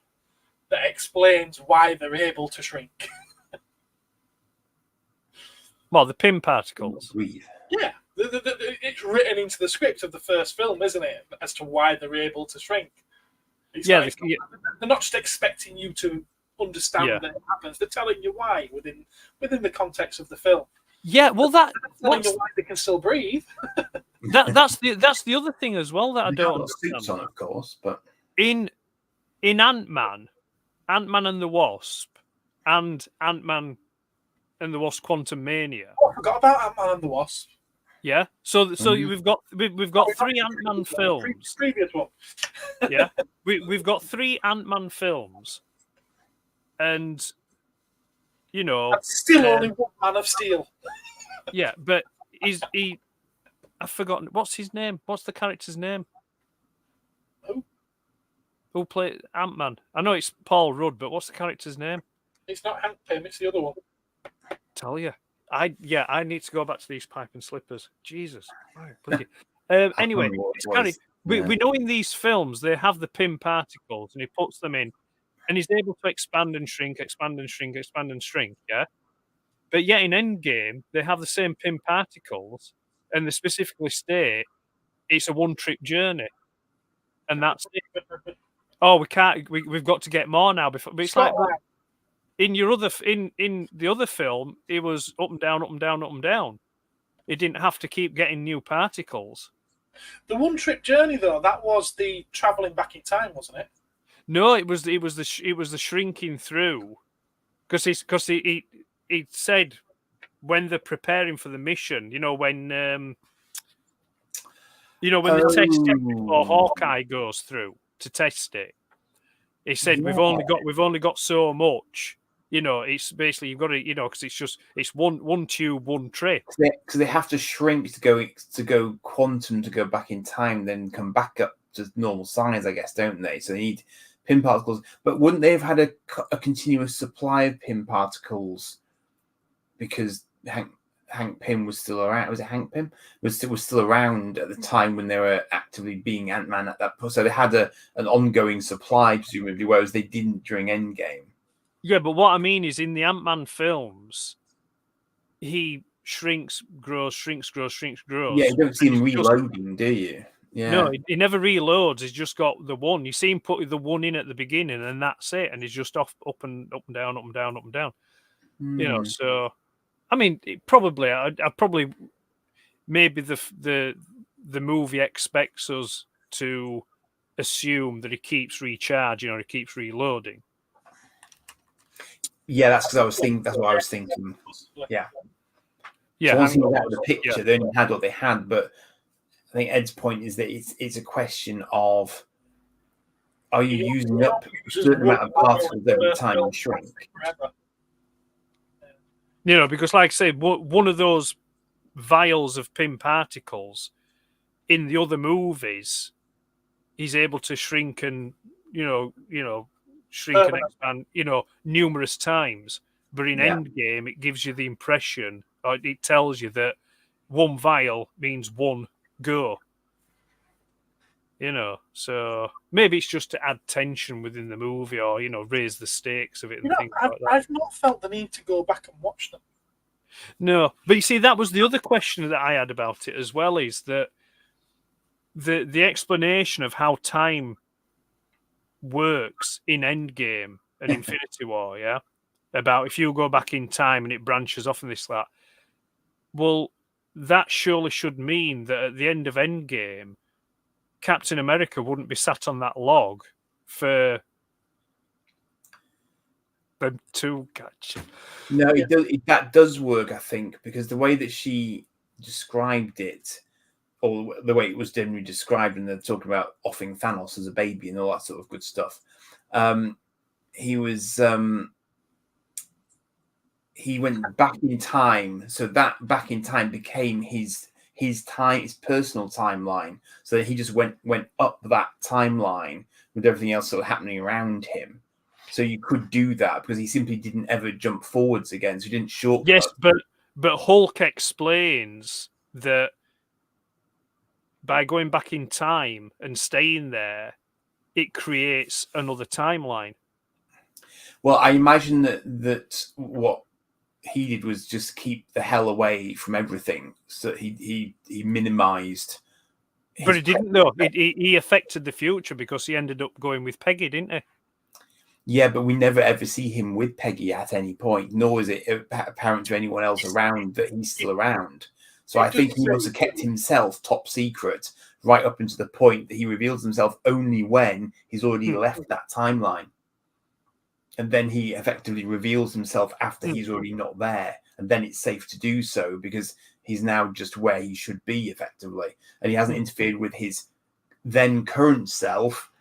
that explains why they're able to shrink. Well, the pin particles. Yeah, it's written into the script of the first film, isn't it, as to why they're able to shrink? They're not just expecting you to understand Yeah. that it happens. They're telling you why within the context of the film. Yeah, well, They're telling you why they can still breathe. that's the other thing as well that I They don't got suits understand. on, of course, but In Ant-Man and the Wasp, and Ant-Man and the Wasp: Quantumania. Oh, I forgot about Ant-Man and the Wasp. Yeah, so Mhm. we've got three Ant-Man films. Previous one. Yeah, we've got three Ant-Man films, and you know, That's still only one Man of Steel. yeah, but he? I've forgotten what's his name. What's the character's name? Who played Ant-Man? I know it's Paul Rudd, but what's the character's name? It's not Hank Pym, it's the other one. Tell you, I need to go back to these pipe and slippers. Jesus, anyway, we know in these films they have the Pym particles, and he puts them in, and he's able to expand and shrink, expand and shrink, expand and shrink. Yeah, but yet in Endgame they have the same Pym particles, and they specifically state it's a one-trip journey, and that's it. Oh, we can't. We've got to get more now. Before, but it's like Right. in your other in the other film, it was up and down, up and down, up and down. It didn't have to keep getting new particles. The one-trip journey, though, that was the travelling back in time, wasn't it? No, it was the shrinking through, because he said when they're preparing for the mission, when they test it before Hawkeye goes through to test it. He said we've only got so much. It's basically you've got to because it's one tube, one trip. Because they have to shrink to go quantum to go back in time, then come back up to normal size, I guess, don't they? So they need Pym particles. But wouldn't they have had a continuous supply of Pym particles because Hank Pym was still around? Was it Hank Pym? Was still around at the time when they were actively being Ant-Man at that point. So they had an ongoing supply, presumably, whereas they didn't during Endgame. Yeah, but what I mean is in the Ant-Man films, he shrinks, grows, shrinks, grows, shrinks, grows. Yeah, you don't see him reloading, do you? Yeah. No, he never reloads. He's just got the one. You see him put the one in at the beginning, and that's it. And he's just up and down, up and down, up and down. So I mean, I probably maybe the movie expects us to assume that he keeps recharging or he keeps reloading. Yeah, that's because I was thinking. That's what I was thinking. Yeah. Yeah. So once he was out of the picture, they only had what they had. But I think Ed's point is that it's a question of are you using up a certain amount of particles every time you shrink? Because like I say, one of those vials of Pym particles in the other movies, he's able to shrink and shrink and expand, numerous times. But in Endgame, it gives you the impression, or it tells you that one vial means one go. So maybe it's just to add tension within the movie, or raise the stakes of it and things like that. I've not felt the need to go back and watch them. No, but you see, that was the other question that I had about it as well. Is that the explanation of how time works in Endgame and Infinity War, yeah, about if you go back in time and it branches off and this that. Well, that surely should mean that at the end of Endgame, Captain America wouldn't be sat on that log for them to catch him. No, that does work, I think, because the way that she described it, or the way it was generally described, and they're talking about offing Thanos as a baby and all that sort of good stuff. He went back in time, so that back in time became his personal timeline. So he just went up that timeline with everything else sort of happening around him. So you could do that because he simply didn't ever jump forwards again. So he didn't shortcut. Yes, but Hulk explains that by going back in time and staying there, it creates another timeline. Well, I imagine that what he did was just keep the hell away from everything. So he minimized. But he didn't, though. He affected the future because he ended up going with Peggy, didn't he? Yeah, but we never ever see him with Peggy at any point, nor is it apparent to anyone else around that he's still around. So I think he must have kept himself top secret right up until the point that he reveals himself only when he's already left that timeline. And then he effectively reveals himself after he's already not there. And then it's safe to do so because he's now just where he should be effectively. And he hasn't interfered with his then current self,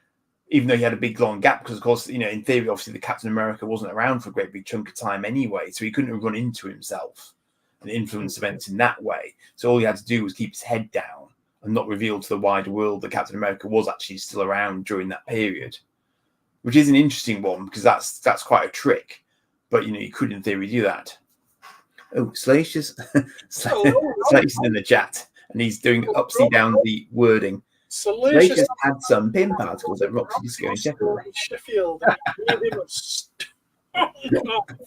even though he had a big long gap, because of course, in theory, obviously the Captain America wasn't around for a great big chunk of time anyway, so he couldn't have run into himself and influence events in that way. So all he had to do was keep his head down and not reveal to the wider world that Captain America was actually still around during that period, which is an interesting one because that's quite a trick. But you could in theory do that. Oh, Salacious, Salacious in the chat, and he's doing upside down the wording. Salacious had some pin particles at Roxy Disco in Sheffield.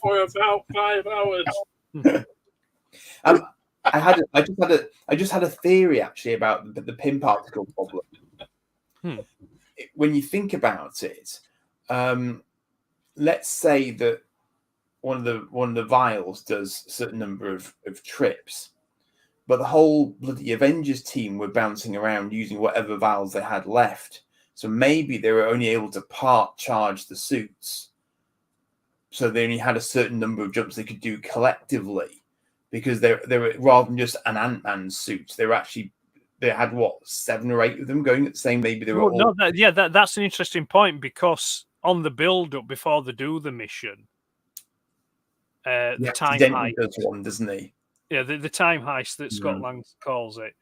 For about 5 hours. I just had a theory actually about the pin particle problem. When you think about it, let's say that one of the vials does a certain number of trips, but the whole bloody Avengers team were bouncing around using whatever vials they had left. So maybe they were only able to part charge the suits. So they only had a certain number of jumps they could do collectively, because they were rather than just an Ant-Man suit, they had 7 or 8 of them going at the same. Maybe they were all. No, that's an interesting point, because on the build-up before they do the mission, the time heist does one, doesn't he? Yeah, the time heist that Scott Lang calls it.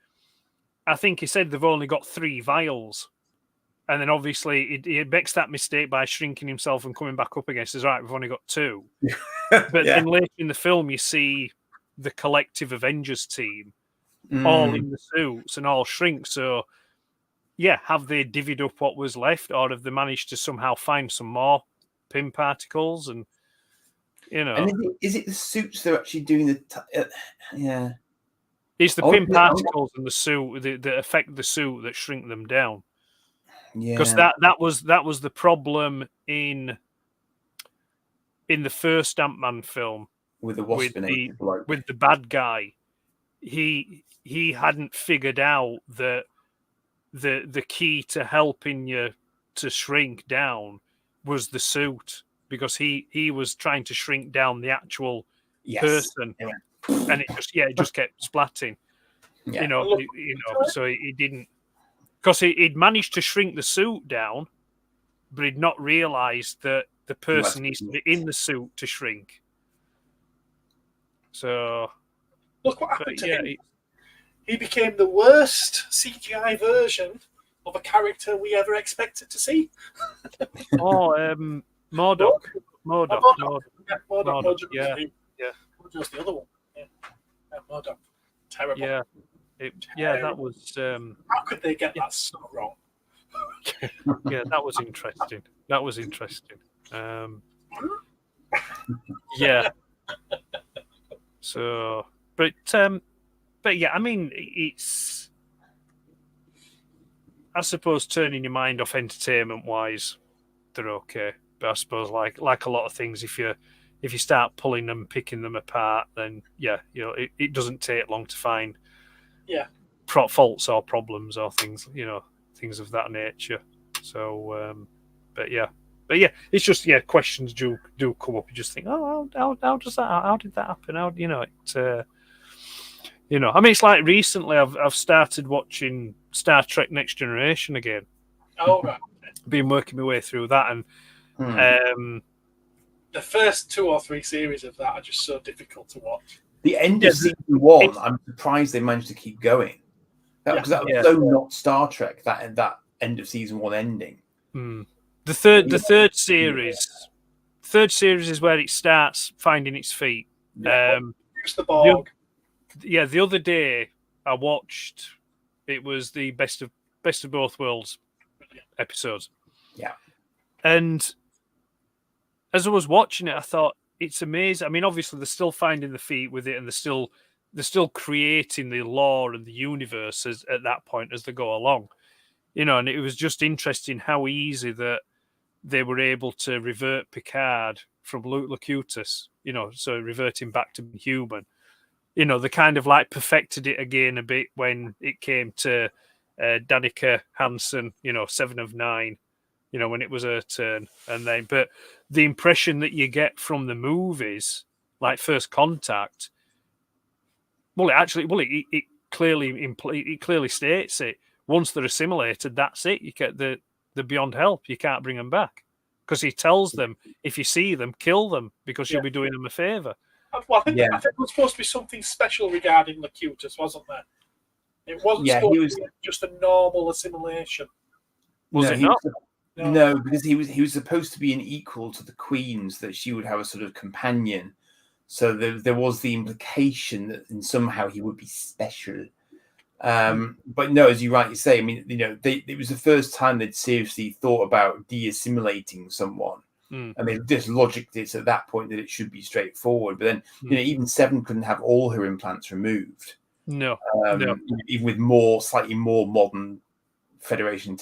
I think he said they've only got 3 vials. And then obviously he makes that mistake by shrinking himself and coming back up again. He says, right, we've only got 2. But then later in the film, you see the collective Avengers team all in the suits and all shrink. So, yeah, have they divvied up what was left, or have they managed to somehow find some more pin particles? And, And is it the suits they're actually doing yeah. It's the pin particles and the suit that affect the suit that shrink them down. Yeah, because that was the problem in the first Ant-Man film with the wasp with the bad guy. He hadn't figured out that the key to helping you to shrink down was the suit, because he was trying to shrink down the actual person, and it just kept splatting. So he didn't. Because he'd managed to shrink the suit down, but he'd not realised that the person needs to be in the suit to shrink. So, look what happened to him. He became the worst CGI version of a character we ever expected to see. MODOK. Yeah. What was the other one? Yeah, MODOK. Terrible. Yeah. That was. How could they get that so wrong? Yeah, that was interesting. Yeah. So, but yeah, I mean, it's. I suppose turning your mind off entertainment-wise, they're okay. But I suppose, like a lot of things, if you start pulling them, picking them apart, then it doesn't take long to find faults or problems or things, things of that nature. So, but yeah, it's just questions do come up. You just think, how did that happen? I mean, it's like recently I've started watching Star Trek Next Generation again. Oh right. Been working my way through that, and the first 2 or 3 series of that are just so difficult to watch. The end of season 1, I'm surprised they managed to keep going. Because that was so not Star Trek. That end of season 1 ending. The third series is where it starts finding its feet. Use the Borg. The other day I watched. It was the best of both worlds episodes. Yeah, and as I was watching it, I thought it's amazing. I mean, obviously they're still finding the feet with it, and they're still creating the lore and the universe at that point as they go along. And it was just interesting how easy that they were able to revert Picard from Luke Locutus, so reverting back to being human. They kind of like perfected it again a bit when it came to Danica Hansen, 7 of 9, when it was her turn. But the impression that you get from the movies, like First Contact, it clearly states it. Once they're assimilated, that's it. You get the beyond help. You can't bring them back, because he tells them, if you see them, kill them, because you'll be doing them a favour. Well, I think there was supposed to be something special regarding Locutus, wasn't there? It wasn't supposed to be just a normal assimilation. Was it not? No, because he was supposed to be an equal to the Queen's, that she would have a sort of companion. So there was the implication that somehow he would be special. But no, as you rightly say, I mean, it was the first time they'd seriously thought about de-assimilating someone. And they just logicked it at that point that it should be straightforward. But then, even Seven couldn't have all her implants removed. No. Even with slightly more modern Federation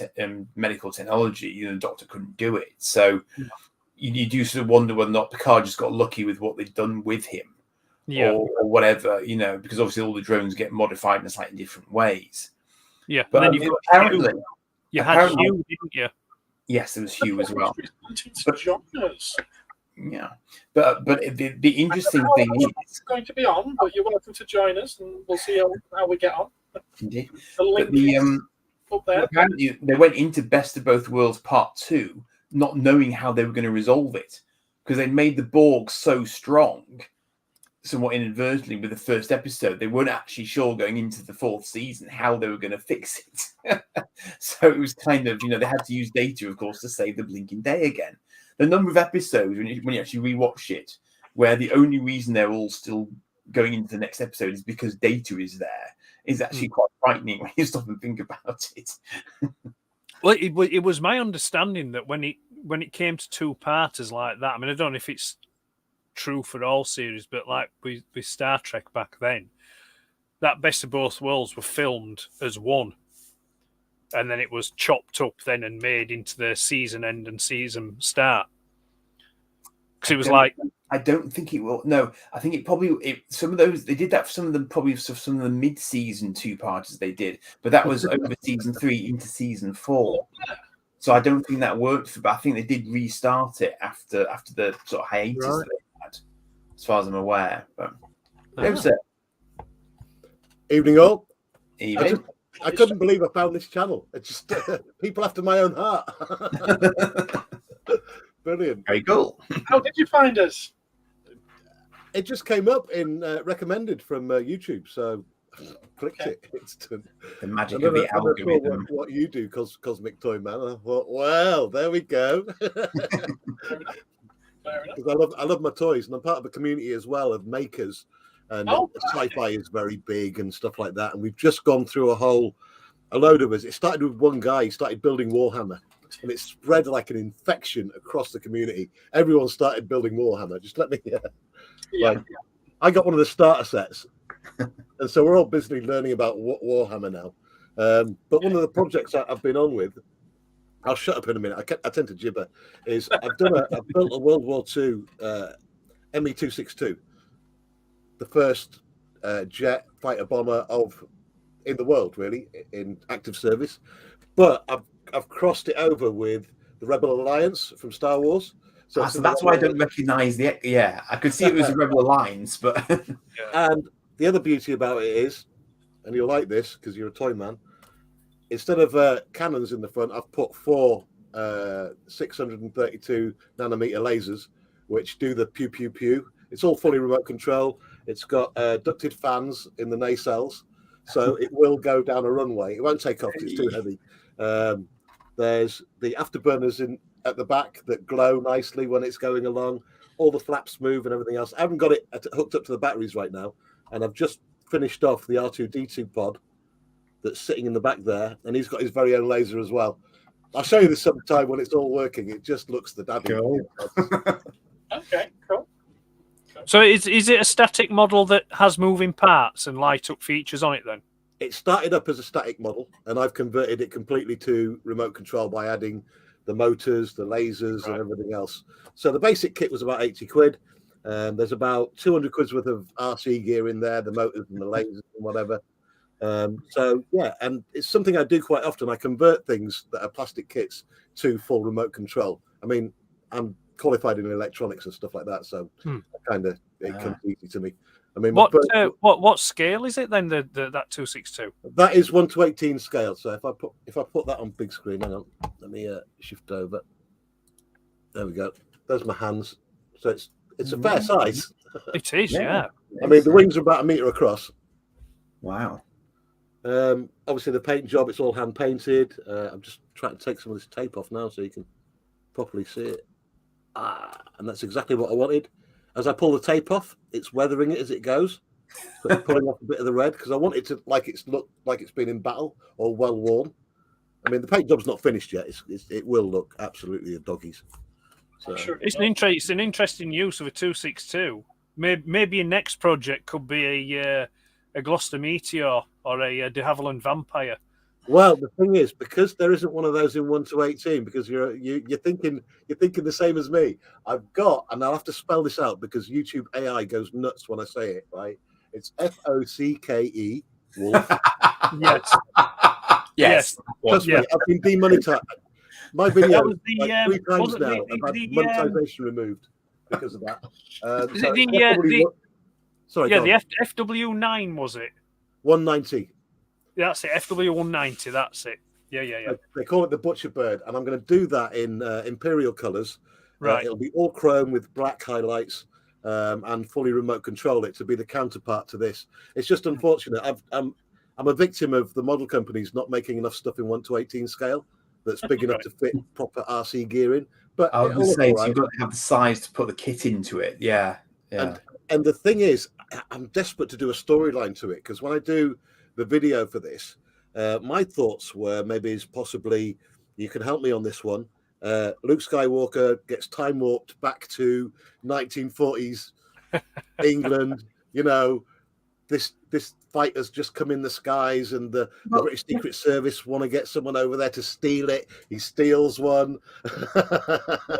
medical technology, the Doctor couldn't do it. So you do sort of wonder whether or not Picard just got lucky with what they'd done with him. Or whatever, because obviously all the drones get modified in slightly different ways. Yeah, but and then apparently, you had Hugh, didn't you? Yes, there was Hugh as well. But the interesting thing is going to be on, but you're welcome to join us, and we'll see how we get on. Indeed. The link up there. Apparently, they went into Best of Both Worlds Part 2, not knowing how they were going to resolve it, because they made the Borg so strong, somewhat inadvertently, with the first episode. They weren't actually sure going into the 4th season how they were going to fix it. So it was kind of, they had to use data, of course, to save the blinking day again. The number of episodes, when you actually rewatch it, where the only reason they're all still going into the next episode is because data is there, is actually quite frightening when you stop and think about it. Well, it was my understanding that when it came to two-parters like that, I mean, I don't know if it's true for all series, but like with Star Trek back then, that Best of Both Worlds were filmed as one, and then it was chopped up then and made into the season end and season start. Because it was I don't think it will. No, I think it probably some of those they did that for some of them, probably for some of the mid-season two-parters they did, but that was over season 3 into season 4. So I don't think that worked. But I think they did restart it after the sort of hiatus that they had, as far as I'm aware. But it was it. Evening all. Evening. I couldn't believe I found this channel. It's just people after my own heart. Brilliant. Very cool. How did you find us? It just came up in recommended from YouTube, so clicked it. It's done. The magic of the algorithm. What you do, Cosmic Toy Man. I thought, well, there we go. Because I love my toys, and I'm part of a community as well of makers. And sci-fi is very big and stuff like that. And we've just gone through a load of us. It started with one guy. He started building Warhammer, and it spread like an infection across the community. Everyone started building Warhammer. Just let me. I got one of the starter sets, and so we're all busily learning about Warhammer now. But one of the projects I've been on with, I'll shut up in a minute. I tend to gibber. Is I've built a World War II ME-262. The first jet fighter bomber in the world, really, in active service. But I've crossed it over with the Rebel Alliance from Star Wars. So that's why I don't recognise the. Yeah, I could see it was a Rebel Alliance, but. And the other beauty about it is, and you'll like this because you're a toy man, instead of cannons in the front, I've put 4 632 nanometer lasers, which do the pew pew pew. It's all fully remote control. It's got ducted fans in the nacelles, so it will go down a runway. It won't take off because it's too heavy. There's the afterburners at the back that glow nicely when it's going along. All the flaps move and everything else. I haven't got it hooked up to the batteries right now, and I've just finished off the R2-D2 pod that's sitting in the back there, and he's got his very own laser as well. I'll show you this sometime when it's all working. It just looks the daddy. Cool. Okay, cool. So is it a static model that has moving parts and light up features on it then? It started up as a static model, and I've converted it completely to remote control by adding the motors, the lasers, and everything else. So the basic kit was about 80 quid. There's about 200 quid's worth of RC gear in there, the motors and the lasers and whatever. So yeah, and it's something I do quite often. I convert things that are plastic kits to full remote control. I mean, I'm qualified in electronics and stuff like that, so it comes easy to me. I mean, what scale is it then? That 262. That is 1:18 scale. So if I put that on big screen, hang on, let me shift over. There we go. There's my hands. So it's a fair size. It is, yeah. I mean, the wings are about 1 meter across. Wow. Obviously, the paint job, it's all hand painted. I'm just trying to take some of this tape off now so you can properly see it. And that's exactly what I wanted. As I pull the tape off, it's weathering it as it goes. So it's pulling off a bit of the red because I want it to look like it's been in battle or well worn. I mean, the paint job's not finished yet. It will look absolutely a doggies. So. Sure it's an interesting use of a 262. Maybe your next project could be a Gloucester Meteor or a de Havilland Vampire. Well, the thing is, because there isn't one of those in 1:18, because you're thinking the same as me. I've got, and I'll have to spell this out because YouTube AI goes nuts when I say it. Right? It's FOCKE Wolf. Yes. Yes. Trust me, I've been demonetized. My video was the, 3 times now. I've had monetization removed because of that. Is it the FW9 was it? 190. That's it. FW190. That's it. Yeah. They call it the Butcher Bird, and I'm going to do that in Imperial colours. Right. It'll be all chrome with black highlights and fully remote control it to be the counterpart to this. It's just unfortunate. I'm a victim of the model companies not making enough stuff in 1:18 scale that's big enough to fit proper RC gear in. But I was going to say, so you've got to have the size to put the kit into it. Yeah. And the thing is, I'm desperate to do a storyline to it because when I do the video for this, my thoughts were maybe possibly you can help me on this one. Luke Skywalker gets time warped back to 1940s England. You know, this fight has just come in the skies, and the British Secret Service want to get someone over there to steal it. He steals one.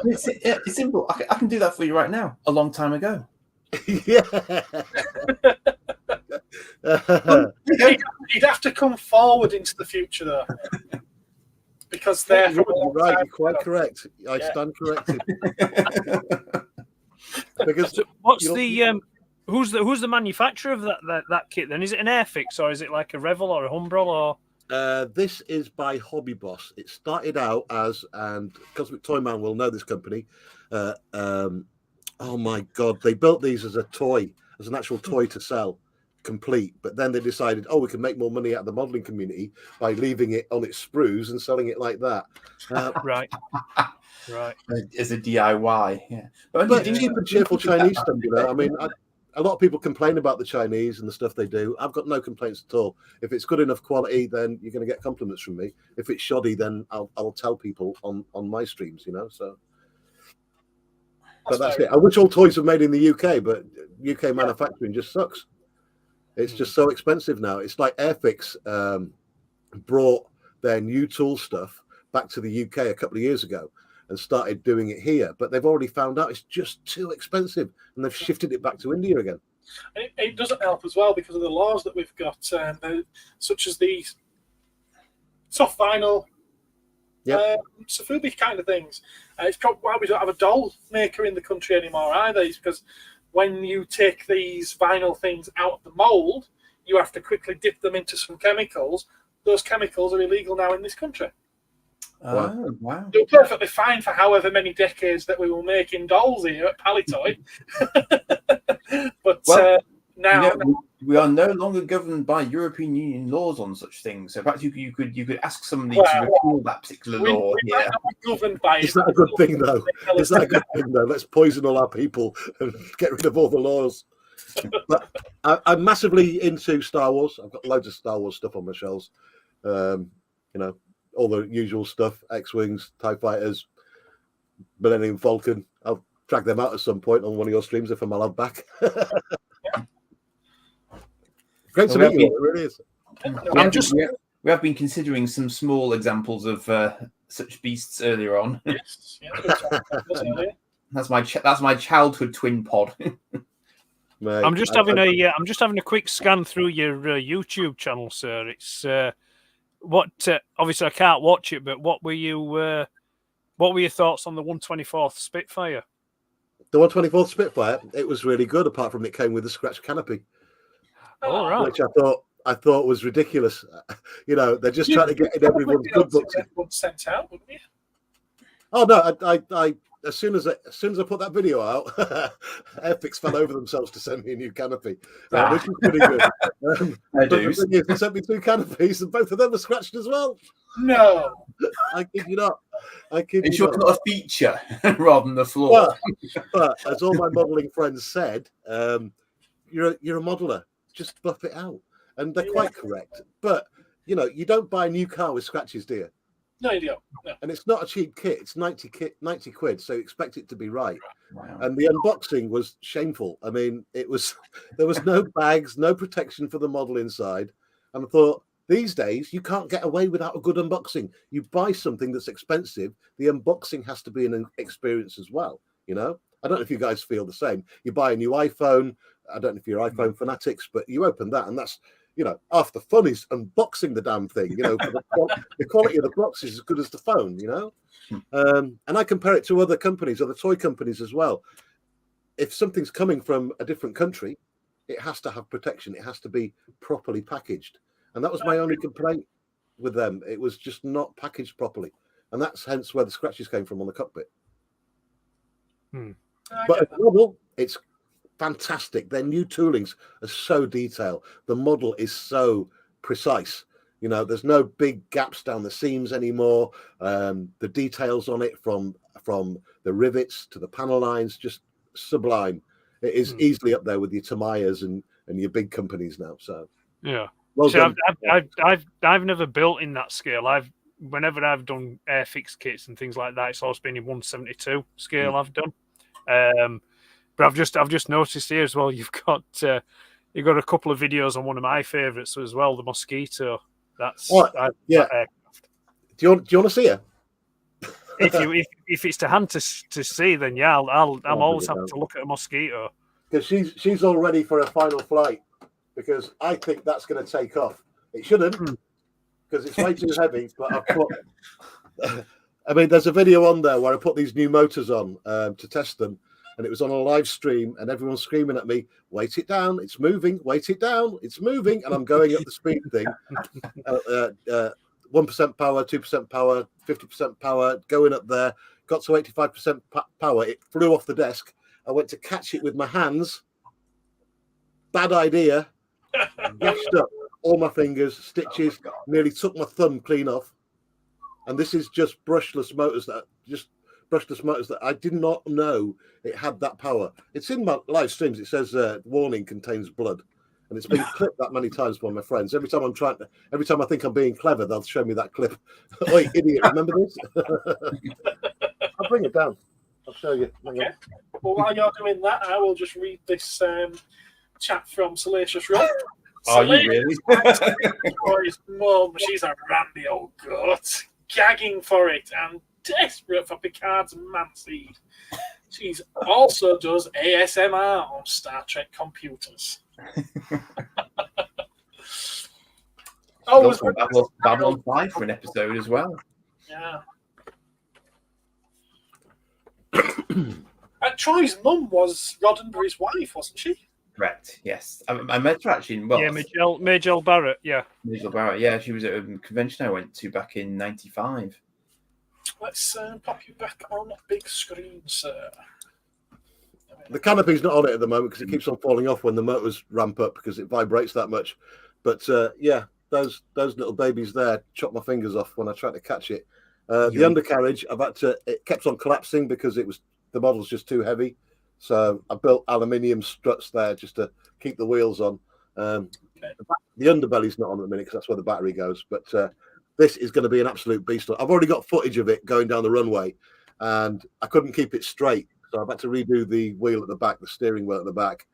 It's simple. I can do that for you right now. A long time ago. Yeah. He'd have to come forward into the future, though, because they're you're right. You're quite correct. I stand corrected. Because what's the who's the manufacturer of that kit? Then is it an Airfix or is it like a Revell or a Humbrol or? This is by Hobby Boss. It started out as, and Cosmic Toy Man will know this company. Oh my God, they built these as a toy, as an actual toy to sell, complete. But then they decided, we can make more money out of the modelling community by leaving it on its sprues and selling it like that. Right. As a DIY, yeah. But cheap and cheerful Chinese stuff, you know. I mean, a lot of people complain about the Chinese and the stuff they do. I've got no complaints at all. If it's good enough quality, then you're going to get compliments from me. If it's shoddy, then I'll tell people on my streams, you know. So. But that's it. I wish all toys were made in the UK, but UK manufacturing just sucks. It's just so expensive now. It's like Airfix brought their new tool stuff back to the UK a couple of years ago and started doing it here. But they've already found out it's just too expensive, and they've shifted it back to India again. It doesn't help as well because of the laws that we've got, such as the soft vinyl. Safubi kind of things. It's probably why we don't have a doll maker in the country anymore either. It's because when you take these vinyl things out of the mold, you have to quickly dip them into some chemicals. Those chemicals are illegal now in this country. Oh, wow. They were perfectly fine for however many decades that we were making dolls here at Palitoy. But now we are no longer governed by European Union laws on such things. So perhaps you could ask somebody to repeal that particular law. Might not be governed by Is that a good thing, though? Is that a good thing, though? Let's poison all our people and get rid of all the laws. But I'm massively into Star Wars. I've got loads of Star Wars stuff on my shelves. You know, all the usual stuff: X-wings, TIE fighters, Millennium Falcon. I'll drag them out at some point on one of your streams if I'm allowed back. Great to meet you. It really is. We have been considering some small examples of such beasts earlier on. Yes, That's my childhood twin pod. Mate, I'm just having a quick scan through your YouTube channel, sir. It's obviously I can't watch it, but what were your thoughts on the 124th Spitfire? The 124th Spitfire, it was really good, apart from it came with a scratch canopy. All right. Which I thought was ridiculous. You know, they're just trying to get in everyone's good books. Sent out, wouldn't you? Oh no! I as soon as I put that video out, Airfix fell over themselves to send me a new canopy, which was pretty good. But the thing is, they sent me 2 canopies, and both of them were scratched as well. No, I kid you not. It's not a feature rather than the flaw. But as all my modelling friends said, you're a modeler. Just buff it out, and they're quite correct. But you know, you don't buy a new car with scratches, do you? No, you don't. No. And it's not a cheap kit. It's 90 quid, so you expect it to be right. Wow. And the unboxing was shameful. I mean, there was no bags, no protection for the model inside. And I thought, these days, you can't get away without a good unboxing. You buy something that's expensive, the unboxing has to be an experience as well, you know? I don't know if you guys feel the same. You buy a new iPhone. I don't know if you're iPhone fanatics, but you open that and that's, you know, half the fun is unboxing the damn thing. You know, the quality of the box is as good as the phone. You know, and I compare it to other companies, other toy companies as well. If something's coming from a different country, it has to have protection. It has to be properly packaged, and that was my only complaint with them. It was just not packaged properly, and that's hence where the scratches came from on the cockpit. But as a model, it's fantastic. Their new toolings are so detailed. The model is so precise. You know, there's no big gaps down the seams anymore. The details on it, from the rivets to the panel lines, just sublime. It is easily up there with your Tamayas and your big companies now. So yeah. Well See, I've never built in that scale. Whenever I've done Airfix kits and things like that, it's always been in 172 scale. I've done. But I've just noticed here as well. You've got a couple of videos on one of my favourites as well, the Mosquito. That's yeah. Do you want to see her? If it's to hand to see, then yeah, I'm always happy to look at a Mosquito because she's all ready for a final flight. Because I think that's going to take off. It shouldn't, because it's way too heavy. But I've put. I mean, there's a video on there where I put these new motors on to test them. And it was on a live stream, and everyone's screaming at me, "Weight it down! It's moving! Weight it down! It's moving!" And I'm going up the speed thing, 1% power, 2% power, 50% power, going up there. Got to 85% power. It flew off the desk. I went to catch it with my hands. Bad idea. Gashed up all my fingers, stitches. Nearly took my thumb clean off. And this is just brushless motors that I did not know it had that power. It's in my live streams. It says warning contains blood, and it's been clipped that many times by my friends. Every time I think I'm being clever, they'll show me that clip. Oi, idiot! Remember this? I'll bring it down. I'll show you. Okay. Well, while you're doing that, I will just read this chat from Salacious Rob. Are you really? His mum, she's a randy old gut, gagging for it and desperate for Picard's man-seed. She also does ASMR on Star Trek computers. Babylon 5 for an episode as well. Yeah. Troy's mum was Roddenberry's wife, wasn't she? Correct. Yes, I met her actually. Well, Majel Barrett. Yeah, Majel Barrett. Yeah, she was at a convention I went to back in '95. Let's pop you back on big screen, sir. The canopy's not on it at the moment because it keeps on falling off when the motors ramp up because it vibrates that much. But yeah, those little babies there chopped my fingers off when I tried to catch it. The undercarriage, it kept on collapsing because the model's just too heavy. So I built aluminium struts there just to keep the wheels on. The underbelly's not on at the minute because that's where the battery goes. But this is going to be an absolute beast. I've already got footage of it going down the runway, and I couldn't keep it straight. So I've had to redo the wheel at the back, the steering wheel at the back,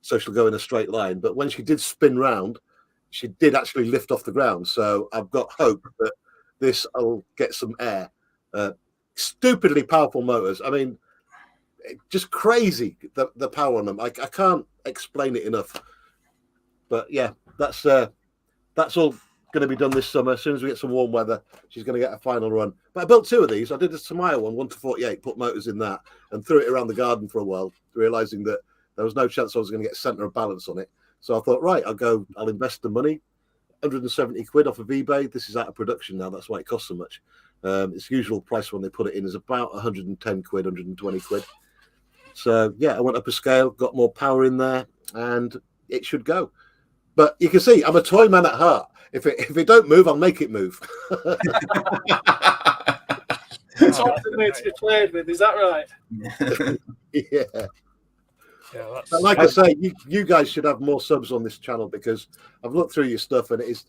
so she'll go in a straight line. But when she did spin round, she did actually lift off the ground. So I've got hope that this will get some air. Stupidly powerful motors. I mean, just crazy the power on them. I can't explain it enough. But yeah, that's all going to be done this summer. As soon as we get some warm weather, she's going to get a final run. But I built 2 of these. I did a Tamaya one, 1-48, put motors in that, and threw it around the garden for a while, realizing that there was no chance I was going to get center of balance on it. So I thought, right, I'll invest the money, 170 quid off of eBay. This is out of production now. That's why it costs so much. Its usual price when they put it in is about 110 quid, 120 quid. So yeah, I went up a scale, got more power in there, and it should go. But you can see I'm a toy man at heart. If it don't move, I'll make it move. It's often made to be played with. Is that right? Yeah. Yeah, But like I say, you guys should have more subs on this channel, because I've looked through your stuff and it is.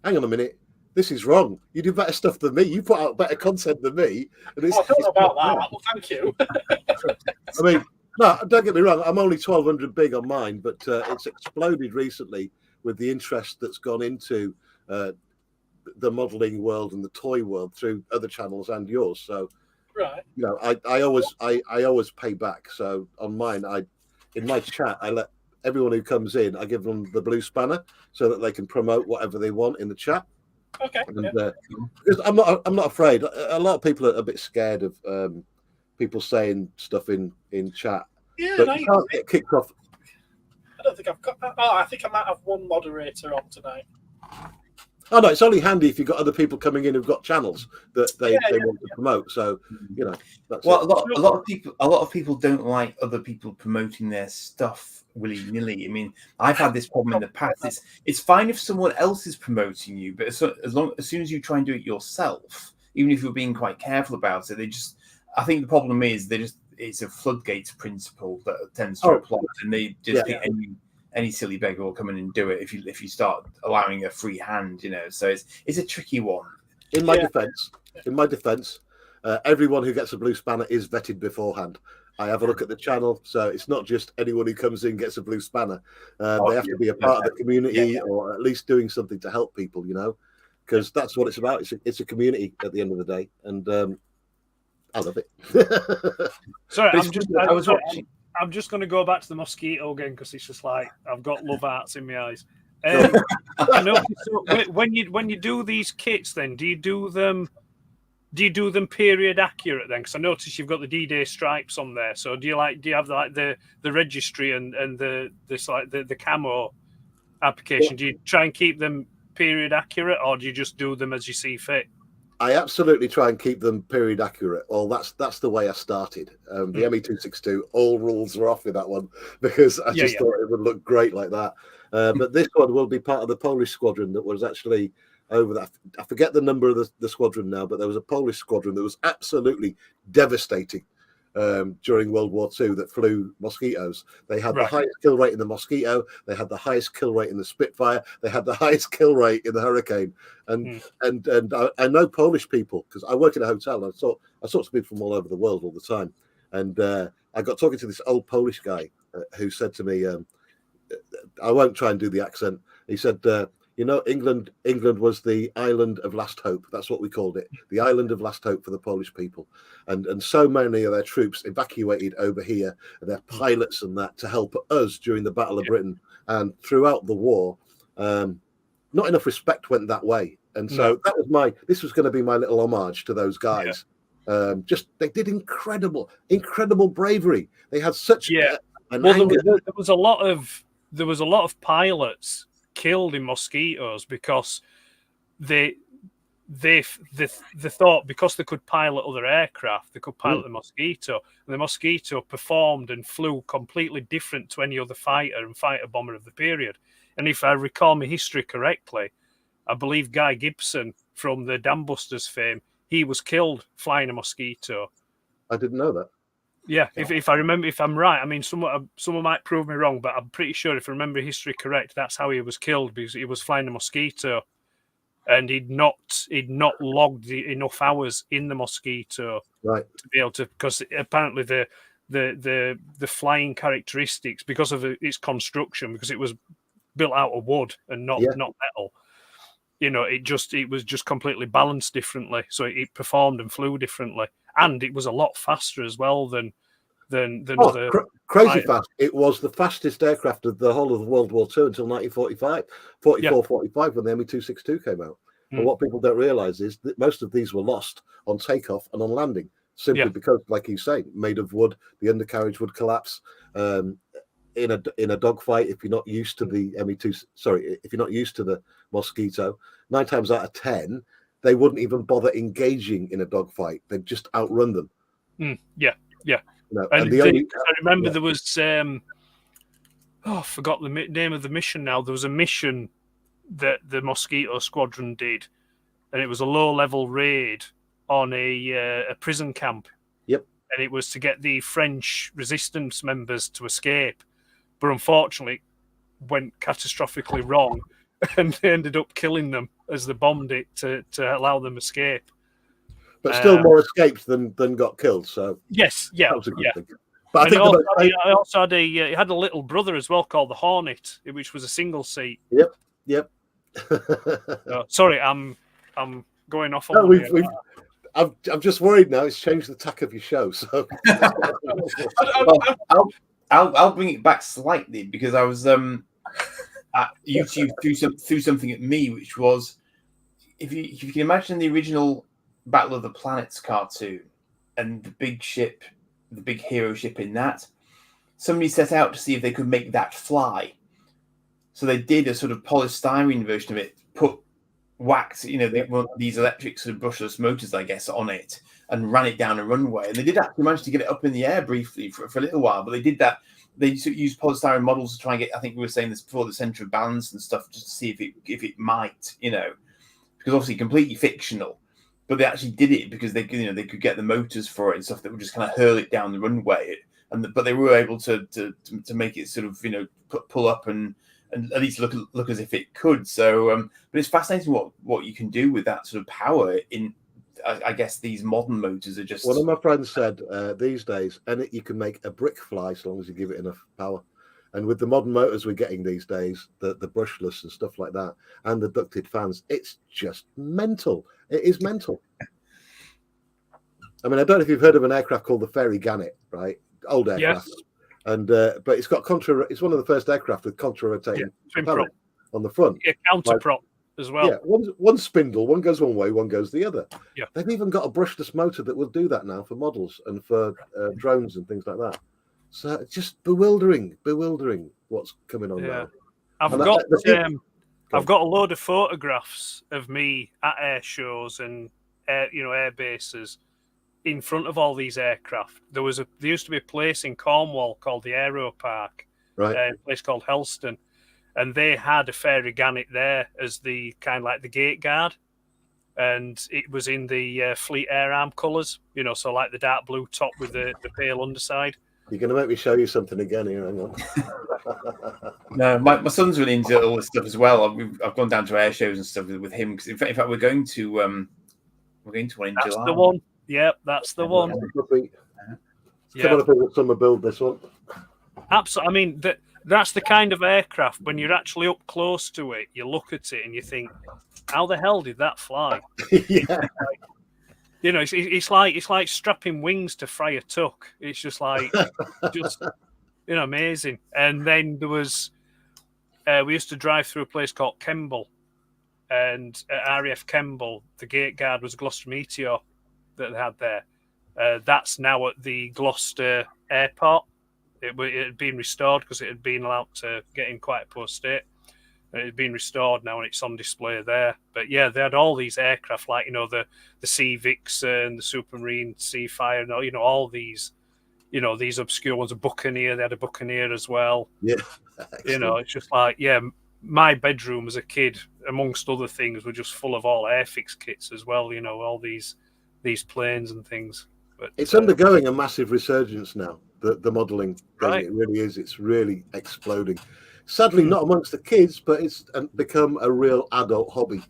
Hang on a minute, this is wrong. You do better stuff than me. You put out better content than me. And I don't know about that. Well, thank you. I mean, no, don't get me wrong. I'm only 1,200 big on mine, but it's exploded recently with the interest that's gone into the modelling world and the toy world through other channels and yours. So, right, you know, I always pay back. So on mine, in my chat, I let everyone who comes in, I give them the blue spanner so that they can promote whatever they want in the chat. Okay. And, because I'm not afraid. A lot of people are a bit scared of people saying stuff in chat. Yeah, but no, you can't get kicked off. I don't think I've got. Oh, I think I might have one moderator on tonight. Oh no, it's only handy if you've got other people coming in who've got channels that they want to promote. So you know, that's a lot of people don't like other people promoting their stuff willy nilly. I mean, I've had this problem in the past. It's fine if someone else is promoting you, but as soon as you try and do it yourself, even if you're being quite careful about it, I think the problem is it's a floodgates principle that tends to apply, and they just think any silly beggar will come in and do it if you start allowing a free hand, you know. So it's a tricky one. In my defense, everyone who gets a blue spanner is vetted beforehand. I have a look at the channel, so it's not just anyone who comes in gets a blue spanner. They have to be a part of the community, or at least doing something to help people, you know, because that's what it's about. It's a community at the end of the day, and I love it. Sorry, I'm just going to go back to the Mosquito again, because it's just like I've got love hearts in my eyes. I know. So when you do these kits, then do you do them period accurate then? Because I noticed you've got the D-Day stripes on there. So do you have the registry and the camo application? Do you try and keep them period accurate, or do you just do them as you see fit? I absolutely try and keep them period accurate. Well, that's the way I started. The ME262, all rules are off with that one, because I just thought it would look great like that. But this one will be part of the Polish squadron that was actually over that. I forget the number of the squadron now, but there was a Polish squadron that was absolutely devastating during World War II that flew Mosquitoes. They had the highest kill rate in the Mosquito. They had the highest kill rate in the Spitfire. They had the highest kill rate in the Hurricane. And I know Polish people, because I work in a hotel. And I talk to people from all over the world all the time. And I got talking to this old Polish guy who said to me, I won't try and do the accent. He said, you know, England was the island of last hope. That's what we called it, the island of last hope for the Polish people. And so many of their troops evacuated over here, and their pilots and that, to help us during the Battle of Britain. And throughout the war, not enough respect went that way. And so this was going to be my little homage to those guys. They did incredible bravery. They had such there was a lot of pilots killed in Mosquitoes because they thought, because they could pilot other aircraft, they could pilot the Mosquito, and the Mosquito performed and flew completely different to any other fighter and fighter bomber of the period. And if I recall my history correctly, I believe Guy Gibson from the Dambusters fame, he was killed flying a Mosquito. I didn't know that. Yeah, if I remember, if I'm right, I mean, someone might prove me wrong, but I'm pretty sure, if I remember history correct, that's how he was killed, because he was flying a Mosquito, and he'd not logged enough hours in the Mosquito to be able to, because apparently the flying characteristics, because of its construction, because it was built out of wood and not metal. You know, it was just completely balanced differently, so it performed and flew differently, and it was a lot faster as well than other. Crazy fast. It was the fastest aircraft of the whole of World War II until 1945, 45 when the Me-262 came out. And what people don't realise is that most of these were lost on takeoff and on landing, simply because, like you say, made of wood, the undercarriage would collapse. In a dogfight, if you're not used to the if you're not used to the Mosquito, 9 times out of 10, they wouldn't even bother engaging in a dogfight. They'd just outrun them. Yeah. No, and I remember there was I forgot the name of the mission now. There was a mission that the Mosquito squadron did, and it was a low-level raid on a prison camp. Yep. And it was to get the French resistance members to escape, but unfortunately went catastrophically wrong, and they ended up killing them as they bombed it to allow them escape. But still more escaped than got killed. So yes, yeah, that was a good thing. But I think I also had it had a little brother as well called the Hornet, which was a single seat. Yep. Sorry, I'm going off. I'm just worried now. It's changed the tack of your show. So I'll bring it back slightly, because I was at YouTube threw something at me, which was if you can imagine the original Battle of the Planets cartoon and the big ship, the big hero ship in that, somebody set out to see if they could make that fly. So they did a sort of polystyrene version of it, whacked, these electric sort of brushless motors, I guess, on it, and ran it down a runway. And they did actually manage to get it up in the air briefly for a little while, but they did that. They used polystyrene models to try and get, I think we were saying this before, the center of balance and stuff, just to see if it might, because obviously completely fictional. But they actually did it because they could get the motors for it and stuff that would just kind of hurl it down the runway. But they were able to make it sort of pull up and at least look as if it could. So, but it's fascinating what you can do with that sort of power. I guess these modern motors are just. One of my friends said these days, and you can make a brick fly as long as you give it enough power. And with the modern motors we're getting these days, the brushless and stuff like that, and the ducted fans, it's just mental. It is mental. I mean, I don't know if you've heard of an aircraft called the Fairy Gannet, right? Old aircraft. Yes. And but it's got it's one of the first aircraft with contra-rotating propeller on the front. Yeah, counter prop as well. Yeah, one spindle, one goes one way, one goes the other. Yeah. They've even got a brushless motor that will do that now for models and for drones and things like that. So it's just bewildering what's coming on now. I've got a load of photographs of me at air shows and air bases in front of all these aircraft. There used to be a place in Cornwall called the Aero Park, right? A place called Helston, and they had a Fairy Gannet there as the kind of like the gate guard, and it was in the Fleet Air Arm colours, so like the dark blue top with the pale underside. You're going to make me show you something again here. Hang on. No, my son's really into all this stuff as well. I've gone down to air shows and stuff with him, because in fact we're going to one in July. That's the one. Yep, that's the one. Coming up with summer build, this one. Absolutely. I mean, that's the kind of aircraft, when you're actually up close to it, you look at it and you think, how the hell did that fly? Yeah. It's like strapping wings to fry a tuck. It's just like, amazing. And then there was, we used to drive through a place called Kemble, and at RAF Kemble, the gate guard was a Gloucester Meteor that they had there. That's now at the Gloucester Airport. It had been restored because it had been allowed to get in quite a poor state. It had been restored now, and it's on display there. But yeah, they had all these aircraft, like the Sea Vixen, the Supermarine Seafire, and all these, these obscure ones. A Buccaneer, they had a Buccaneer as well. Yeah, it's just like, my bedroom as a kid, amongst other things, were just full of all airfix kits as well. All these planes and things. But it's undergoing a massive resurgence now. The modelling thing, right. It really is. It's really exploding. Sadly, not amongst the kids, but it's become a real adult hobby.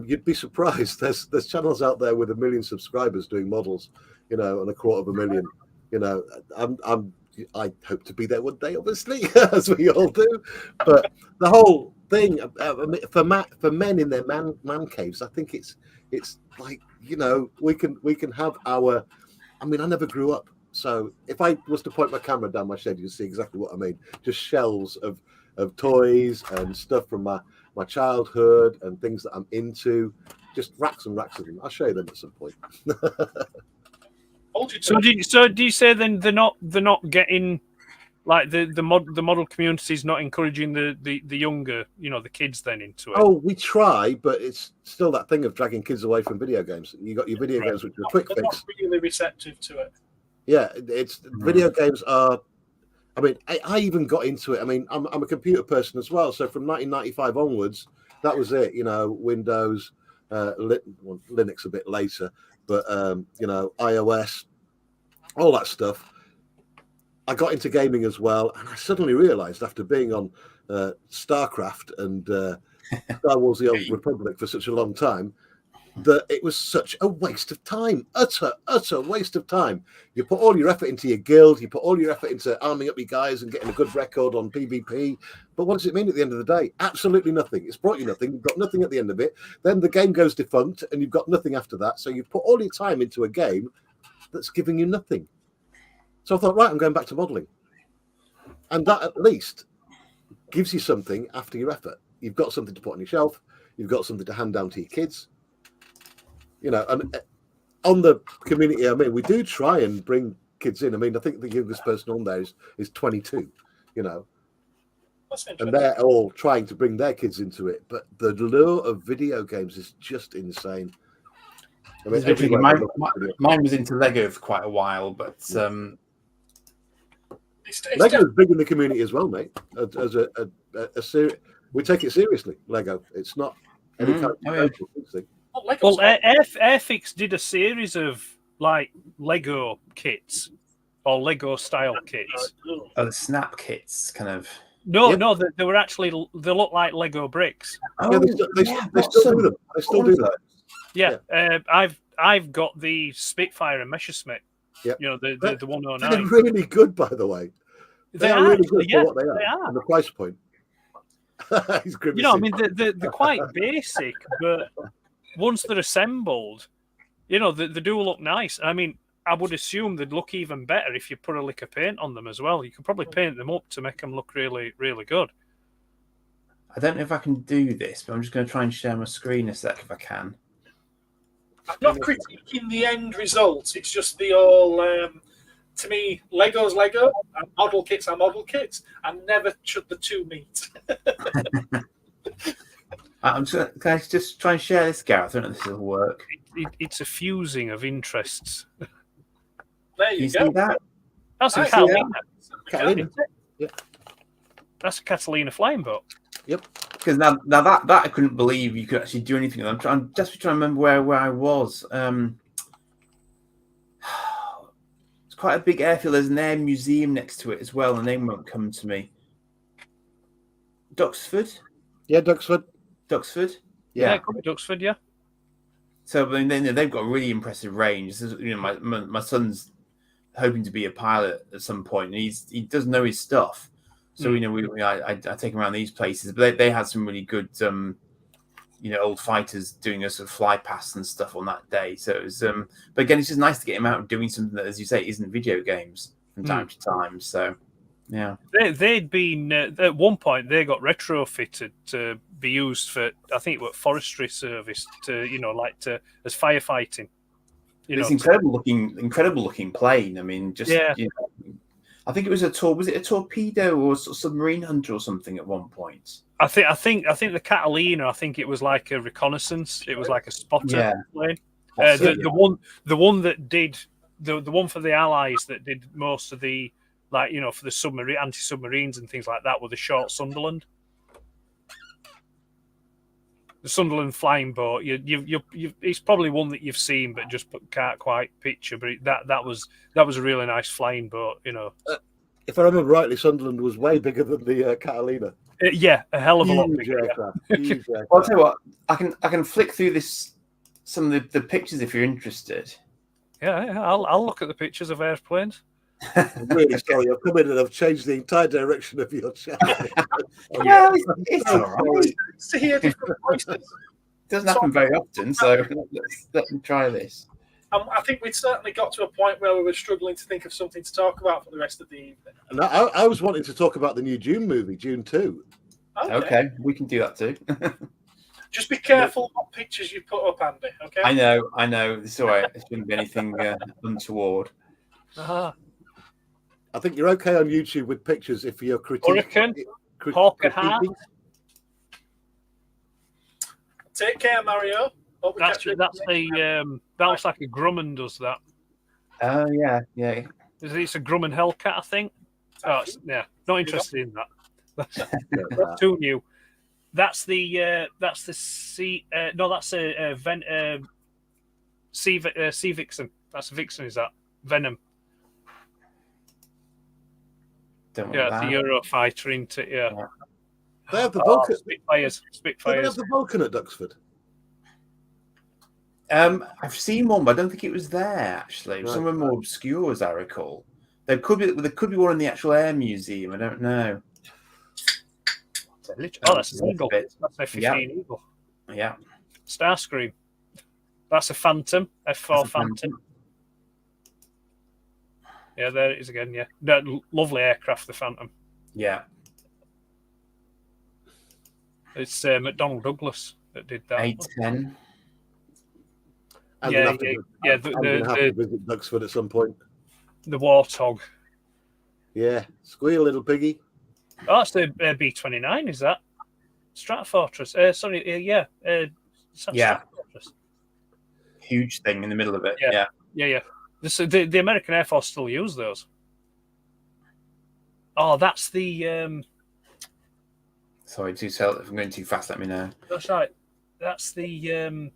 You'd be surprised. There's channels out there with 1 million subscribers doing models, and 250,000. I'm I hope to be there one day, obviously, as we all do. But the whole thing for men in their man caves, I think it's like, you know, we can have our. I mean, I never grew up, so if I was to point my camera down my shed, you'd see exactly what I mean. Just shelves of toys and stuff from my childhood and things that I'm into. Just racks and racks of them. I'll show you them at some point. So do you say then they're not getting, like, the model community is not encouraging the younger, you know, the kids then into it? Oh, we try, but it's still that thing of dragging kids away from video games. You got your video games, which are a quick They're fix. not really receptive to it. Yeah, it's video games are. I mean, I even got into it. I mean, I'm a computer person as well. So from 1995 onwards, that was it. You know, Windows, Linux a bit later, but you know, iOS, all that stuff. I got into gaming as well, and I suddenly realised after being on StarCraft and Star Wars: The Old Republic for such a long time that it was such a waste of time, utter waste of time. You put all your effort into your guild, you put all your effort into arming up your guys and getting a good record on PvP, but what does it mean at the end of the day? Absolutely nothing. It's brought you nothing. You've got nothing at the end of it. Then the game goes defunct and you've got nothing after that. So you put all your time into a game that's giving you nothing. So I thought, right, I'm going back to modelling. And that at least gives you something after your effort. You've got something to put on your shelf. You've got something to hand down to your kids. You know, and on the community, I mean, we do try and bring kids in. I mean, I think the youngest person on there is 22, you know. And they're all trying to bring their kids into it. But the lure of video games is just insane. I mean, mine was into Lego for quite a while, but Lego is big in the community as well, mate. As a we take it seriously. Lego, it's not any kind of thing. Well, Airfix did a series of like Lego kits or Lego style kits. Oh, the snap kits, kind of. No, they were actually, they look like Lego bricks. Oh, yeah, they still do them. They still do that. Yeah, I've got the Spitfire and Messerschmitt. Yeah, you know, the 109. They're really good, by the way. They are really good for what they are. And the price point. He's grimacing. You know, I mean, they're quite basic, but once they're assembled, you know, they do look nice. I mean, I would assume they'd look even better if you put a lick of paint on them as well. You could probably paint them up to make them look really, really good. I don't know if I can do this, but I'm just going to try and share my screen a sec if I can. I'm not critiquing the end results. It's just the all, to me, Lego's Lego, and model kits are model kits, and never should the two meet. Can I just try and share this, Gareth? I don't know if this will work. It's a fusing of interests. There you go. See that? That's a Catalina. Catalina. Yeah. That's a Catalina flying boat. Yep. Because now that I couldn't believe you could actually do anything. I'm just trying to remember where I was. It's quite a big airfield. There's an air museum next to it as well. The name won't come to me. Duxford? Yeah, Duxford. Yeah, Duxford, yeah. So then they've got a really impressive range. You know, my son's hoping to be a pilot at some point, and he does know his stuff. So you know, I take him around these places, but they had some really good, you know, old fighters doing a sort of fly past and stuff on that day. So it was, but again, it's just nice to get him out doing something that, as you say, isn't video games from time to time. So yeah, they'd been at one point they got retrofitted to be used for, I think, what, forestry service, to, you know, like to as firefighting. It's incredible looking plane. I mean, just you know, I think it was was it a torpedo or a submarine hunter or something at one point? I think the Catalina, I think it was like a reconnaissance. It was like a spotter plane. The one that did the one for the Allies that did most of the, like, you know, for the submarine, anti-submarines and things like that, were the short Sunderland. The Sunderland flying boat. It's probably one that you've seen, but just can't quite picture. But that was a really nice flying boat. You know, if I remember rightly, Sunderland was way bigger than the Catalina. Yeah, a hell of a lot bigger. Huge aircraft. I'll tell you what, I can flick through some of the pictures if you're interested. Yeah, I'll look at the pictures of airplanes. I'm really sorry. I've come in and I've changed the entire direction of your channel. Well, it's all right. It's to hear different voices. It doesn't happen very often, so let me try this. I think we'd certainly got to a point where we were struggling to think of something to talk about for the rest of the evening. And I was wanting to talk about the new Dune movie, Dune 2. Okay, we can do that too. Just be careful what pictures you put up, Andy. Okay. I know. It's all right. It shouldn't be anything untoward. Uh-huh. I think you're okay on YouTube with pictures if you're Hurricane, Hawker Heart. Take care, Mario. That's the that looks like a Grumman does that. Oh yeah. It's a Grumman Hellcat, I think. Oh, not interested in that. That's too new. That's the C. No, that's a C Vixen. That's a Vixen. Is that Venom? Don't Yeah, it's the Eurofighter, isn't it? Yeah. They have the Vulcan. Spitfires. They have the Vulcan at Duxford. I've seen one, but I don't think it was there actually. Right. Some of them more obscure, as I recall. There could be one in the actual Air Museum. I don't know. Oh, that's an Eagle. That's an F-15 Eagle. Yeah. Starscream. That's a Phantom. F4 Phantom. Yeah, there it is again. Yeah, that lovely aircraft, the Phantom. Yeah. It's McDonnell Douglas that did that. 810. Yeah. I'm going to have to visit Duxford at some point. The Warthog. Yeah, squeal, little piggy. Oh, that's the B-29, is that? Stratofortress. Yeah. Stratofortress. Huge thing in the middle of it. Yeah. The American Air Force still use those. Oh, that's the... Sorry, if I'm going too fast, let me know. That's right. That's the...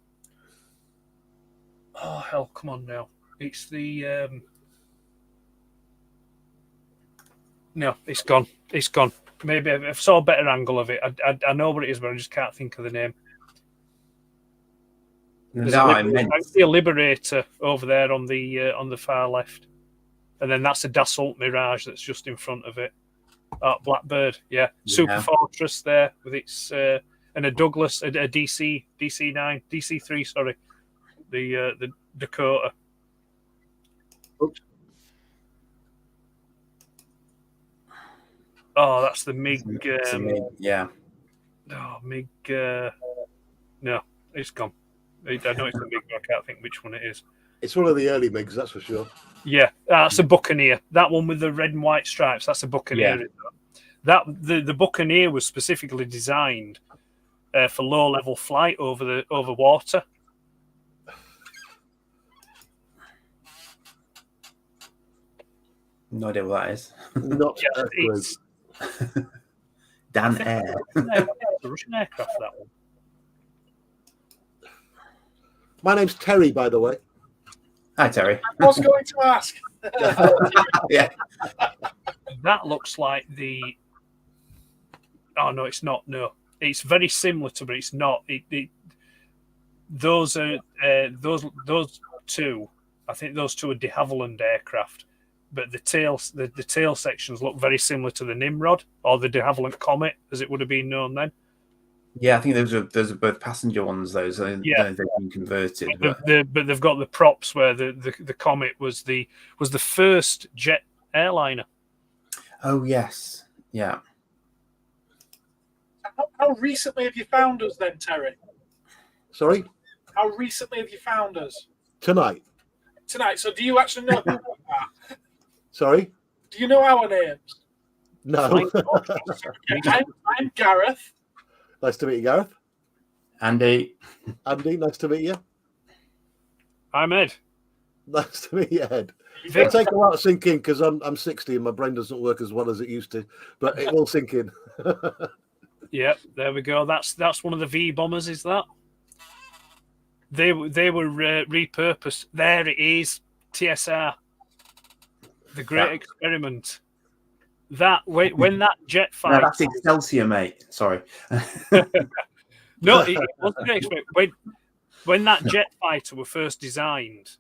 Oh, hell, come on now. It's the... No, it's gone. It's gone. Maybe if I saw a better angle of it. I know what it is, but I just can't think of the name. I see a Liberator over there on the far left, and then that's a Dassault Mirage that's just in front of it. Blackbird, yeah. Super Fortress there with its and a Douglas, a DC3, sorry, the Dakota. Oops. Oh, that's the MiG. Yeah. Oh, MiG. No, it's gone. I know it's a MiG, but I can't think which one it is. It's one of the early MiGs, that's for sure. Yeah, that's a Buccaneer. That one with the red and white stripes, that's a Buccaneer. Yeah. The Buccaneer was specifically designed for low-level flight over water. No idea what that is. Not it's Dan Air. The Russian aircraft, that one. My name's Terry, by the way. Hi, Terry. I was going to ask. Yeah. That looks like the... Oh, no, it's not. No. It's very similar to, but it's not. Those are those two. I think those two are de Havilland aircraft, but the tail sections look very similar to the Nimrod or the de Havilland Comet, as it would have been known then. Yeah, I think those are both passenger ones. Those they've been converted, but they've got the props where the Comet was the first jet airliner. Oh yes, yeah. How recently have you found us then, Terry? Sorry? How recently have you found us? Tonight. So do you actually know who we are? Sorry? Do you know our names? No. I'm Gareth. Nice to meet you, Gareth. Andy, nice to meet you. I'm Ed. Nice to meet you, Ed. It'll take a while to sink in because I'm 60 and my brain doesn't work as well as it used to, but it will sink in. Yeah, there we go. That's one of the V bombers. Is that? They were repurposed. There it is. TSR, the Great Experiment. That when that jet fighter. No, that's Excelsior, mate. Sorry. No, it wasn't Great Experiment. When that jet fighter were first designed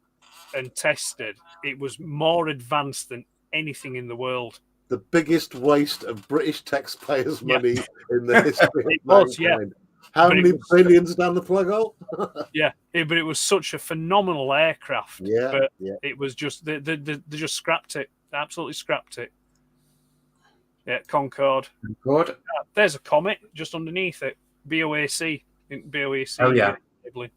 and tested, it was more advanced than anything in the world. The biggest waste of British taxpayers' money in the history It of was, mankind. How But it many was- billions down the plug hole? but it was such a phenomenal aircraft. Yeah, but yeah. it was just they just scrapped it, absolutely scrapped it. Yeah, Concorde. Good. There's a comet just underneath it. BOAC. BOAC. Oh, yeah. Labeling.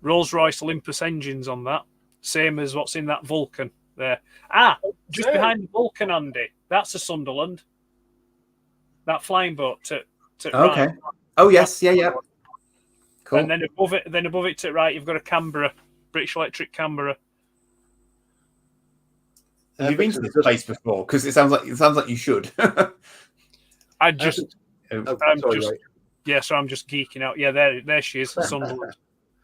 Rolls-Royce Olympus engines on that. Same as what's in that Vulcan there. Just behind the Vulcan, Andy. That's a Sunderland. That flying boat to Okay. right. Oh yes, yeah. Cool. And then above it to right, you've got a Canberra, British Electric Canberra. Have you been to this place before? Because it sounds like you should. I'm just geeking out. Yeah, there she is, Sunderland.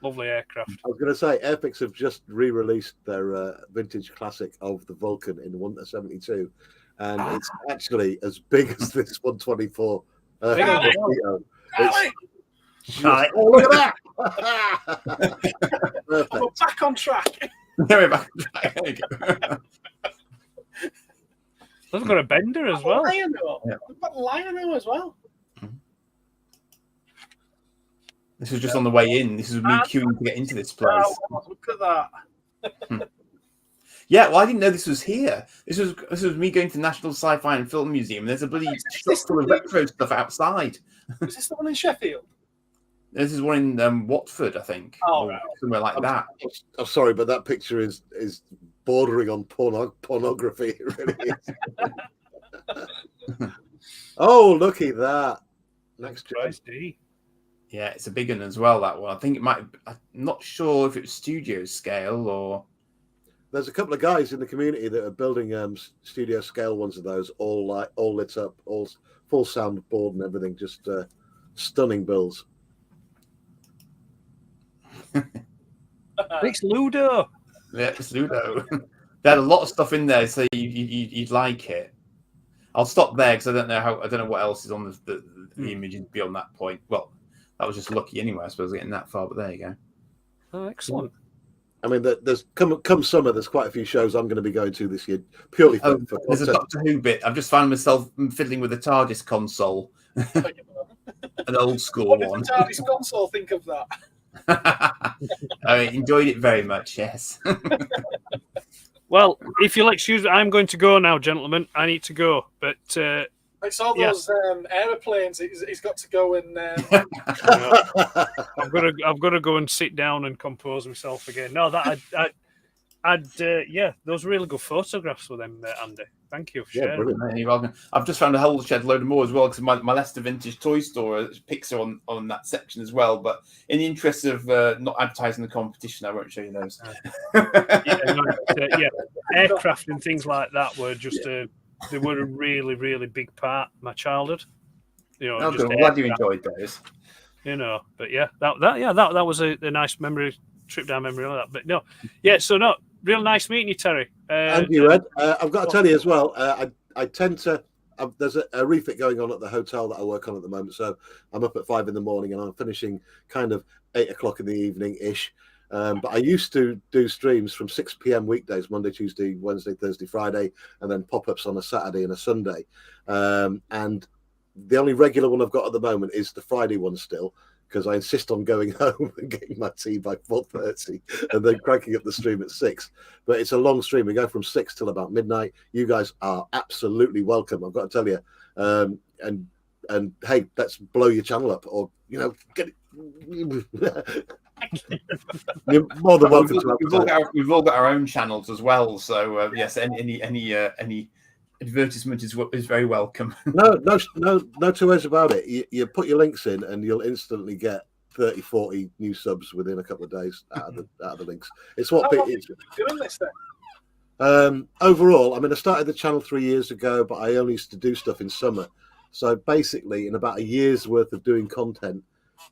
Lovely aircraft. I was going to say, Airfix have just re-released their vintage classic of the Vulcan in the 72, and it's actually as big as this 124. Mosquito. Oh, look at that! We're back on track. We're back on track. There you go. They've got a bender as well. We've got Lionel as well. This was just on the way in. This is me queuing to get into this place. Look at that. Yeah, well, I didn't know this was here. This was me going to National Sci-Fi and Film Museum. There's a bloody shop full of retro stuff outside. Is this the one in Sheffield? This is one in Watford, I think. Oh, or right. somewhere like that. I'm sorry, but that picture is bordering on pornography. It really is. Oh, looky that. Next Christ, Yeah, it's a big one as well, that one. I think it might... I'm not sure if it was studio scale or... There's a couple of guys in the community that are building studio scale ones of those, all lit up, all full sound board and everything. Just stunning builds. It's Ludo. Yeah, it's Ludo. They had a lot of stuff in there, so you'd like it. I'll stop there because I don't know what else is on the images beyond that point. Well, that was just lucky anyway, I suppose, getting that far. But there you go. Oh, excellent. I mean, there's come summer. There's quite a few shows I'm going to be going to this year, purely for there's a Doctor Who bit. I've just found myself fiddling with a TARDIS console, an old school What one. did the TARDIS console think of that? I enjoyed it very much. Yes. Well, if you'll excuse me, I'm going to go now, gentlemen. I need to go, but It's all those aeroplanes. He's got to go and. I've got to go and sit down and compose myself again. No, those really good photographs with them, Andy. Thank you for sharing. Brilliant. You're welcome. I've just found a whole shed load of more as well because my Leicester Vintage Toy Store picks are on that section as well. But in the interest of not advertising the competition, I won't show you those. Aircraft and things like that were just they were a really, really big part of my childhood. I'm glad you enjoyed those. But that was a nice trip down memory lane. But real nice meeting you, Terry. And you, Ed. I've got to tell you as well. I tend to. There's a refit going on at the hotel that I work on at the moment, so I'm up at 5 a.m. and I'm finishing kind of 8 o'clock in the evening ish. But I used to do streams from 6 p.m. weekdays, Monday, Tuesday, Wednesday, Thursday, Friday, and then pop-ups on a Saturday and a Sunday. And the only regular one I've got at the moment is the Friday one still, because I insist on going home and getting my tea by 4:30 and then cranking up the stream at 6. But it's a long stream. We go from 6 till about midnight. You guys are absolutely welcome, I've got to tell you. And hey, let's blow your channel up, or get it. You're more than welcome to. We've all got our own channels as well. So yes, any advertisement is very welcome. No two ways about it. You put your links in and you'll instantly get 30-40 new subs within a couple of days out of the links. It's what How long have you been doing this then? Overall, I mean, I started the channel 3 years ago, but I only used to do stuff in summer. So basically, in about a year's worth of doing content,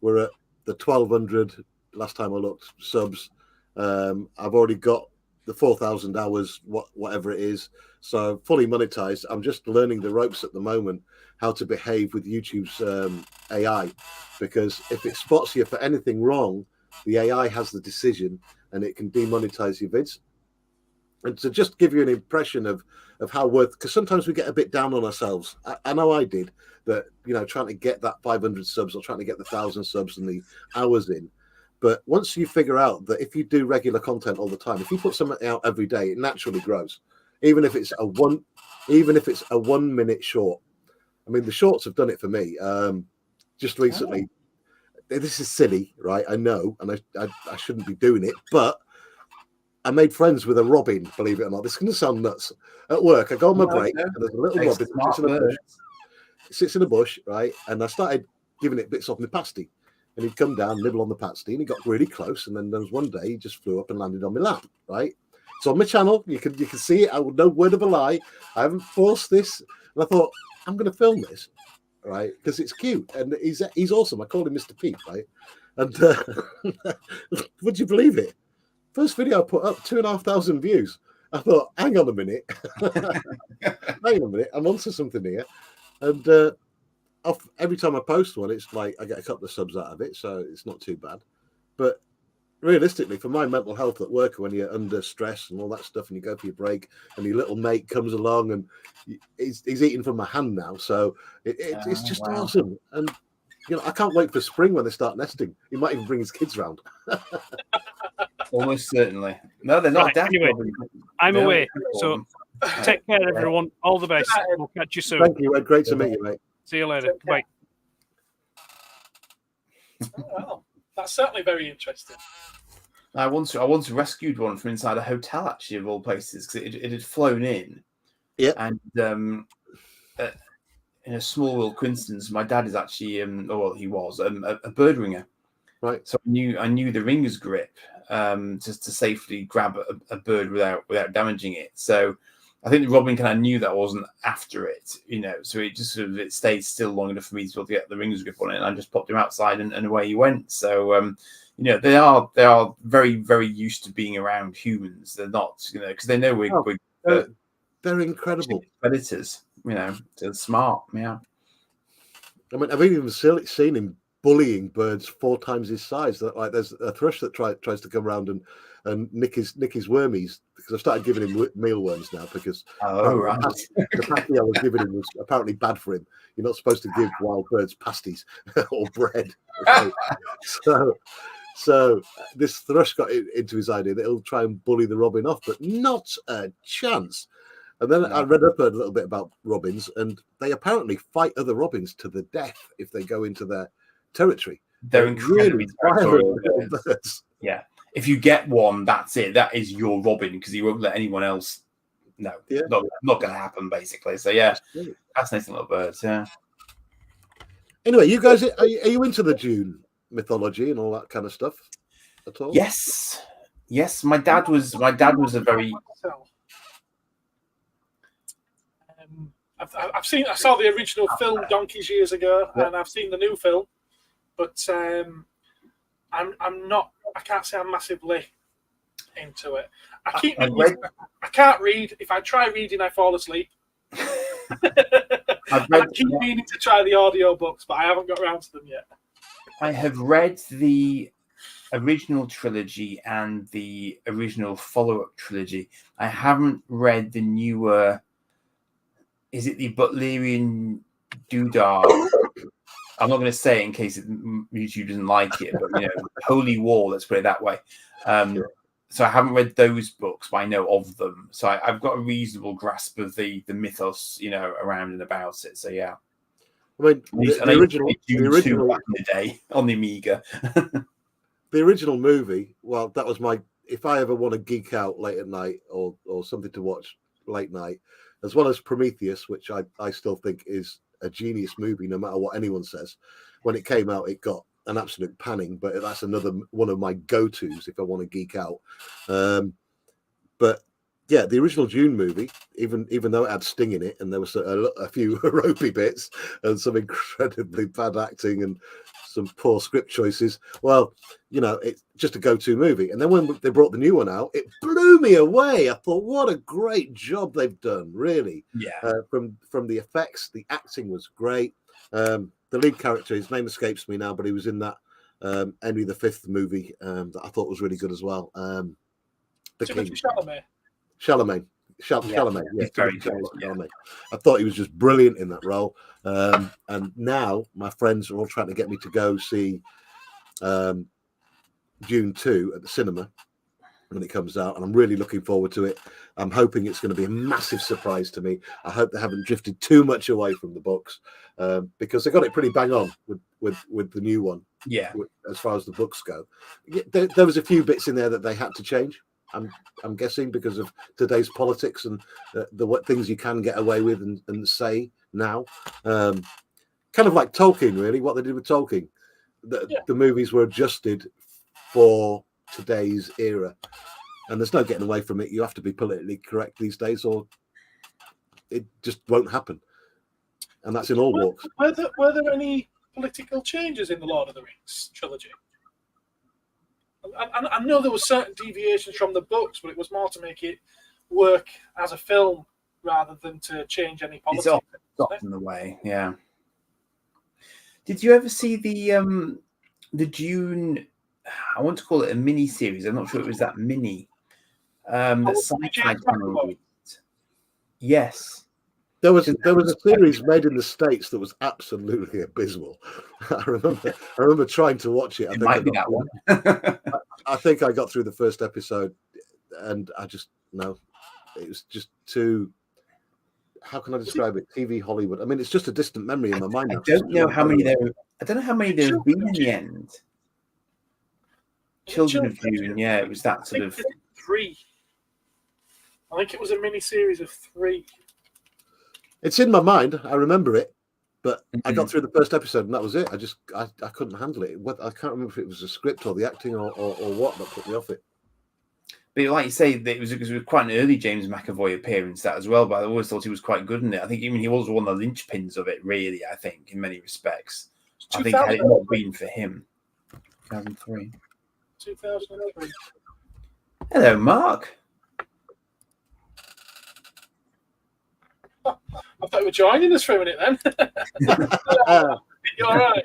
we're at the 1,200 last time I looked subs. I've already got the 4,000 hours, whatever it is. So fully monetized. I'm just learning the ropes at the moment, how to behave with YouTube's AI, because if it spots you for anything wrong, the AI has the decision and it can demonetize your vids. And to just give you an impression of how worth, because sometimes we get a bit down on ourselves. I know I did, that, you know, trying to get that 500 subs or trying to get the 1,000 subs and the hours in. But once you figure out that if you do regular content all the time, if you put something out every day, it naturally grows. Even if it's a 1 minute short. I mean, the shorts have done it for me. Just recently, this is silly, right? I know, and I shouldn't be doing it, but I made friends with a robin, believe it or not. This is going to sound nuts. At work, I go on my break, and there's a little robin sits in a bush, right? And I started giving it bits off my pasty. And he'd come down, nibble on the pasty, and he got really close. And then there was one day he just flew up and landed on my lap, right? It's on my channel. You can see it. I would no word of a lie. I haven't forced this. And I thought, I'm going to film this, right? Because it's cute. And he's awesome. I called him Mr. Pete, right? And would you believe it? First video I put up, 2,500 views. I thought, hang on a minute. Hang on a minute. I'm onto something here. And every time I post one, it's like I get a couple of subs out of it, so it's not too bad. But realistically, for my mental health at work, when you're under stress and all that stuff, and you go for your break, and your little mate comes along and he's eating from my hand now, so it's just awesome. And you know, I can't wait for spring when they start nesting. He might even bring his kids round. Almost certainly. No, they're not. Right, anyway, I'm away, so take care, everyone. All the best. We'll catch you soon. Thank you, Ed. Great to meet you, mate. See you later. Bye. Oh, well, that's certainly very interesting. I once rescued one from inside a hotel, actually, of all places, because it had flown in. Yeah. And in a small little coincidence, my dad is actually, he was a bird ringer. Right. So I knew the ringer's grip, just to safely grab a bird without damaging it. So I think the robin kind of knew that I wasn't after it, you know, so it just sort of stayed still long enough for me to be able to get the ringer's grip on it, and I just popped him outside and away he went. So you know, they are very, very used to being around humans. They're not, you know, because they know they're incredible predators. You know, they're smart. Yeah. I mean, I've even seen him bullying birds 4 times his size. That, like, there's a thrush that tries to come around and nick his wormies, because I've started giving him mealworms now, because the pasty I was giving him was apparently bad for him. You're not supposed to give wild birds pasties or bread. So this thrush got into his idea that he'll try and bully the robin off, but not a chance. And then I read up a little bit about robins, and they apparently fight other robins to the death if they go into their territory. They're incredibly territorial birds. Yeah. If you get one, that's it. That is your robin, because he won't let anyone else. No, not going to happen, basically. So yeah, fascinating little birds. Yeah. Anyway, you guys, are you into the Dune mythology and all that kind of stuff at all? Yes. My dad was a very. I saw the original film donkeys years ago, and I've seen the new film, but I'm not. I can't say I'm massively into it. I can't read. If I try reading, I fall asleep. I keep meaning to try the audio books, but I haven't got around to them yet. I have read the original trilogy and the original follow-up trilogy. I haven't read the newer. Is it the Butlerian Doodah? I'm not going to say it in case YouTube doesn't like it, but you know, Holy War. Let's put it that way. So I haven't read those books, but I know of them. So I've got a reasonable grasp of the mythos, you know, around and about it. So yeah. I mean, the original back in the day on the Amiga. The original movie. Well, that was my. If I ever want to geek out late at night or something to watch late night, as well as Prometheus, which I still think is a genius movie, no matter what anyone says. When it came out, it got an absolute panning, but that's another one of my go-tos if I want to geek out. But yeah, the original Dune movie, even though it had Sting in it, and there was a few ropey bits and some incredibly bad acting and some poor script choices. Well, you know, it's just a go-to movie. And then when they brought the new one out, it blew me away. I thought, what a great job they've done, really. Yeah. From the effects, the acting was great. The lead character, his name escapes me now, but he was in that Henry V movie that I thought was really good as well. The King. Chalamet. Chalamet, yeah, very good, Chalamet. I thought he was just brilliant in that role. And now my friends are all trying to get me to go see Dune 2 at the cinema when it comes out, and I'm really looking forward to it. I'm hoping it's going to be a massive surprise to me. I hope they haven't drifted too much away from the books, because they got it pretty bang on with the new one. Yeah, as far as the books go, there was a few bits in there that they had to change. I'm guessing because of today's politics and what things you can get away with and say now. Kind of like Tolkien, really, what they did with Tolkien. The movies were adjusted for today's era, and there's no getting away from it. You have to be politically correct these days, or it just won't happen. And that's in all walks. Were there any political changes in the Lord of the Rings trilogy? I know there were certain deviations from the books, but it was more to make it work as a film rather than to change any politics. It's often the way, yeah. Did you ever see the Dune? I want to call it a mini series. I'm not sure it was that mini. That Sci-Fi channel did. Yes. There was a series made in the States that was absolutely abysmal. I remember trying to watch it. It might be that one. I think I got through the first episode, and I just it was just too. How can I describe it? TV Hollywood. I mean, it's just a distant memory in my mind. I don't know how many there have been in the end. Children of Dune, yeah, it was that sort of 3. I think it was a mini series of 3. It's in my mind. I remember it, but I got through the first episode and that was it. I couldn't handle it. I can't remember if it was the script or the acting or what that put me off it. But like you say, it was quite an early James McAvoy appearance that as well. But I always thought he was quite good in it. I think even he was one of the linchpins of it, really. I think in many respects. I think had it not been for him, 2003. 2003. Hello, Mark. I thought you were joining us for a minute then. You're all right.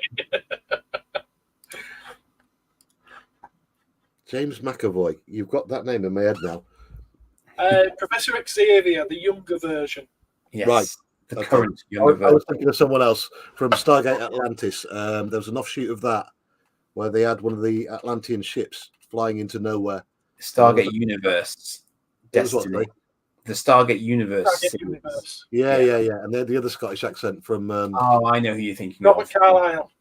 James McAvoy. You've got that name in my head now. Professor Xavier, the younger version. Yes. Right. The current younger version. I was thinking of someone else from Stargate Atlantis. There was an offshoot of that where they had one of the Atlantean ships flying into nowhere. Stargate Universe. Destiny. The Stargate Universe. Yeah. And then the other Scottish accent from. I know who you're thinking Robert of. Carlyle.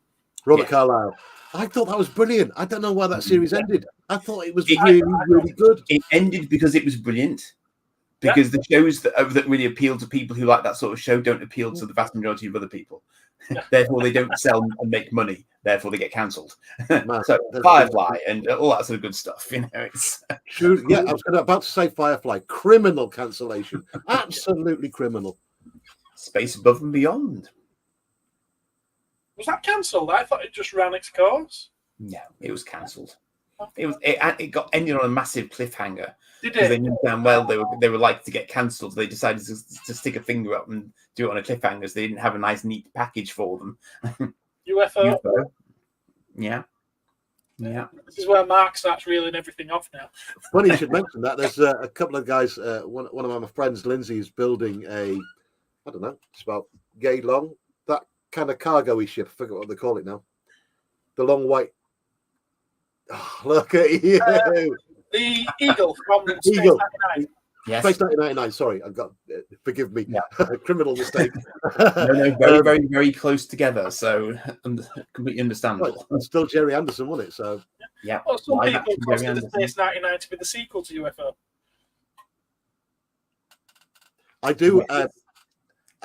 Robert Carlyle. I thought that was brilliant. I don't know why that series ended. I thought it was really good. It ended because it was brilliant. Because the shows that really appeal to people who like that sort of show don't appeal to the vast majority of other people. Therefore, they don't sell and make money. Therefore, they get cancelled. So, Firefly and all that sort of good stuff. You know, it's yeah. I was about to say Firefly. Criminal cancellation. Absolutely criminal. Space Above and Beyond. Was that cancelled? I thought it just ran its course. No, it was cancelled. It got ended on a massive cliffhanger. Did because it? they knew damn well they were likely to get cancelled. So they decided to stick a finger up and do it on a cliffhanger. So they didn't have a nice, neat package for them. UFO. Yeah. This is where Mark starts reeling everything off now. Funny you should mention that. There's a couple of guys. One of my friends, Lindsay, is building I don't know, it's about yay long, that kind of cargo-y ship. I forget what they call it now. The long white. Oh, look at you. The Eagle from Space Eagle. 99. Yes. Space 1999. Sorry, I've got. Forgive me. Yeah. Criminal mistake. No, very, very, very close together. So completely understandable. It's still Jerry Anderson, wasn't it? So yeah. Well, some people consider Space 99 to be the sequel to UFO. I do.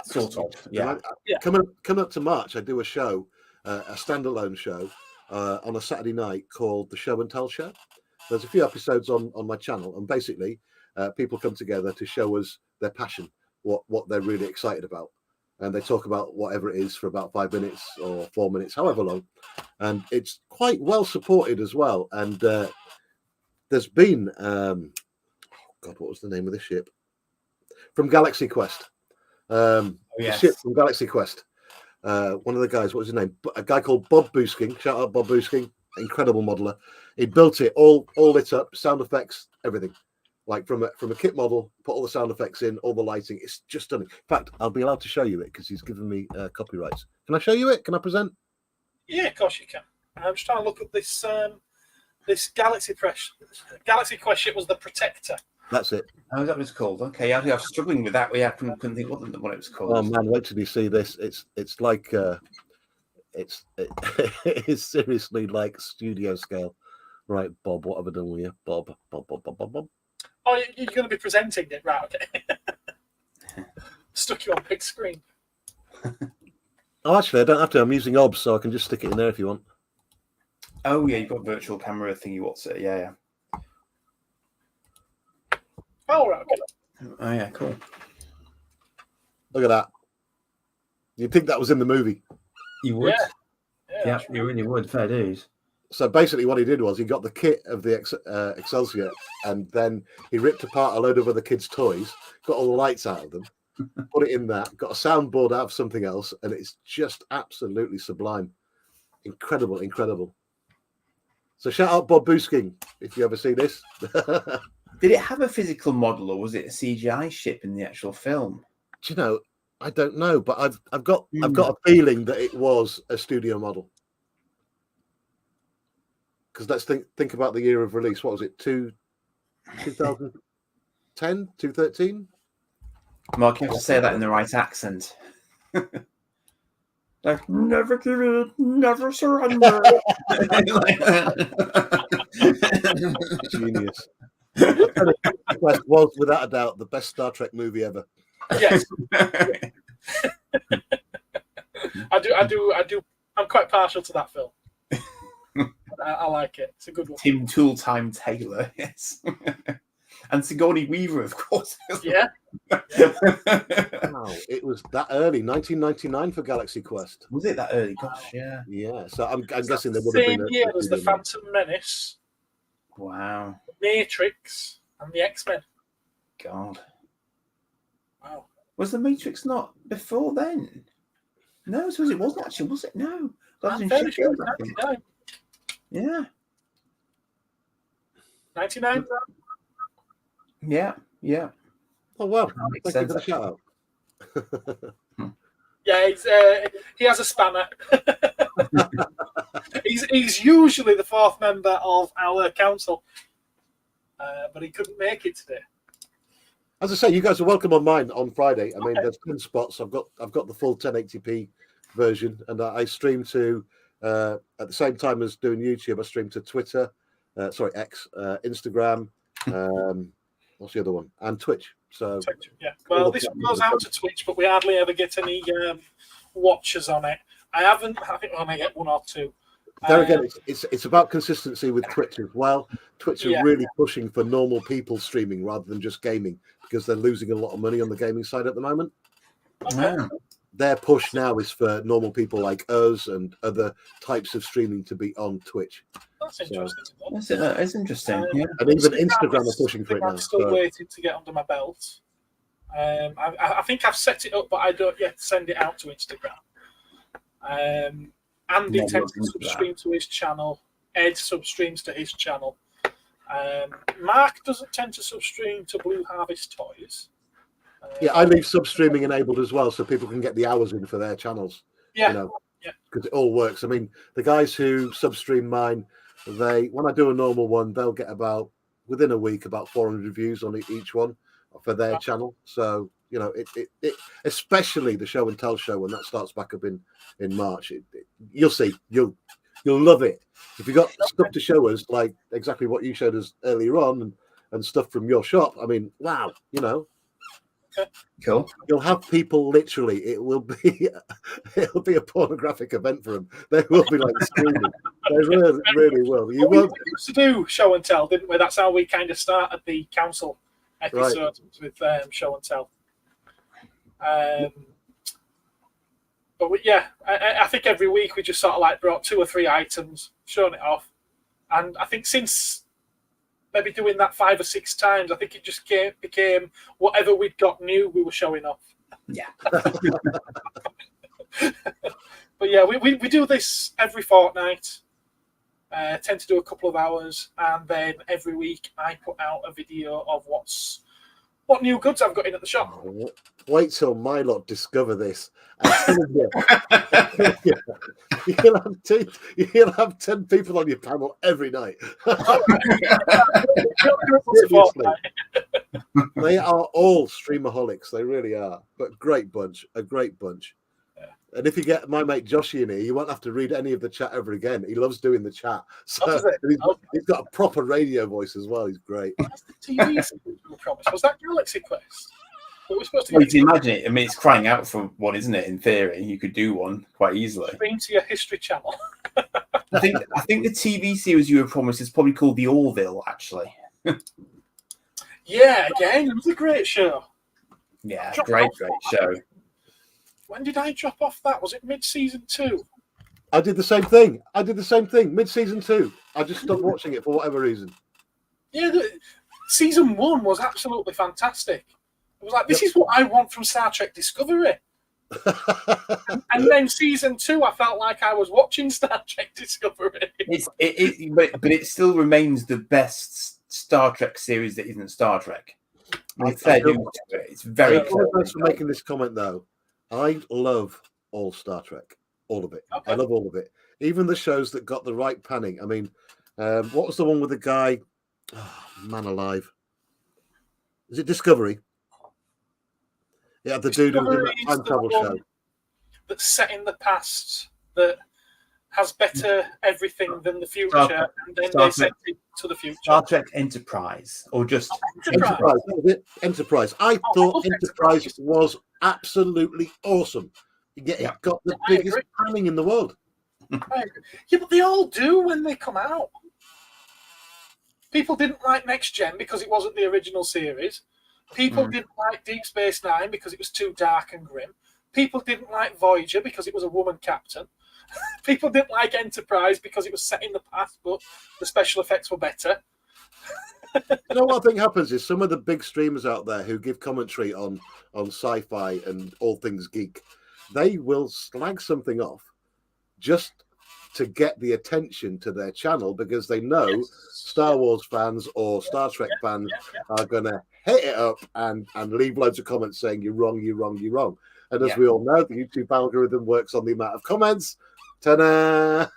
Sort of. Yeah. Coming up to March, I do a show, a standalone show, on a Saturday night called the Show and Tell Show. There's a few episodes on my channel, and basically, people come together to show us their passion, what they're really excited about, and they talk about whatever it is for about 5 minutes or 4 minutes, however long, and it's quite well supported as well. And there's been, what was the name of the ship? From Galaxy Quest. The ship from Galaxy Quest. One of the guys, what was his name? A guy called Bob Boosking. Shout out Bob Boosking. incredible modeler. He built it all lit up, sound effects, everything. Like from a kit model, put all the sound effects in, all the lighting. It's just stunning. In fact, I'll be allowed to show you it because he's given me copyrights. Can I show you it? Can I present? Yeah, of course you can. I'm just trying to look at this this Galaxy Quest ship was the Protector. That's it. Oh, that was called. Okay, I was struggling with that. I couldn't think what it was called. Oh man, wait till you see this. It's like it's seriously like studio scale. Right, Bob, what have I done with you? Bob. Oh, you're going to be presenting it, right? Okay. Stuck you on big screen. Oh, actually, I don't have to. I'm using OBS, so I can just stick it in there if you want. Oh yeah, you've got virtual camera thingy. What's it? Yeah. Oh, right. Okay. Oh yeah, cool. Look at that. You'd think that was in the movie. You would. Yeah, You really would. Fair dues. So basically what he did was he got the kit of the Excelsior and then he ripped apart a load of other kids' toys, got all the lights out of them, put it in that, got a soundboard out of something else, and it's just absolutely sublime. Incredible. So shout out Bob Boosking if you ever see this. Did it have a physical model or was it a CGI ship in the actual film? Do you know, I don't know, but I've got a feeling that it was a studio model. Because let's think about the year of release. What was it? 2010, 2013? Mark, you have to say that in the right accent. Like, never give in, never surrender. Genius. Quest was without a doubt the best Star Trek movie ever. Yes. I do. I'm quite partial to that film. I like it. It's a good one. Tim Tooltime Taylor, yes. And Sigourney Weaver, of course. Yeah. Wow, it was that early, 1999 for Galaxy Quest. Was it that early? Gosh, yeah. Yeah, so I'm guessing there would have been same year as the Phantom Menace, Wow. Matrix, and the X-Men. God. Wow. Was the Matrix not before then? No, so it wasn't actually, was it? No. That was I'm in fairly sure Sheffield, it's I think. 99. Yeah. 99? Yeah. Oh wow! That makes Thank you sense, for the shout out. Yeah, he has a spanner. he's usually the fourth member of our council, but he couldn't make it today. As I say, you guys are welcome on mine on Friday. I mean, there's 10 spots. I've got the full 1080p version, and I stream to at the same time as doing YouTube. I stream to Twitter, X, Instagram. What's the other one? And Twitch. So Twitch, yeah. Well, this goes out to Twitch, but we hardly ever get any watchers on it. I think I only get one or two. There again, it's about consistency with Twitch as well. Twitch are really pushing for normal people streaming rather than just gaming because they're losing a lot of money on the gaming side at the moment. Okay. Their push now is for normal people like us and other types of streaming to be on Twitch. That's interesting. That's interesting. Yeah. And even Instagram are pushing for it now. I'm still waiting to get under my belt. I think I've set it up, but I don't yet send it out to Instagram. Andy tends to substream to his channel. Ed substreams to his channel. Mark doesn't tend to substream to Blue Harvest Toys. Yeah, I leave substreaming enabled as well, so people can get the hours in for their channels. Yeah, because it all works. I mean, the guys who substream mine, when I do a normal one, they'll get within a week about 400 views on each one for their channel. So it especially the show and tell show when that starts back up in March. You'll see, you'll love it. If you got stuff to show us, like exactly what you showed us earlier on, and stuff from your shop. I mean, wow, Cool. You'll have people literally. It'll be a pornographic event for them. They will be like screaming. They really will. You won't. We used to do show and tell, didn't we? That's how we kind of started the council episodes with show and tell. But I think every week we just sort of like brought 2 or 3 items, shown it off, and I think since maybe doing that 5 or 6 times, I think it just became whatever we'd got new, we were showing off. Yeah. But yeah, we do this every fortnight. Tend to do a couple of hours, and then every week I put out a video of what new goods I've got in at the shop. Wait till my lot discover this. You'll have 10 people on your panel every night. Seriously. They are all streamaholics. They really are. But a great bunch. Yeah. And if you get my mate Joshy in here, you won't have to read any of the chat ever again. He loves doing the chat. So he's got a proper radio voice as well. He's great. That's the TV series we promised. Was that Galaxy Quest? We're supposed to Well, you can imagine it. I mean, it's crying out for one, isn't it? In theory, you could do one quite easily. stream to your History Channel. I think the TV series you were promised is probably called The Orville, actually. Yeah, again, it was a great show. Yeah, great show. When did I drop off that? Was it mid-season 2? I did the same thing. Mid-season 2. I just stopped watching it for whatever reason. Yeah, season 1 was absolutely fantastic. It was like, this is what I want from Star Trek Discovery. And then season 2, I felt like I was watching Star Trek Discovery. But it still remains the best Star Trek series that isn't Star Trek. It's very clever. Thanks for making this comment, though. I love all Star Trek, all of it. Okay. I love all of it, even the shows that got the right panning. I mean, what was the one with the guy? Oh, man alive! Is it Discovery? Yeah, the dude who did that time travel show. That's set in the past, that has better everything than the future, and then they sent it to the future. Star Trek Enterprise, or just Enterprise. That was it. Enterprise. I thought Enterprise was absolutely awesome. It got the biggest panning in the world. Yeah, but they all do when they come out. People didn't like Next Gen because it wasn't the original series. People didn't like Deep Space Nine because it was too dark and grim. People didn't like Voyager because it was a woman captain. People didn't like Enterprise because it was set in the past, but the special effects were better. You know what I think happens is some of the big streamers out there who give commentary on sci-fi and all things geek, they will slag something off just to get the attention to their channel because they know Star Wars fans or Star Trek fans are going to hit it up and leave loads of comments saying you're wrong, you're wrong, you're wrong. And as we all know, the YouTube algorithm works on the amount of comments. Ta-da!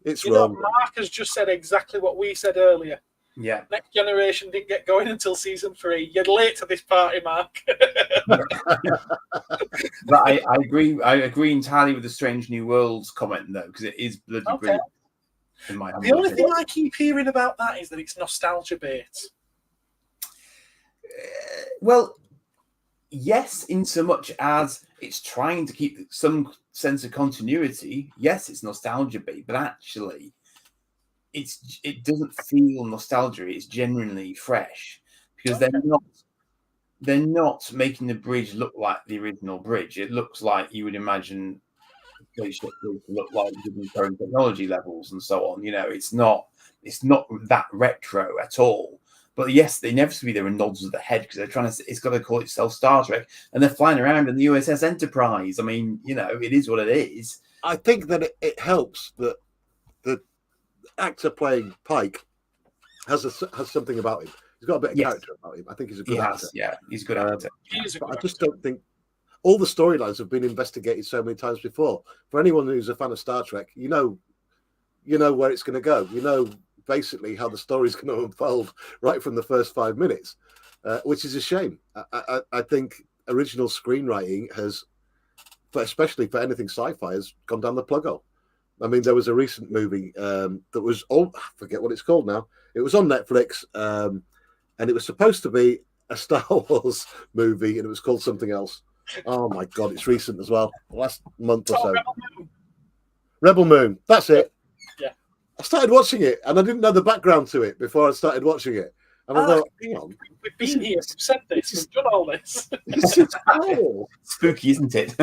It's wrong. Mark has just said exactly what we said earlier. Yeah. Next Generation didn't get going until season 3. You're late to this party, Mark. But I agree entirely with the Strange New Worlds comment, though, because it is bloody brilliant. The only thing I keep hearing about that is that it's nostalgia bait. Well, yes, in so much as it's trying to keep some sense of continuity. Yes, it's nostalgia bait, but actually, it doesn't feel nostalgia. It's genuinely fresh because they're not making the bridge look like the original bridge. It looks like you would imagine spaceship bridge to look like given current technology levels and so on. You know, it's not that retro at all. But yes, they inevitably there are nods of the head because they're trying to. It's got to call itself Star Trek, and they're flying around in the USS Enterprise. I mean, you know, it is what it is. I think that it helps that the actor playing Pike has something about him. He's got a bit of character about him. I think he's a good actor. Yeah, he's a good actor. But I just don't think all the storylines have been investigated so many times before. For anyone who's a fan of Star Trek, you know where it's going to go. You know basically how the story's going to unfold right from the first 5 minutes, which is a shame. I think original screenwriting has, especially for anything sci-fi, has gone down the plug hole. I mean, there was a recent movie that was, I forget what it's called now. It was on Netflix, and it was supposed to be a Star Wars movie, and it was called something else. Oh my God, it's recent as well. Last month or so. Rebel Moon. That's it. Yeah. I started watching it, and I didn't know the background to it before I started watching it. And I thought, hang on. We've been here, we've said this, we've done all this. This is cool. Spooky, isn't it?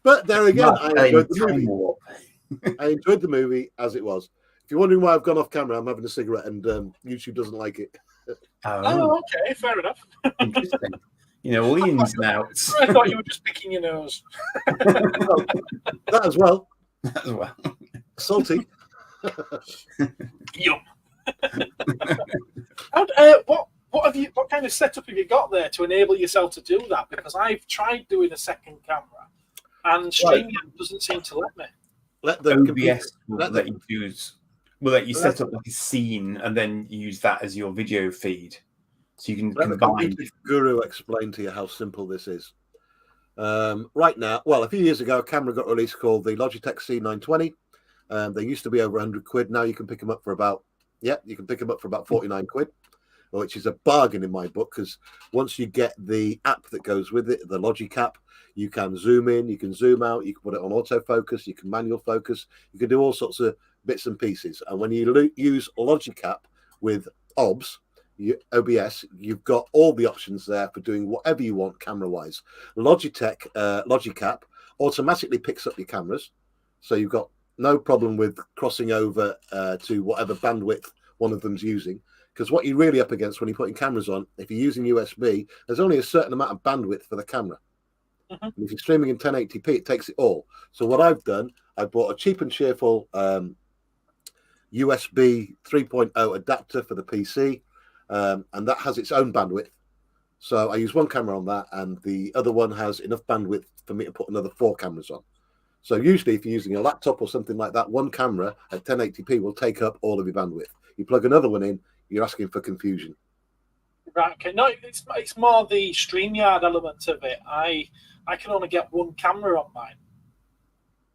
But there again, I enjoyed the movie. I enjoyed the movie as it was. If you're wondering why I've gone off camera, I'm having a cigarette, and YouTube doesn't like it. Oh, okay, fair enough. Interesting. You know, all the ins and outs. I thought you were just picking your nose. That as well. As well. Salty. Yum. And, what kind of setup have you got there to enable yourself to do that? Because I've tried doing a second camera, and StreamYard doesn't seem to let me. Let the OBS will let you set up like a scene and then use that as your video feed, so you can combine. The guru explain to you how simple this is. Right now, well, a few years ago, a camera got released called the Logitech C920. They used to be over 100 quid. Now you can pick them up for about 49 quid, which is a bargain in my book, because once you get the app that goes with it, the Logic app, you can zoom in, you can zoom out, you can put it on autofocus, you can manual focus, you can do all sorts of bits and pieces. And when you use Logic app with OBS, you've got all the options there for doing whatever you want camera-wise. Logic app automatically picks up your cameras, so you've got no problem with crossing over to whatever bandwidth one of them's using. Because what you're really up against when you're putting cameras on, if you're using USB, there's only a certain amount of bandwidth for the camera. Mm-hmm. And if you're streaming in 1080p, it takes it all. So what I've done, I bought a cheap and cheerful USB 3.0 adapter for the PC, and that has its own bandwidth. So I use one camera on that, and the other one has enough bandwidth for me to put another 4 cameras on. So usually if you're using a laptop or something like that, one camera at 1080p will take up all of your bandwidth. You plug another one in, you're asking for confusion. Right, okay. No, it's more the StreamYard element of it. I can only get one camera on mine.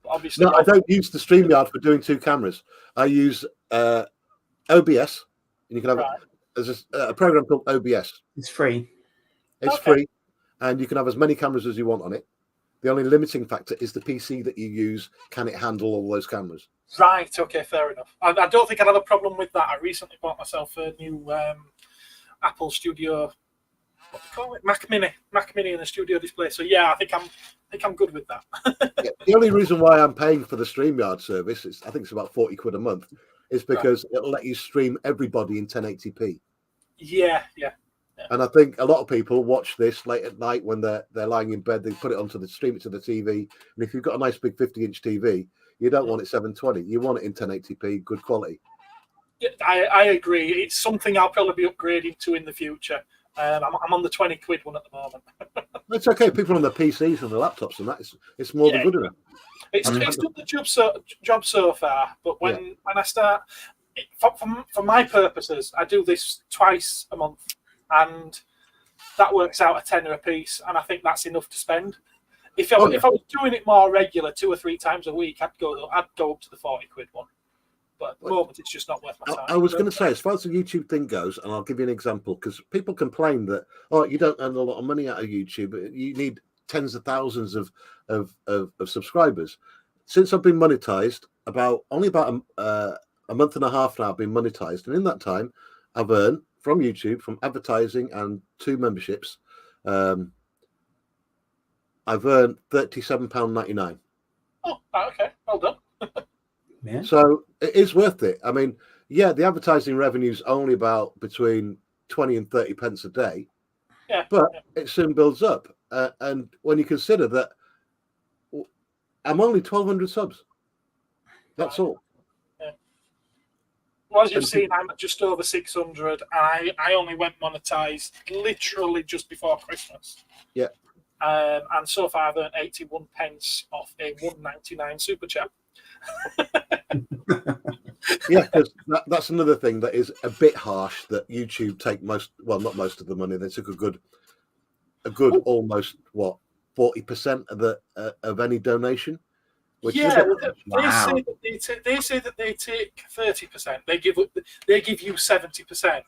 Obviously, no, I don't use the StreamYard for doing 2 cameras. I use OBS, and you can have there's a program called OBS. It's free. It's free, and you can have as many cameras as you want on it. The only limiting factor is the PC that you use. Can it handle all those cameras? Right, okay, fair enough. I don't think I'd have a problem with that. I recently bought myself a new Apple Studio, what do you call it? Mac Mini in the studio display. So yeah, I think I'm good with that. Yeah, the only reason why I'm paying for the StreamYard service, I think it's about 40 quid a month, is because it'll let you stream everybody in 1080p. Yeah. And I think a lot of people watch this late at night when they're lying in bed. They put it onto stream it to the TV, and if you've got a nice big 50-inch TV, you don't want it 720. You want it in 1080p, good quality. Yeah, I agree. It's something I'll probably be upgrading to in the future. I'm on the 20 quid one at the moment. It's okay. People on the PCs and the laptops and that, it's more than good enough. It's done the job so far, but when I start, for my purposes, I do this twice a month, and that works out a tenner a piece, and I think that's enough to spend. If I was doing it more regular, 2 or 3 times a week, I'd go up to the 40 quid one. But at the moment, it's just not worth my time. I was going to say, as far as the YouTube thing goes, and I'll give you an example, because people complain that, you don't earn a lot of money out of YouTube, but you need tens of thousands of subscribers. Since I've been monetized, only about a month and a half now, I've been monetized, and in that time, I've earned from YouTube, from advertising and 2 memberships, I've earned £37.99. Oh, okay, well done. Yeah. So it is worth it. I mean, the advertising revenue is only about between 20 and 30 pence a day, but it soon builds up. And when you consider that I'm only 1,200 subs, that's all. Yeah. Well, as you've seen, I'm at just over 600, and I only went monetized literally just before Christmas. Yeah. And so far, I've earned 81 pence off a £1.99 super chat. Yeah, because that's another thing that is a bit harsh, that YouTube take not most of the money. They took a good almost 40% of any donation. Which they say that they take 30%. They give you 70%.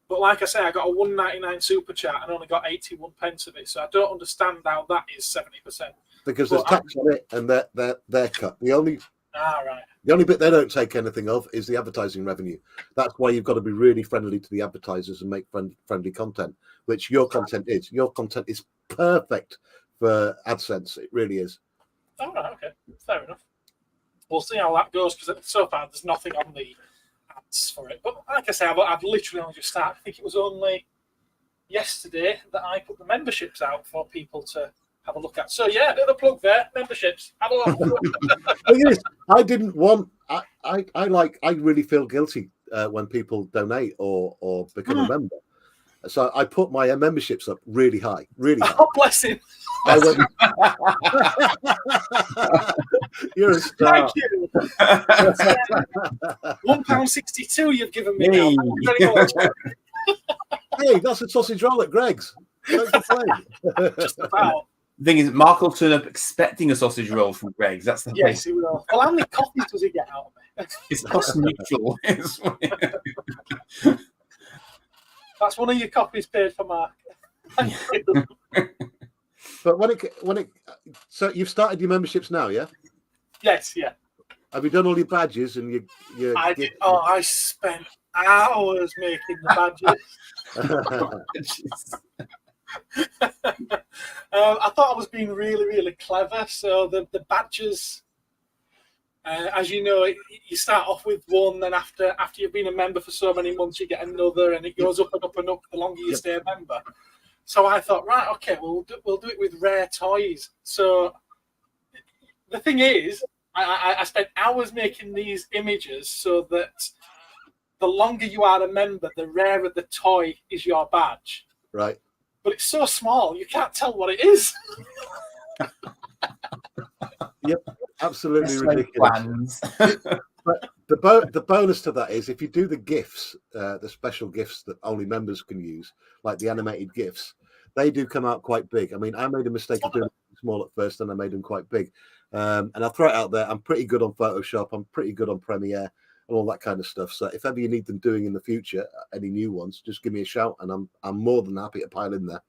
But like I say, I got a £1.99 super chat and only got 81 pence of it. So I don't understand how that is 70%. Because there's tax on it, and they're cut. The only bit they don't take anything of is the advertising revenue. That's why you've got to be really friendly to the advertisers and make friendly content, which your content is. Your content is perfect for AdSense. It really is. All right, okay, fair enough. We'll see how that goes, because so far there's nothing on the ads for it. But like I say, I've literally only just started. I think it was only yesterday that I put the memberships out for people to have a look at. So yeah, a bit of a plug there. Memberships. Have a look. Thing is, I didn't want. I really feel guilty when people donate or become a member. So I put my memberships up really high, really high. Oh, bless him. I went, you're a star. Thank you. £1.62 you've given me now. Thank you very much. Hey, that's a sausage roll at Greg's. Don't complain. Just about. The thing is, Mark will turn up expecting a sausage roll from Greg's. That's the Yes, thing. he will. Well, how many coffees does he get out of it? It's cost neutral. That's one of your copies paid for, Mark. Thank you. But when it, so you've started your memberships now, yeah? Yes, yeah. Have you done all your badges and your I did. Oh, I spent hours making the badges. I thought I was being really, really clever. So the badges, as you know, you start off with one, then after you've been a member for so many months, you get another, and it goes up and up and up the longer you stay a member. So I thought, right, okay, we'll do it with rare toys. So the thing is, I spent hours making these images so that the longer you are a member, the rarer the toy is your badge. Right. But it's so small, you can't tell what it is. Yep, absolutely ridiculous. But the bonus to that is if you do the GIFs, the special GIFs that only members can use, like the animated GIFs, they do come out quite big. I mean, I made a mistake of doing them small at first, and I made them quite big. And I'll throw it out there. I'm pretty good on Photoshop. I'm pretty good on Premiere and all that kind of stuff. So if ever you need them doing in the future, any new ones, just give me a shout, and I'm more than happy to pile in there.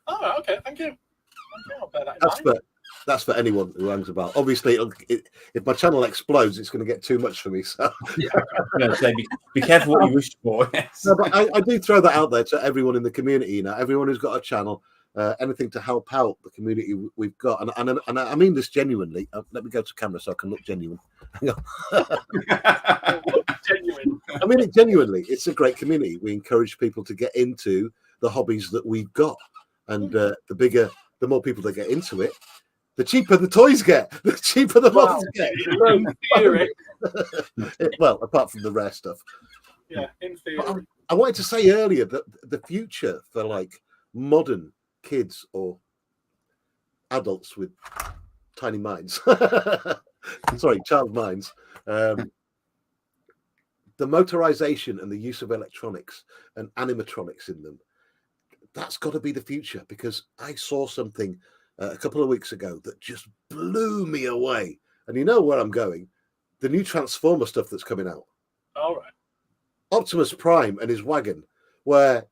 Oh, okay, thank you. I'll bear that in mind. That's for anyone who hangs about. Obviously, if my channel explodes, it's going to get too much for me. So, be careful what you wish for. Yes. No, but I do throw that out there to everyone in the community. You know, everyone who's got a channel, anything to help out the community we've got, and I mean this genuinely. Let me go to camera so I can look genuine. Genuine. I mean it genuinely. It's a great community. We encourage people to get into the hobbies that we've got, and the more people that get into it, the cheaper the toys get, the cheaper the models get. In theory. Well, apart from the rare stuff. Yeah, in theory. I wanted to say earlier that the future for like modern kids or adults with tiny minds, sorry, child minds, the motorization and the use of electronics and animatronics in them, that's got to be the future, because I saw something a couple of weeks ago that just blew me away. And you know where I'm going? The new Transformer stuff that's coming out. All right. Optimus Prime and his wagon, where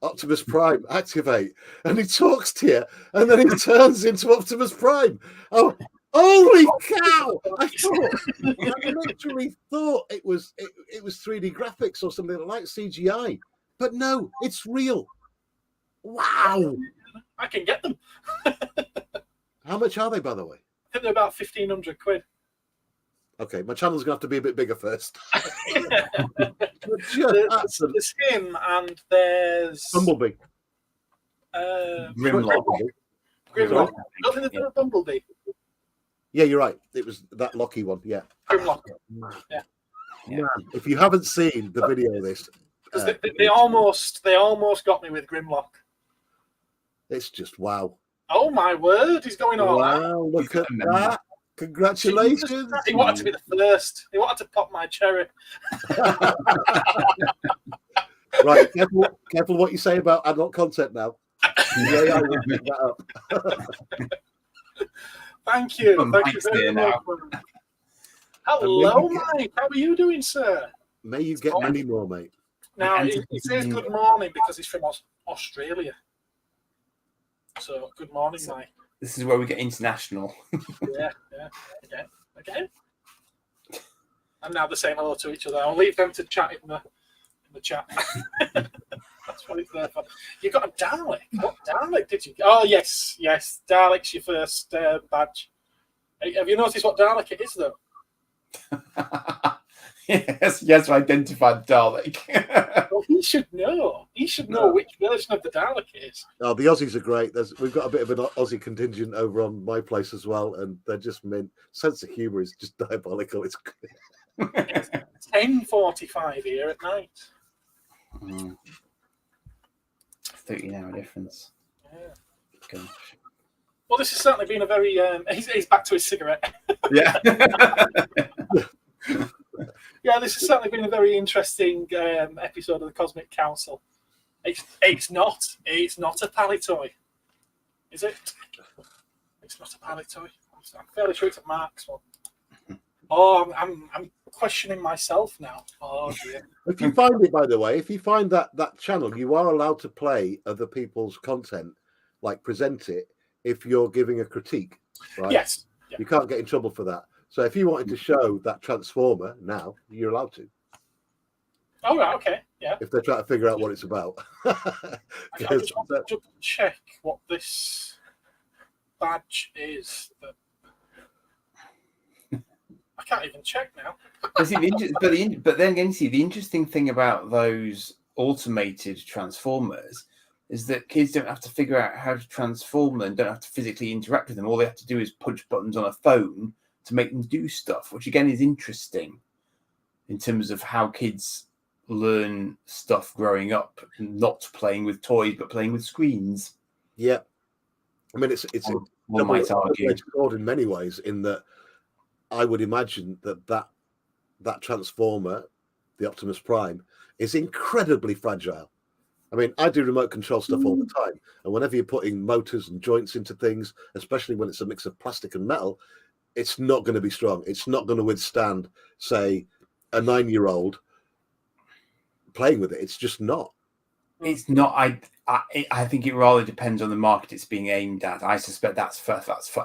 Optimus Prime activate, and he talks to you, and then he turns into Optimus Prime. Oh, holy cow! I literally thought it was 3D graphics or something like CGI, but no, it's real. Wow! I can get them. How much are they, by the way? I think they're about £1,500. Okay, my channel's gonna have to be a bit bigger first. There's him, and there's Bumblebee. Grimlock. Grimlock. I don't think there's a Bumblebee. Yeah, you're right. It was that Locky one. Yeah. Grimlock. Yeah. Man, if you haven't seen the video of this, because they almost got me with Grimlock. It's just wow. Oh my word, he's going all out. Wow, look at that. Congratulations. He wanted to be the first. He wanted to pop my cherry. Right, careful what you say about adult content now. Yeah, I will pick that up. Thank you. Thank you Mike's very there much. Hello, Mike. How are you doing, sir? May you get many more, mate. Now, he says good morning because he's from Australia. So, good morning, Mike. This is where we get international. Yeah. Again. And now they're saying hello to each other. I'll leave them to chat in the chat. That's what it's there for. You got a Dalek. What Dalek did you get? Oh, yes. Dalek's your first badge. Have you noticed what Dalek it is, though? Yes, yes, identified Dalek. Well, he should know. He should know which version of the Dalek it is. Oh, the Aussies are great. We've got a bit of an Aussie contingent over on my place as well, and they're just mint. Sense of humour is just diabolical. It's 10:45 here at night. 13-hour difference. Yeah. Gosh. Well, this has certainly been a very. He's back to his cigarette. Yeah. Yeah, this has certainly been a very interesting episode of the Cosmic Council. It's not a pally toy, is it? It's not a pally toy. I'm fairly sure it's a Mark's one. Oh, I'm questioning myself now. Oh dear. If you find it, by the way, if you find that channel, you are allowed to play other people's content, like present it, if you're giving a critique, right? Yes. Yeah. You can't get in trouble for that. So if you wanted to show that Transformer now, you're allowed to. Oh, right, okay. Yeah. If they're trying to figure out what it's about. I just want to check what this badge is. I can't even check now. But then again, see, the interesting thing about those automated transformers is that kids don't have to figure out how to transform them, don't have to physically interact with them. All they have to do is punch buttons on a phone to make them do stuff, which again is interesting in terms of how kids learn stuff growing up, not playing with toys but playing with screens. Yeah, I mean it's one might argue in many ways, in that I would imagine that Transformer, the Optimus Prime, is incredibly fragile. I mean, I do remote control stuff all the time, and whenever you're putting motors and joints into things, especially when it's a mix of plastic and metal, it's not going to be strong. It's not going to withstand, say, a 9-year-old playing with it. It's just not. It's not. I think it rather depends on the market it's being aimed at. I suspect that's for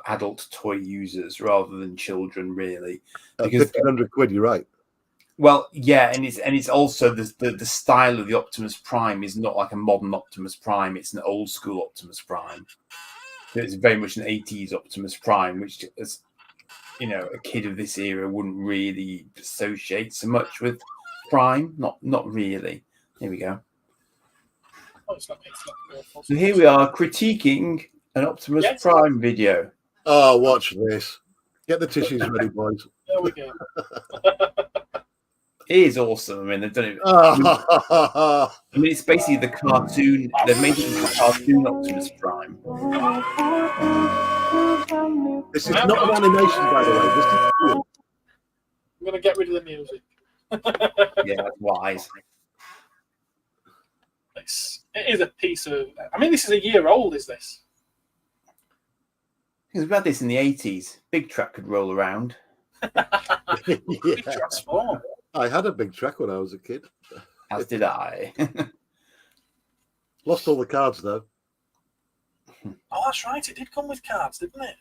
adult toy users rather than children, really. Because £1,500, you're right. Well, yeah, and it's also the style of the Optimus Prime is not like a modern Optimus Prime. It's an old school Optimus Prime. It's very much an 80s Optimus Prime, which is, a kid of this era wouldn't really associate so much with Prime. Not really. Here we go. Oh, it's not So here we are critiquing an Optimus Prime video. Oh, watch this. Get the tissues ready, boys. There we go. It is awesome. I mean, they've done it. I mean, it's basically the cartoon. They've made it the cartoon Optimus Prime. This is not an animation, by the way. This is cool. I'm going to get rid of the music. Yeah, that's wise. It is a piece of... I mean, this is a year old, is this? Because we had this in the 80s. Big Truck could roll around. Big Transform. I had a big track when I was a kid. As did I. Lost all the cards, though. Oh, that's right. It did come with cards, didn't it?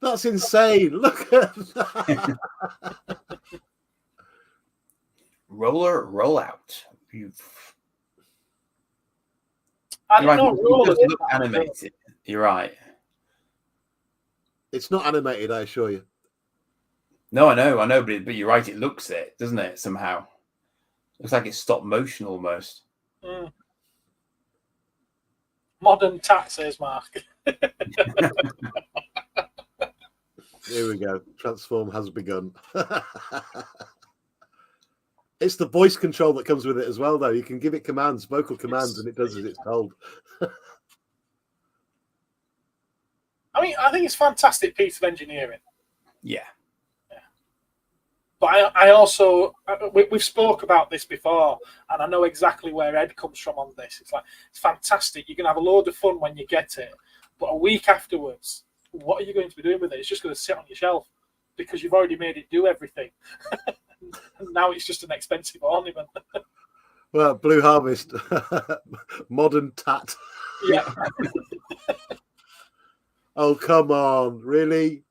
That's insane. Look at that. Roll out. I don't know. It does look animated. You're right. It's not animated, I assure you. No, I know, but you're right. It looks it, doesn't it? Somehow, looks like it's stop motion almost. Modern tat, says Mark. Here we go. Transform has begun. It's the voice control that comes with it as well, though. You can give it commands, vocal commands, and it does as it's told. I mean, I think it's a fantastic piece of engineering. Yeah. But I also, we've spoke about this before, and I know exactly where Ed comes from on this. It's like, it's fantastic. You can have a load of fun when you get it, but a week afterwards, what are you going to be doing with it? It's just going to sit on your shelf because you've already made it do everything. And now it's just an expensive ornament. Well, Blue Harvest, modern tat. Yeah. Oh, come on. Really?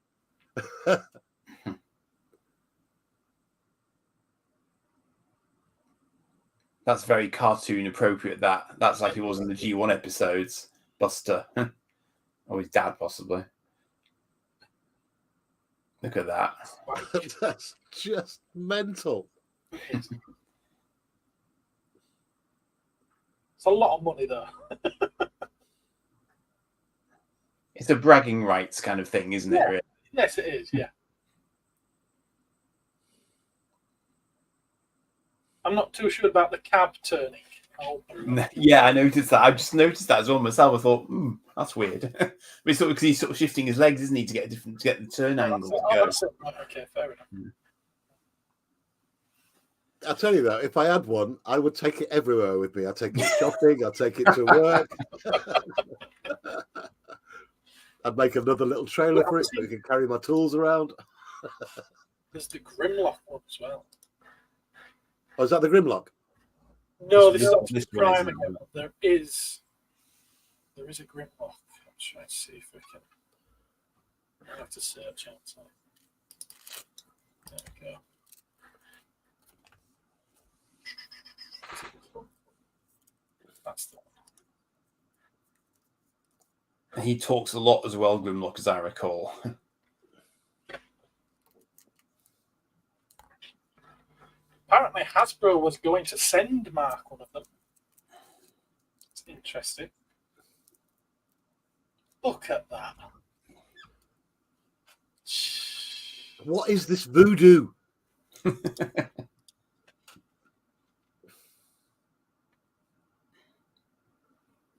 That's very cartoon appropriate. That's like it was in the G1 episodes. Buster, or his dad, possibly. Look at that. That's just mental. It's a lot of money, though. It's a bragging rights kind of thing, isn't it? Really? Yes, it is. Yeah. I'm not too sure about the cab turning. Yeah, I noticed that. I just noticed that as well myself. I thought, that's weird. But it's sort of because he's sort of shifting his legs, isn't he, to get the turn angle to go. Okay, fair enough. I'll tell you though, if I had one, I would take it everywhere with me. I'd take it shopping. I'd take it to work. I'd make another little trailer for it so I can carry my tools around. There's the Grimlock one as well. Oh, is that the Grimlock? No, this is this Prime. one There is a Grimlock. I'm trying to see if we can. I have to search outside. There we go. That's the one. And he talks a lot as well, Grimlock, as I recall. Apparently, Hasbro was going to send Mark one of them. It's interesting. Look at that. What is this voodoo?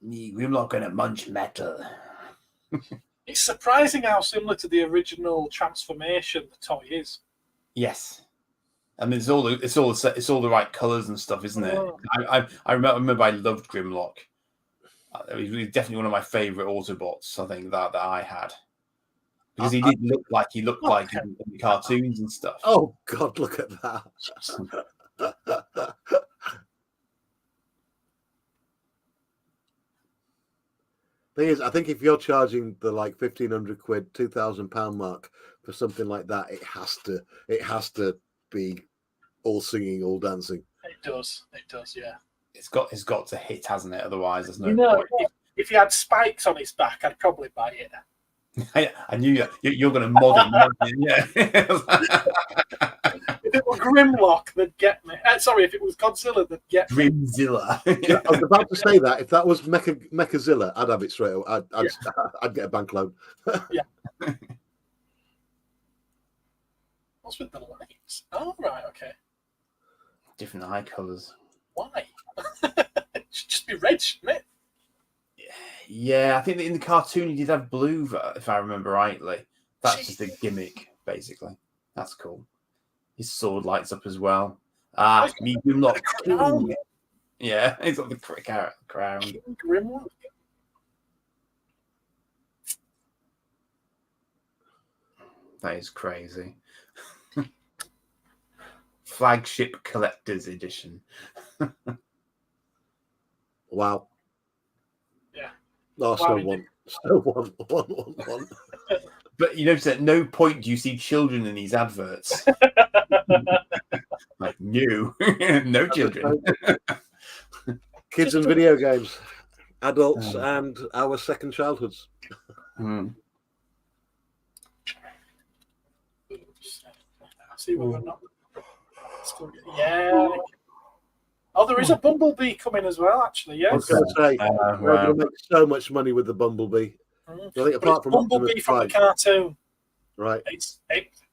Grimlock gonna munch metal. It's surprising how similar to the original transformation the toy is. Yes. I mean, it's all the right colours and stuff, isn't it? I remember I loved Grimlock. He was definitely one of my favourite Autobots. I think that I had, because he did look like in the cartoons and stuff. Oh God, look at that! Thing is, I think if you're charging the like £1,500, £2,000 mark for something like that, it has to be all singing, all dancing. It does, yeah. It's got to hit, hasn't it? Otherwise, there's no point. If he had spikes on his back, I'd probably buy it. I knew you're going to mod it, yeah. If it were Grimlock, they'd get me. Sorry, if it was Godzilla, they'd get me. Grimzilla. I was about to say that. If that was Mechazilla, I'd have it straight away. I'd get a bank loan. Yeah. What's with the lights? Oh, right, okay. Different eye colours. Why? It should just be red, shouldn't it? Yeah, I think that in the cartoon he did have blue, if I remember rightly. That's just a gimmick, basically. That's cool. His sword lights up as well. Medium lock. Yeah, he's got the crown. Grimlock. That is crazy. Flagship collector's edition. Wow. Yeah. Oh, still one. But you notice at no point do you see children in these adverts. Like new, no children. Kids and video games, adults and our second childhoods. See whether or not. Yeah. Oh, there is a Bumblebee coming as well, actually. Yes. I was going to say, we're going to make so much money with the Bumblebee. I think apart from Bumblebee from the cartoon, right? It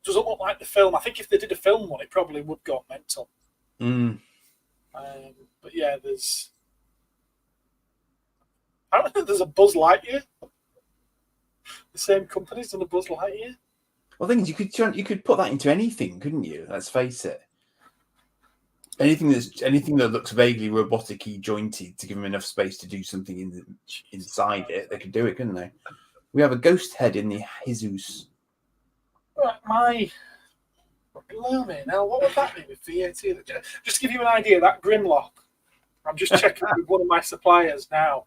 doesn't look like the film. I think if they did a film one, it probably would go mental. But yeah, I don't think there's a Buzz Lightyear. The same company's done a Buzz Lightyear. Well, the thing is, you could put that into anything, couldn't you? Let's face it. Anything that looks vaguely robotic-y, jointed, to give them enough space to do something inside it, they could do it, couldn't they? We have a ghost head in the Jesus. Right, now what would that be with VAT? Just to give you an idea, that Grimlock, I'm just checking with one of my suppliers now.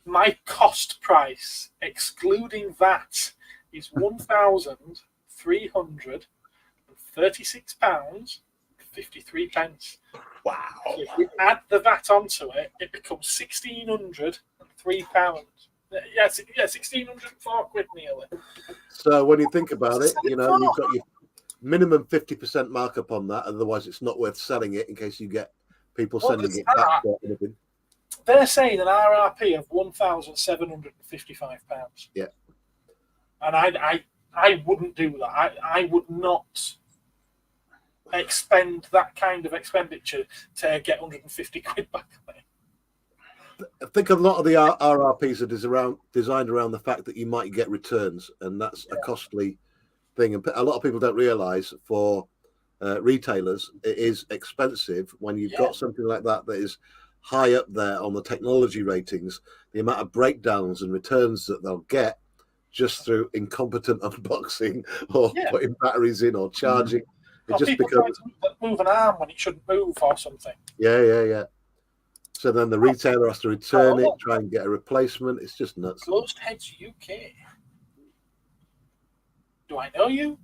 My cost price, excluding VAT, is £1,336.53. Wow. So if we add the VAT onto it, it becomes £1,603. Yeah, 1,604 quid nearly. So when you think about it, you've got your minimum 50% markup on that. Otherwise, it's not worth selling it in case you get people sending it back or anything. They're saying an RRP of £1,755. Yeah. And I wouldn't do that. I would not expend that kind of expenditure to get 150 quid back on it. I think a lot of the RRPs are designed around the fact that you might get returns, and that's a costly thing. And a lot of people don't realise for retailers it is expensive when you've got something like that is high up there on the technology ratings. The amount of breakdowns and returns that they'll get just through incompetent unboxing or putting batteries in or charging. It just becomes move an arm when it shouldn't move or something. Yeah. So then the retailer has to return it, try and get a replacement. It's just nuts. Ghost Heads UK. Do I know you?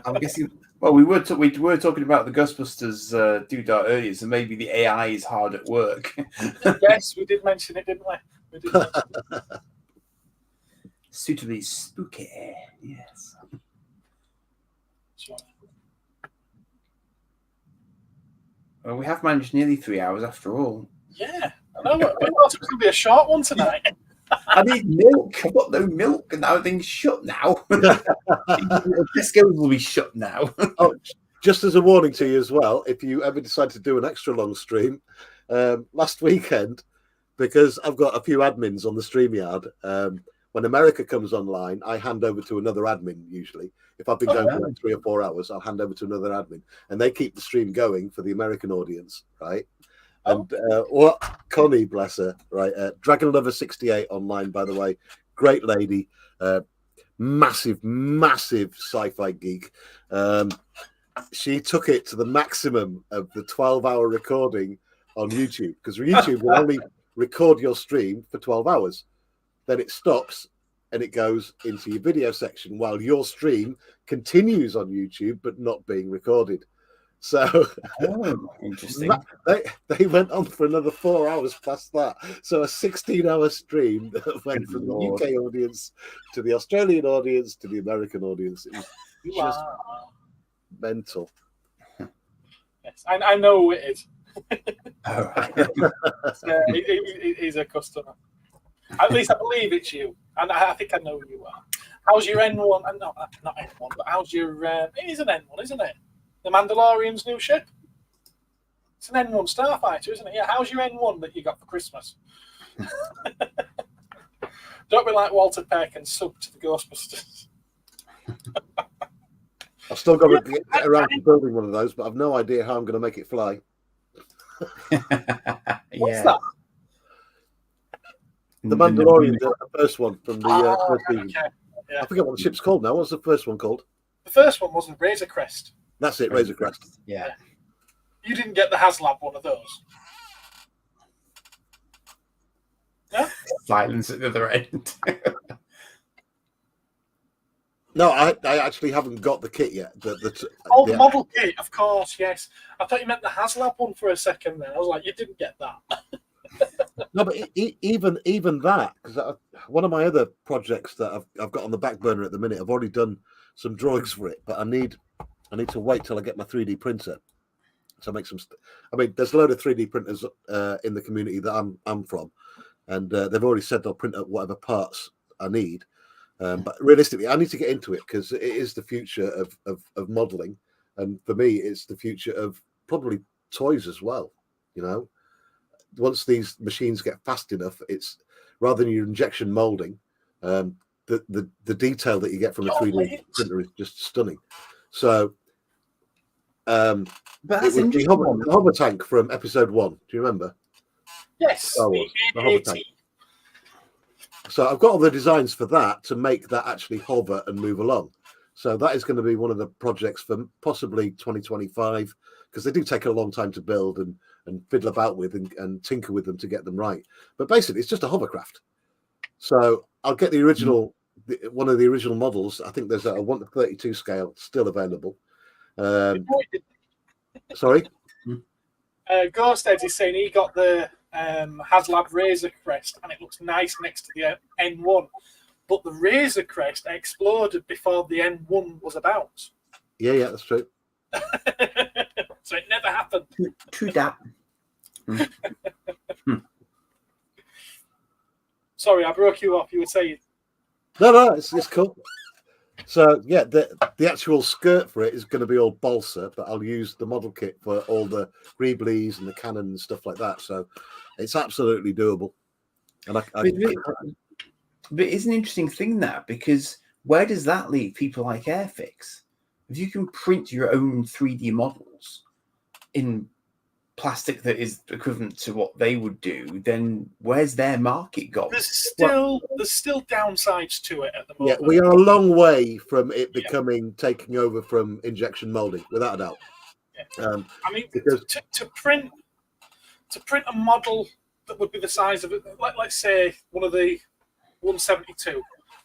I'm guessing. Well, we were talking about the Ghostbusters doodah earlier, so maybe the AI is hard at work. Yes, we did mention it, didn't we? Suitably spooky, yes. Well, we have managed nearly 3 hours after all. Yeah, I know. We thought it was going to be a short one tonight. I need milk. I've got no milk, and everything's shut now. Tesco's will be shut now. Oh, just as a warning to you as well, if you ever decide to do an extra long stream, last weekend, because I've got a few admins on the StreamYard, when America comes online, I hand over to another admin usually. If I've been going for like 3 or 4 hours, I'll hand over to another admin, and they keep the stream going for the American audience, right? And what Connie, bless her, right? Dragon Lover 68 online, by the way, great lady, massive sci-fi geek. She took it to the maximum of the 12-hour recording on YouTube, because YouTube will only record your stream for 12 hours. Then it stops and it goes into your video section while your stream continues on YouTube but not being recorded. So interesting. They went on for another 4 hours past that. So a 16-hour stream that went from the UK audience to the Australian audience to the American audience. It was just mental. Yes, I know who it is. All right. He's a customer. At least I believe it's you, and I think I know who you are. How's your N1? Not N1, but how's your? It is an N1, isn't it? The Mandalorian's new ship. It's an N1 starfighter, isn't it? Yeah. How's your N1 that you got for Christmas? Don't be like Walter Peck and sub to the Ghostbusters. I've still got to get around to building one of those, but I've no idea how I'm going to make it fly. What's that? The Mandalorian, the first one from the first season. Okay. Yeah. I forget what the ship's called now. What's the first one called? The first one was the Razor Crest. That's it, Razor Crest. Yeah. You didn't get the HasLab one of those. Yeah? Silence at the other end. No, I actually haven't got the kit yet. The model kit, of course, yes. I thought you meant the HasLab one for a second there. I was like, you didn't get that. No, but even that, because one of my other projects that I've got on the back burner at the minute, I've already done some drawings for it, but I need to wait till I get my 3D printer to make some. I mean, there's a load of 3D printers in the community that I'm from, and they've already said they'll print up whatever parts I need. But realistically, I need to get into it because it is the future of modeling, and for me, it's the future of probably toys as well. You know, once these machines get fast enough, it's rather than your injection molding, the detail that you get from a 3D printer is just stunning. So, but that's it was the hover tank from episode 1. Do you remember? Yes, the hover tank. So I've got all the designs for that to make that actually hover and move along. So that is going to be one of the projects for possibly 2025, because they do take a long time to build and fiddle about with and tinker with them to get them right. But basically, it's just a hovercraft. So I'll get the original, one of the original models. I think there's a 1:32 scale still available. Sorry? Ghosthead is saying he got the HasLab Razor Crest, and it looks nice next to the N1. But the Razor Crest exploded before the N1 was about. Yeah, that's true. So it never happened. True that. Sorry, I broke you off. You were saying? No, it's cool. So yeah, the actual skirt for it is going to be all balsa, but I'll use the model kit for all the greeblies and the cannon and stuff like that. So it's absolutely doable. And but it's an interesting thing that, because where does that leave people like Airfix? If you can print your own 3D models in plastic that is equivalent to what they would do, then where's their market gone? There's still downsides to it at the moment. Yeah, we are a long way from it becoming taking over from injection molding, without a doubt. Yeah. I mean, because to print a model that would be the size of it, let's say one of the 172,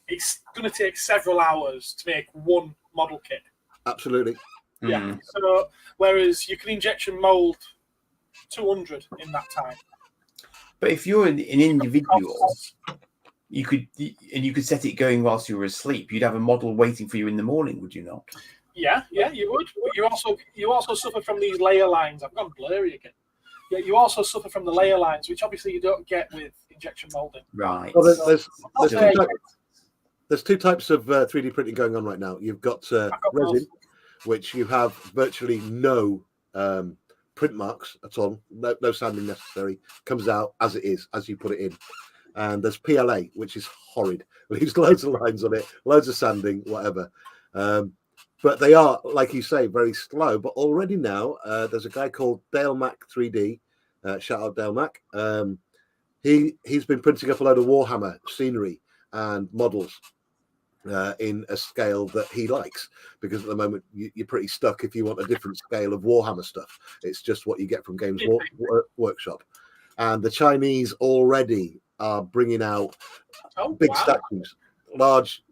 it's going to take several hours to make one model kit. Absolutely. Yeah. So whereas you can injection mold 200 in that time. But if you're an individual, you could set it going whilst you were asleep. You'd have a model waiting for you in the morning, would you not? Yeah, you would. But you also suffer from these layer lines. I've gone blurry again. Yeah, you also suffer from the layer lines, which obviously you don't get with injection molding. Right. Well, there's two types of 3D printing going on right now. You've got resin, which you have virtually no print marks at all, no sanding necessary. Comes out as it is, as you put it in. And there's PLA, which is horrid. Leaves loads of lines on it, loads of sanding, whatever. But they are, like you say, very slow. But already now, there's a guy called Dale Mack 3D. Shout out Dale Mack. He's been printing up a load of Warhammer scenery and models in a scale that he likes, because at the moment you're pretty stuck if you want a different scale of Warhammer stuff. It's just what you get from Games Workshop. And the Chinese already are bringing out big statues, large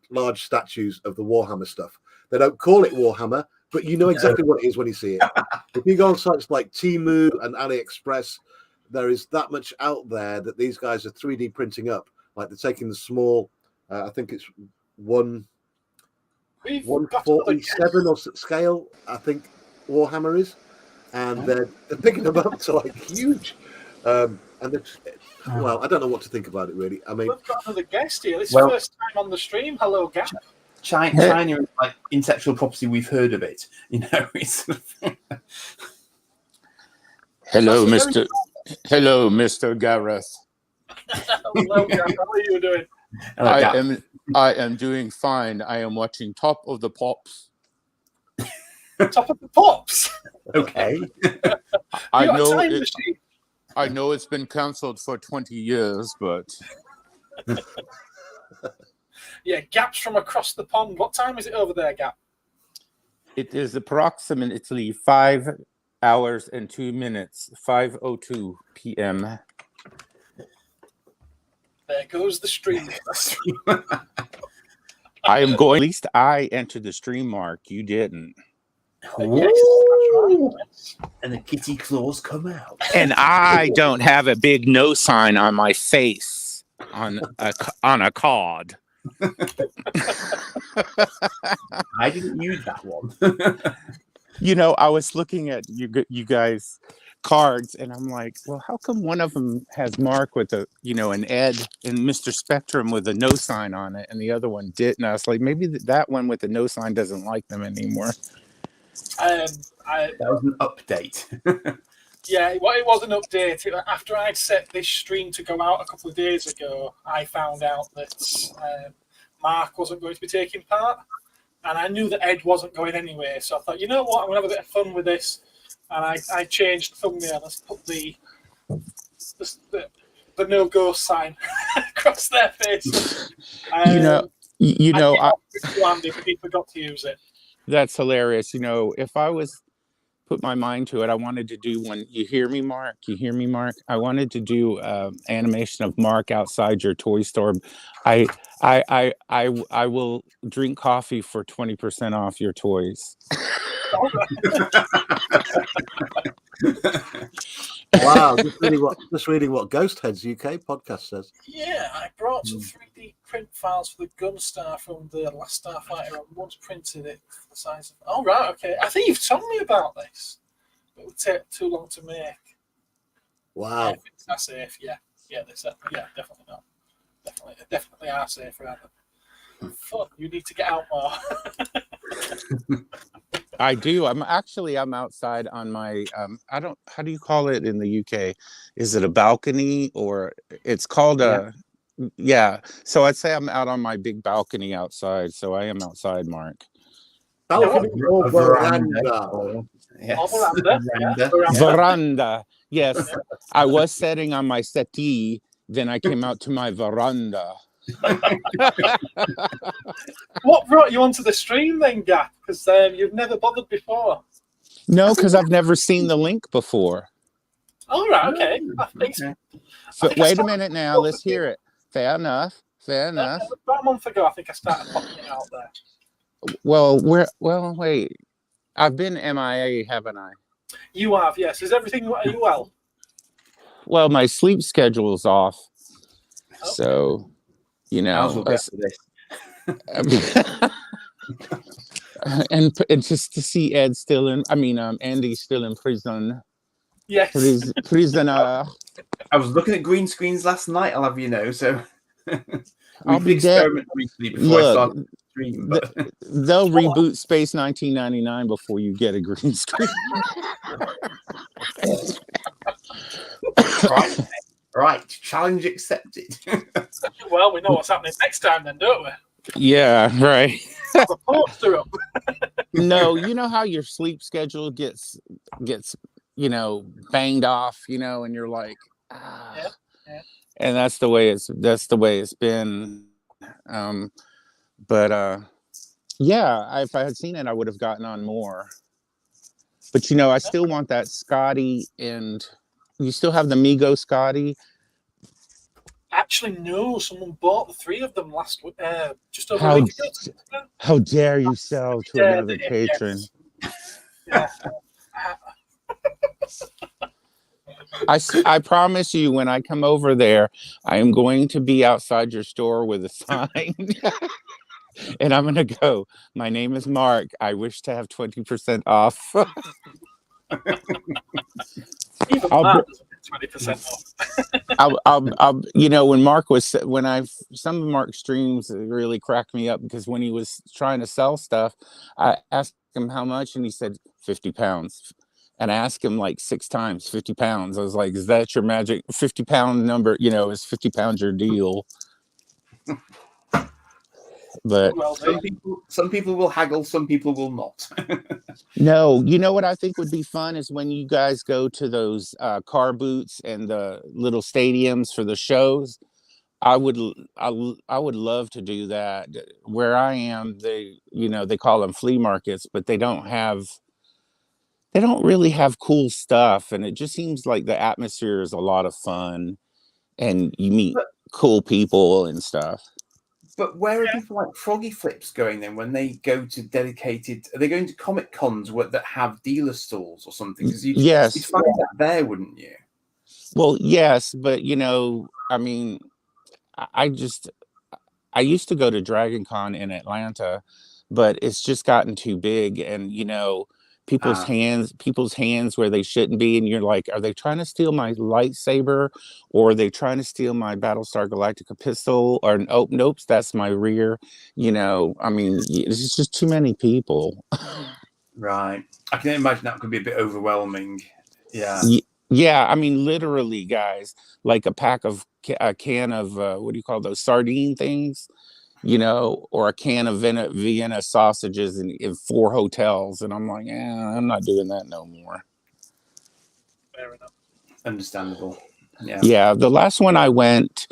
statues of the Warhammer stuff. They don't call it Warhammer, but you know exactly what it is when you see it. If you go on sites like Temu and AliExpress, there is that much out there that these guys are 3D printing up. Like they're taking the small, I think it's 147 or scale, I think Warhammer is, and they're picking them up to like huge. And well, I don't know what to think about it really. I mean, we've got another guest here. This is the first time on the stream. Hello, Gap. China is like intellectual property. We've heard of it. You know, it's. Hello, Mr. Gareth. Hello, Gap. How are you doing? I am doing fine. I am watching Top of the Pops. Top of the Pops. Okay. I know it's been cancelled for 20 years, but yeah, Gap's from across the pond. What time is it over there, Gap? it is approximately 5 hours and 2 minutes, 5:02 p.m. There goes the stream. I am going. At least I entered the stream, Mark. You didn't. Yes, that's right. And the kitty claws come out. And I don't have a big no sign on my face on a card. I didn't use that one. You know, I was looking at you guys' cards, and I'm like, well, how come one of them has Mark with an Ed and Mr. Spectrum with a no sign on it, and the other one didn't? I was like, maybe that one with the no sign doesn't like them anymore. That was an update. Yeah, it was an update. After I'd set this stream to go out a couple of days ago, I found out that Mark wasn't going to be taking part. And I knew that Ed wasn't going anyway. So I thought, you know what, I'm going to have a bit of fun with this. And I changed the thumbnail. Let's put the no ghost sign across their face. He forgot to use it. That's hilarious. You know, if I was put my mind to it, I wanted to do one. You hear me, Mark? You hear me, Mark? I wanted to do animation of Mark outside your toy store. I will drink coffee for 20% off your toys. Wow, just reading what Ghost Heads UK podcast says. Yeah, I brought some 3D print files for the Gunstar from the Last Starfighter and once printed it for the size of. Oh, right, okay. I think you've told me about this. It would take too long to make. Wow. Yeah, it's not safe, yeah. Yeah, they said, yeah, definitely not. Definitely are safe around them. Fuck, you need to get out more. I do. I'm outside on my how do you call it in the UK? Is it a balcony or it's called a yeah. So I'd say I'm out on my big balcony outside. So I am outside, Mark. Balcony or veranda? Yes. Veranda. Veranda. Yes. I was sitting on my settee, then I came out to my veranda. What brought you onto the stream then, Gap? Because you've never bothered before. No, because I've never seen the link before. All right, okay. So wait a minute now. Let's hear it. Fair enough. About a month ago, I think I started popping it out there. Well, wait. I've been MIA, haven't I? You have, yes. Is everything? Are you well? Well, my sleep schedule's off. Okay. So, you know, and just to see Ed still in, Andy still in prison. Yes. Prisoner. I was looking at green screens last night, I'll have you know. So I'll be dead. Before I started the stream, but they'll reboot Space 1999 before you get a green screen. Right, challenge accepted. Well, we know what's happening next time, then, don't we? Yeah, right. The poster up. No, you know how your sleep schedule gets banged off, and you're like, Yeah. And that's the way it's been. But if I had seen it, I would have gotten on more. But I still want that Scotty, and you still have the Mego Scotty. Actually, no. Someone bought the 3 of them last week. Just over a week ago. How dare you sell to another patron? Yes. I promise you, when I come over there, I am going to be outside your store with a sign. And I'm going to go, my name is Mark. I wish to have 20% off. Even that doesn't get 20% off. Some of Mark's streams really cracked me up, because when he was trying to sell stuff, I asked him how much, and he said 50 pounds. And I asked him like 6 times, 50 pounds. I was like, is that your magic 50 pound number? Is 50 pounds your deal? But some people will haggle, some people will not. No, what I think would be fun is when you guys go to those car boots and the little stadiums for the shows. I would love to do that. Where I am, they call them flea markets, but they don't really have cool stuff, and it just seems like the atmosphere is a lot of fun, and you meet cool people and stuff. But where are people like Froggy Flips going then when they go to dedicated? Are they going to Comic Cons that have dealer stalls or something? Because you'd find that there, wouldn't you? Well, yes, but I used to go to Dragon Con in Atlanta, but it's just gotten too big, and people's hands where they shouldn't be, and you're like, are they trying to steal my lightsaber, or are they trying to steal my Battlestar Galactica pistol? Or nope, that's my rear. It's just too many people. Right. I can imagine that could be a bit overwhelming. Yeah. Yeah, literally, guys, like a can of what do you call those sardine things? Or a can of Vienna sausages in 4 hotels. And I'm like, I'm not doing that no more. Fair enough. Understandable. Yeah. Yeah. The last one I went,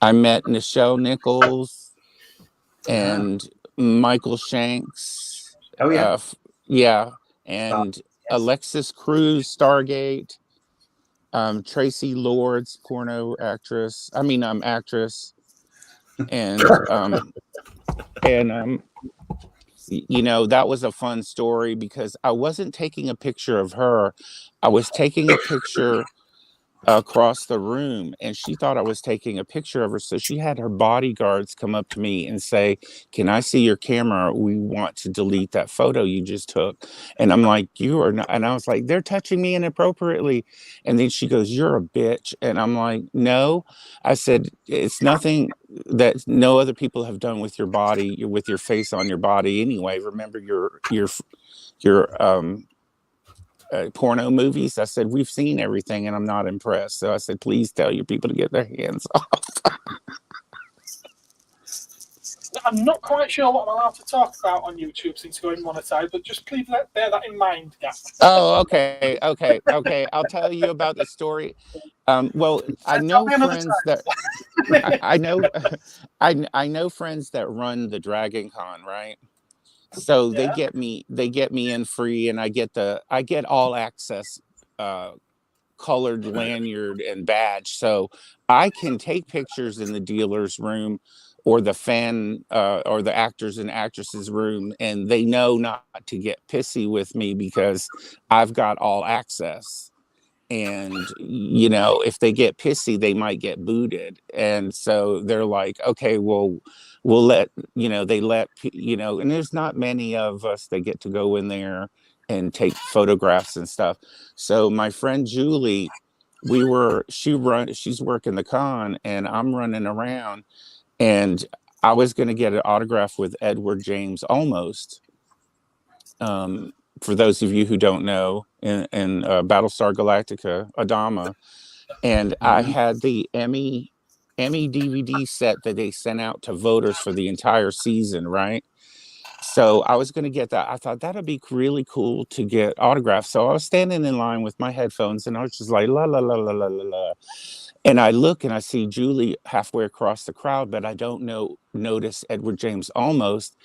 I met Nichelle Nichols and Michael Shanks. Oh, yeah. And Yes. Alexis Cruz, Stargate. Tracy Lords, porno actress. Actress. And that was a fun story, because I wasn't taking a picture of her. I was taking a picture across the room, and she thought I was taking a picture of her. So she had her bodyguards come up to me and say, "Can I see your camera? We want to delete that photo you just took." And I'm like, "You are not," and I was like, "They're touching me inappropriately." And then she goes, "You're a bitch." And I'm like, "No," I said, "It's nothing that no other people have done with your body, with your face on your body anyway. Remember your porno movies." I said, "We've seen everything and I'm not impressed." So I said, "Please tell your people to get their hands off." I'm not quite sure what I'm allowed to talk about on YouTube since going monetized, but just please bear that in mind, Gap. Oh, okay. I'll tell you about the story. Well, I know friends that I know I know friends that run the Dragon Con, right? So Yeah. they get me in free, and I get all access colored lanyard and badge, so I can take pictures in the dealer's room or the fan or the actors and actresses room, and they know not to get pissy with me because I've got all access. And if they get pissy, they might get booted. And so they're like, "Okay, well, we'll let," they let, and there's not many of us that get to go in there and take photographs and stuff. So my friend Julie, she's working the con and I'm running around, and I was going to get an autograph with Edward James Almost. For those of you who don't know, in Battlestar Galactica, Adama, and I had the Emmy DVD set that they sent out to voters for the entire season, right? So I was going to get that. I thought that'd be really cool to get autographs. So I was standing in line with my headphones, and I was just like, la la la la la la la. And I look and I see Julie halfway across the crowd, but I don't notice Edward James Almost.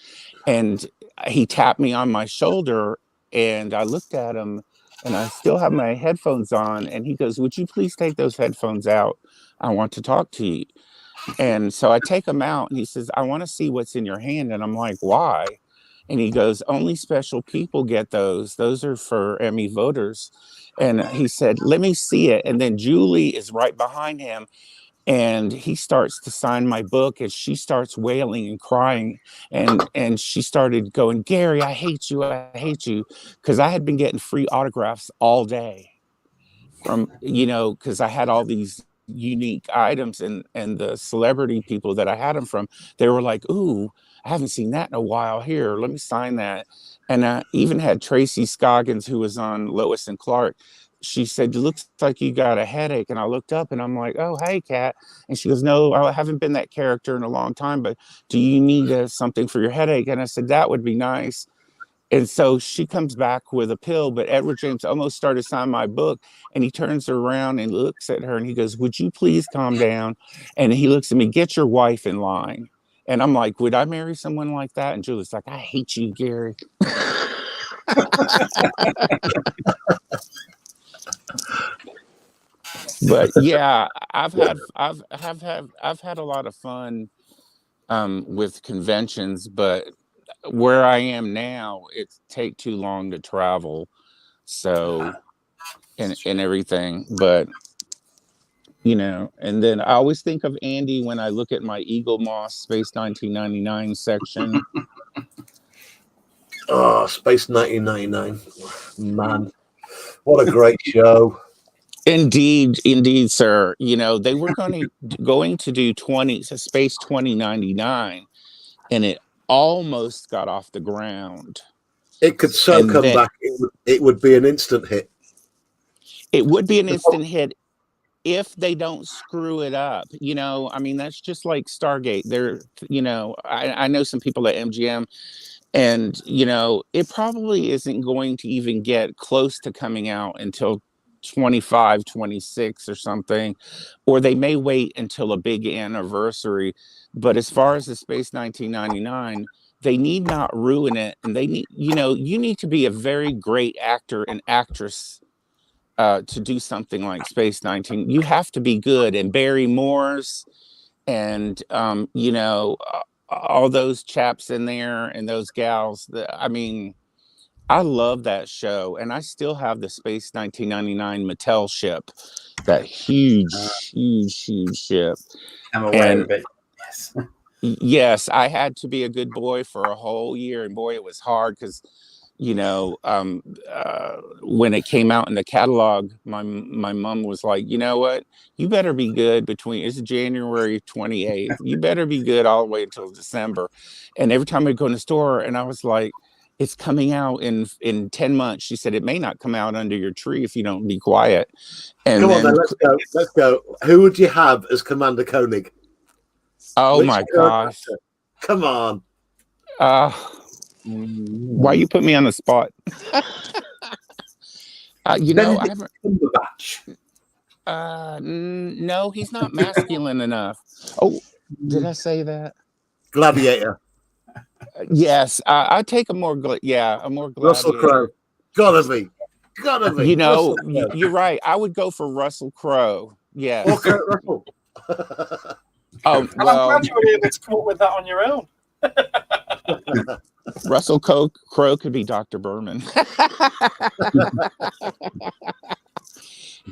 And he tapped me on my shoulder, and I looked at him, and I still have my headphones on, and he goes, "Would you please take those headphones out? I want to talk to you." And so I take them out, and he says, "I want to see what's in your hand." And I'm like, "Why?" And he goes, "Only special people get those. Those are for Emmy voters." And he said, "Let me see it." And then Julie is right behind him, and he starts to sign my book, and she starts wailing and crying, and she started going, "Gary, I hate you, I hate you," because I had been getting free autographs all day from, because I had all these unique items, and the celebrity people that I had them from, they were like, "Ooh, I haven't seen that in a while. Here, let me sign that." And I even had Tracy Scoggins, who was on Lois and Clark. She said, "Looks like you got a headache." And I looked up, and I'm like, "Oh, hey, Kat." And she goes, "No, I haven't been that character in a long time, but do you need something for your headache?" And I said, "That would be nice." And so she comes back with a pill, but Edward James almost started signing my book, and he turns around and looks at her, and he goes, "Would you please calm down?" And he looks at me, "Get your wife in line." And I'm like, "Would I marry someone like that?" And Julie's like, "I hate you, Gary." But yeah, I've had a lot of fun with conventions, but where I am now, it take too long to travel. So and everything, but and then I always think of Andy when I look at my Eagle Moss Space 1999 section. Oh, Space 1999. Man, what a great show. Indeed, sir. They were going to do Space 2099, and it almost got off the ground. It could so And come then back. It would be an instant hit. it would be an instant hit if they don't screw it up. I mean, that's just like Stargate. I know some people at MGM, and it probably isn't going to even get close to coming out until 25, 26 or something, or they may wait until a big anniversary. But as far as the Space 1999, they need not ruin it, and they need, you need to be a very great actor and actress to do something like Space 19. You have to be good. And Barry Morse and all those chaps in there and those gals. I mean, I love that show, and I still have the Space 1999 Mattel ship, that huge ship. I'm aware And of it. Yes. yes, I had to be a good boy for a whole year, and boy, it was hard because, when it came out in the catalog, my mom was like, you know what, you better be good it's January 28th. You better be good all the way until December. And every time I'd go in the store, and I was like, it's coming out in 10 months. She said, it may not come out under your tree if you don't be quiet. And Come on, then, let's go. Who would you have as Commander Koenig? oh Which my current gosh. actor? Come on. Why you put me on the spot? I haven't. No, he's not masculine enough. Oh, did I say that? Gladiator. Yes, I take a more. A more Russell gladiator. Crowe. Gotta be. You're right. I would go for Russell Crowe. Yes. Or Kurt Russell. Oh I'm well. glad you were able to come up with that on your own. Russell Crowe could be Dr. Berman.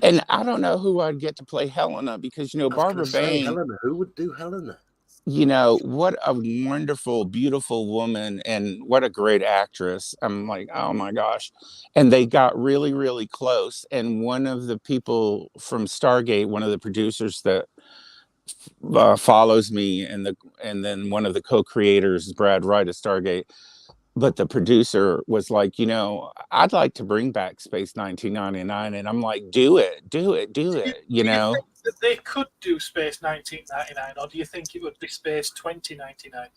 And I don't know who I'd get to play Helena, because Barbara Bain. Helena. Who would do Helena? What a wonderful, beautiful woman, and what a great actress. I'm like, oh my gosh. And they got really, really close. And one of the people from Stargate, one of the producers that follows me, and then one of the co-creators, Brad Wright of Stargate, but the producer was like, I'd like to bring back Space 1999. And I'm like, do it. Do you think that they could do Space 1999, or do you think it would be Space 2099?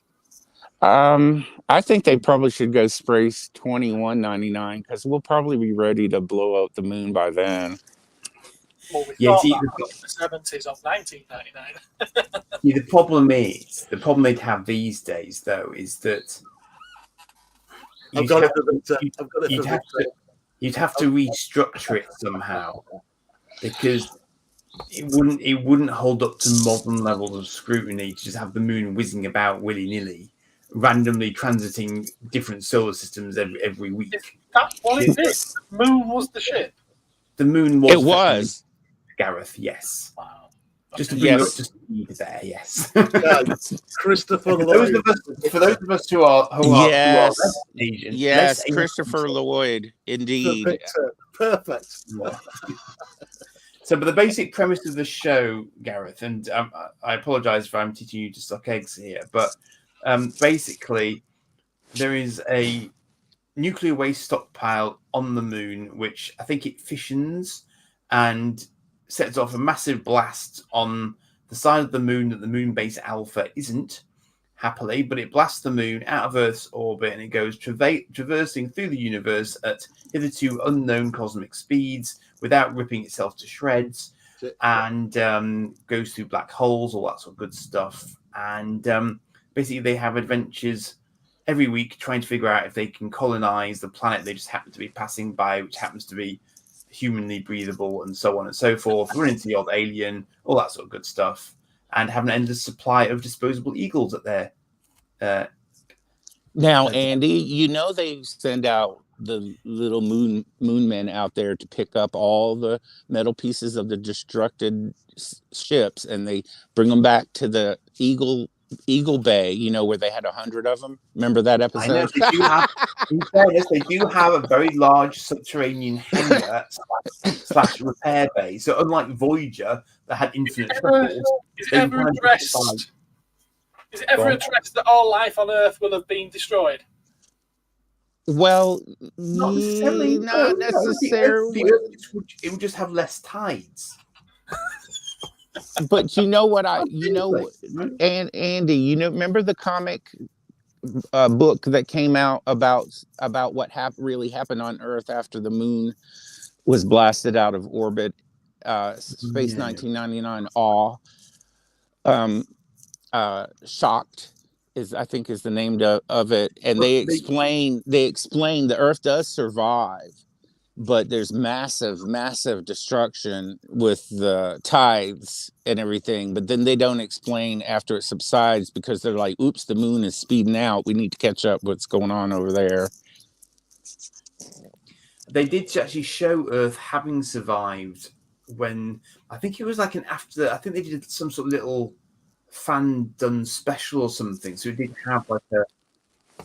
I think they probably should go Space 2199, because we'll probably be ready to blow out the moon by then. Well, we thought that in the 70s of 1999. The problem they'd have these days, though, is that you'd have to restructure it somehow, because it wouldn't hold up to modern levels of scrutiny to just have the moon whizzing about willy-nilly, randomly transiting different solar systems every week. That's what it did. The moon was the ship. The moon was. It was. Gareth, yes. Wow. Just to bring it up to speed there, yes. Christopher Lloyd. For those of us who are Asian, yes, Christopher Lloyd, indeed. Perfect. So, but the basic premise of the show, Gareth, and I apologise if I'm teaching you to suck eggs here, but basically there is a nuclear waste stockpile on the moon, which I think it fissions and sets off a massive blast on the side of the moon that the moon base Alpha isn't, happily, but it blasts the moon out of Earth's orbit, and it goes traversing through the universe at hitherto unknown cosmic speeds without ripping itself to shreds, and goes through black holes, all that sort of good stuff. And basically they have adventures every week trying to figure out if they can colonize the planet they just happen to be passing by, which happens to be humanly breathable, and so on and so forth, run into the odd alien, all that sort of good stuff, and have an endless supply of disposable eagles at their now, Andy, they send out the little moon men out there to pick up all the metal pieces of the destructed ships, and they bring them back to the Eagle Bay, where they had 100 of them. Remember that episode? I know, they do have a very large subterranean hangar / repair bay. So unlike Voyager, that had infinite is it ever addressed that all life on Earth will have been destroyed? Well, not necessarily. Not necessarily. It would just have less tides. But and Andy, remember the comic book that came out about what really happened on Earth after the moon was blasted out of orbit? Space 1999 Shocked is the name of it, and they explain the Earth does survive, but there's massive destruction with the tides and everything. But then they don't explain after it subsides, because they're like, oops, the moon is speeding out, we need to catch up what's going on over there. they did actually show Earth having survived when I think it was like an after. I think they did some sort of little fan done special or something. So it did have like a,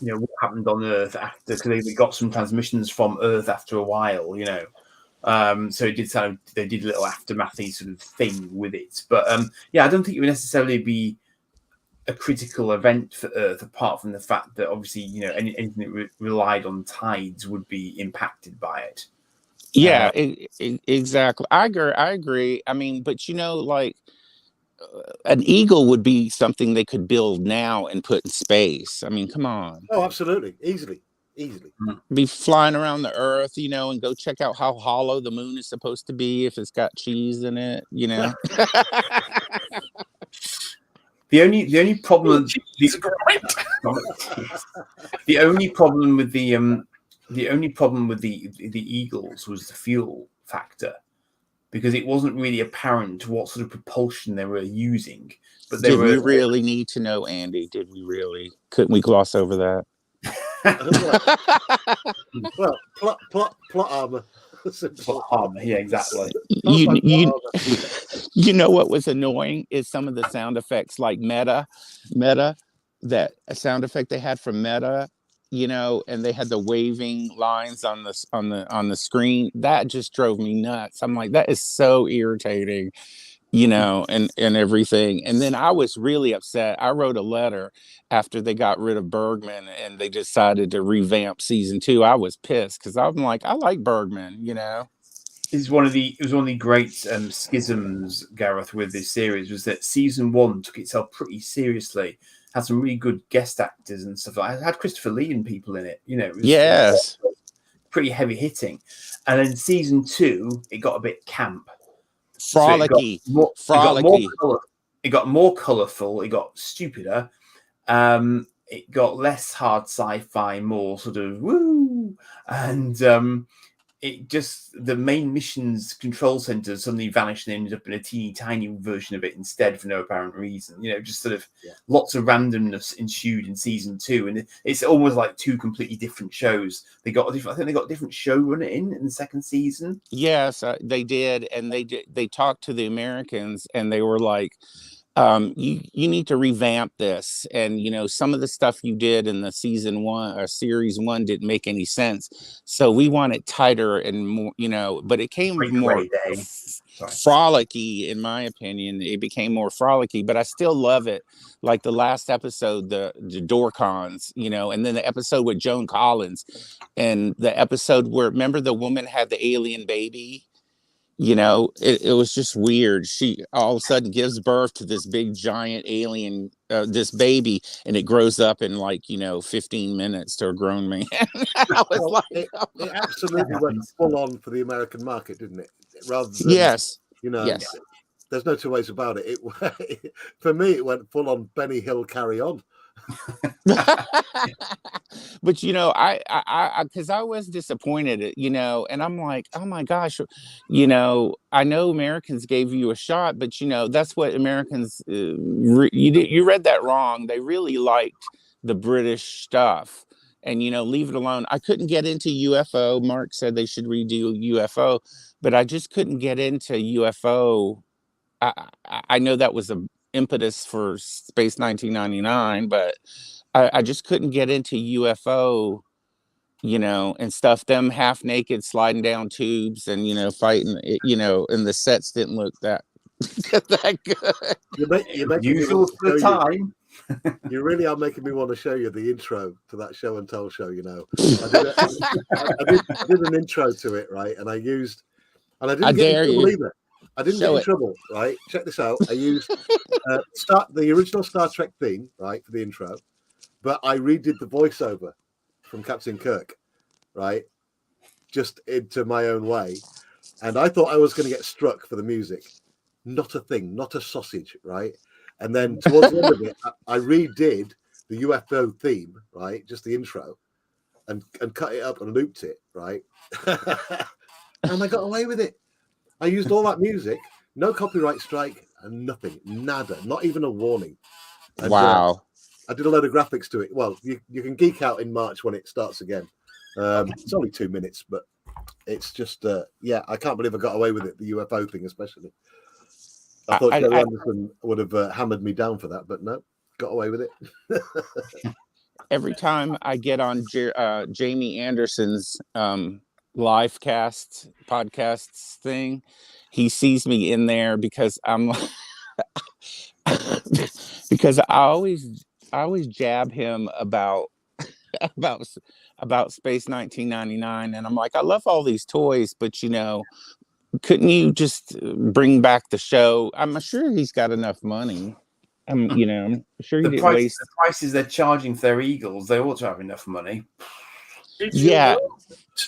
you know, what happened on Earth after, because they got some transmissions from Earth after a while, you know. So it did sound, they did a little aftermathy sort of thing with it. But yeah, I don't think it would necessarily be a critical event for Earth, apart from the fact that obviously, you know, anything that relied on tides would be impacted by it. Yeah, exactly. I agree. I mean, but you know, like an eagle would be something they could build now and put in space. I mean, come on. Oh, absolutely, easily. Be flying around the Earth, you know, and go check out how hollow the moon is supposed to be if it's got cheese in it, you know. The only problem the only problem with the Eagles was the fuel factor, because it wasn't really apparent what sort of propulsion they were using. But did we really need to know, Andy? Did we really? Couldn't we gloss over that? Well, plot armor. Plot armor, yeah, exactly. You know what was annoying is some of the sound effects, like Meta, that a sound effect they had from Meta, you know, and they had the waving lines on the screen. That just drove me nuts. I'm like, that is so irritating, you know, and everything. And then I was really upset. I wrote a letter after they got rid of Bergman and they decided to revamp season 2. I was pissed because I'm like, I like Bergman, you know. It was one of the great schisms, Gareth, with this series, was that season 1 took itself pretty seriously, had some really good guest actors and stuff. I had Christopher Lee and people in it, you know. It was pretty heavy hitting. And then season 2, it got a bit camp. Frolicky. It got more colourful. It got stupider. It got less hard sci-fi, more sort of woo, and it just, the main mission's control center suddenly vanished and ended up in a teeny tiny version of it instead for no apparent reason. You know, just sort of lots of randomness ensued in season 2, and it's almost like 2 completely different shows. I think they got a different showrunner in the second season. Yes, they did, and they talked to the Americans, and they were like, you need to revamp this, and you know, some of the stuff you did in the season 1 or series 1 didn't make any sense, so we want it tighter and more, you know. But it came more frolicky, in my opinion. It became more frolicky, but I still love it. Like the last episode, the Dorcons, you know, and then the episode with Joan Collins, and the episode where, remember, the woman had the alien baby. You know, it was just weird. She all of a sudden gives birth to this big giant alien, this baby, and it grows up in, like, you know, 15 minutes to a grown man. I was like, it absolutely went full on for the American market, didn't it? Rather than, you know, there's no two ways about it. For me, it went full on Benny Hill Carry On. But you know, I because I was disappointed, you know, and I'm like, oh my gosh, you know, I know Americans gave you a shot, but you know, that's what Americans you read that wrong. They really liked the British stuff, and you know, leave it alone. I couldn't get into UFO. Mark said they should redo UFO, but I just couldn't get into UFO. I know that was a impetus for Space 1999, but I just couldn't get into UFO, you know, and stuff. Them half naked sliding down tubes and, you know, fighting, you know, and the sets didn't look that good. You're usual for the time. You really are making me want to show you the intro to that show and tell show. You know, I did an intro to it, right, and I didn't get in trouble either. I didn't get in trouble, right? Check this out. I used the original Star Trek theme, right, for the intro, but I redid the voiceover from Captain Kirk, right, just into my own way. And I thought I was going to get struck for the music. Not a thing, not a sausage, right? And then towards the end of it, I redid the UFO theme, right, just the intro, and cut it up and looped it, right? And I got away with it. I used all that music, no copyright strike, and nothing, nada, not even a warning. And, wow. I did a load of graphics to it. Well, you can geek out in March when it starts again. It's only 2 minutes, but It's just, I can't believe I got away with it. The UFO thing, especially. I thought Joe Anderson would have hammered me down for that, but no, got away with it. Every time I get on Jamie Anderson's live cast podcasts thing, he sees me in there because I'm because I always jab him about Space 1999, and I'm like, I love all these toys, but couldn't you just bring back the show? I'm sure he's got enough money. I'm sure he didn't waste the prices they're charging for their Eagles. They ought to have enough money. Did you know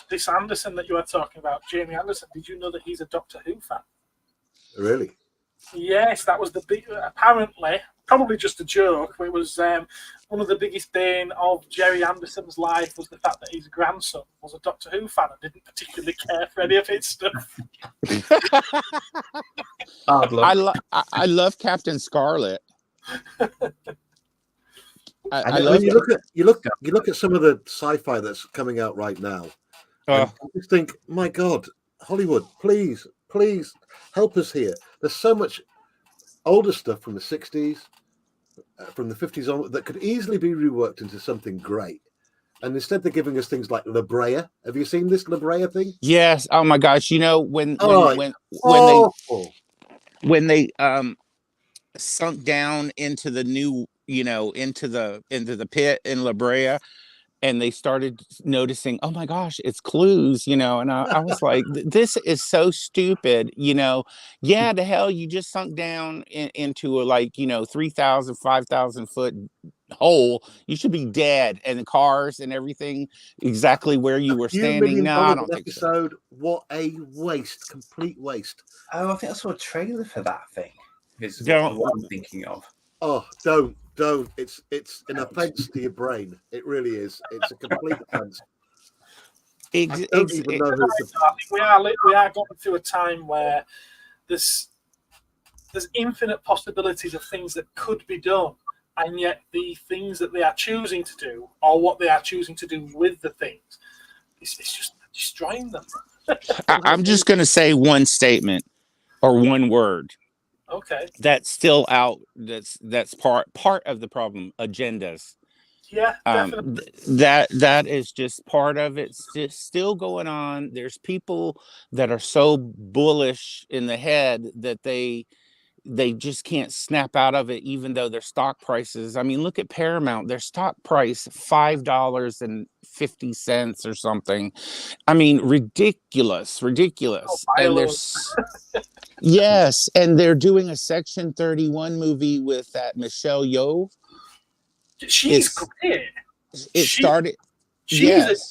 this Anderson that you were talking about, Jamie Anderson? Did you know that he's a Doctor Who fan? Really? Yes, that was the big. Apparently, probably just a joke. But it was one of the biggest bane of Jerry Anderson's life was the fact that his grandson was a Doctor Who fan and didn't particularly care for any of his stuff. I love Captain Scarlet. You look at some of the sci-fi that's coming out right now. I just think, my God, Hollywood, please help us here. There's so much older stuff from the 60s, from the 50s on that could easily be reworked into something great. And instead they're giving us things like La Brea. Have you seen this La Brea thing? Yes. Oh my gosh. When they sunk down into the new, into the pit in La Brea, and they started noticing, oh my gosh, it's clues, and I was like, this is so stupid, yeah, the hell, you just sunk down into a 3,000, 5,000 foot hole. You should be dead, and the cars and everything exactly where you were standing. No, I don't think so. What a waste, complete waste. Oh, I think I saw a trailer for that thing. It's what I'm thinking of. Oh, don't. It's an offense to your brain. It really is. It's a complete offense. We are going through a time where there's infinite possibilities of things that could be done, and yet the things that they are choosing to do, or what they are choosing to do with the things, it's just destroying them. I'm just going to say one statement or one word. Okay. That's still out. That's part of the problem. Agendas. Yeah, definitely. That is just part of it. It's just still going on. There's people that are so bullish in the head that they just can't snap out of it, even though their stock prices. I mean, look at Paramount. Their stock price $5.50 or something. I mean, ridiculous. And there's yes, and they're doing a Section 31 movie with that Michelle Yeoh. She's great. She's a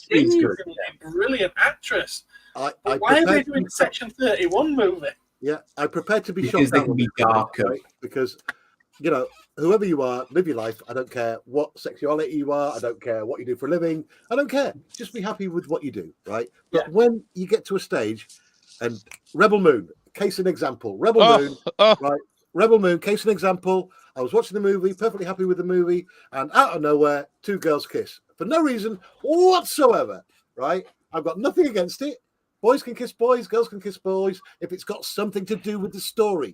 genuinely brilliant actress. Why are they doing a Section 31 movie? Yeah, I'm prepared to be because shocked. They can be darker. Right? Because, whoever you are, live your life. I don't care what sexuality you are. I don't care what you do for a living. I don't care. Just be happy with what you do, right? But when you get to a stage, and Rebel Moon, case in example. Moon, right? Rebel Moon, case in example. I was watching the movie, perfectly happy with the movie, and out of nowhere, two girls kiss for no reason whatsoever, right? I've got nothing against it. Boys can kiss boys, girls can kiss boys, if it's got something to do with the story.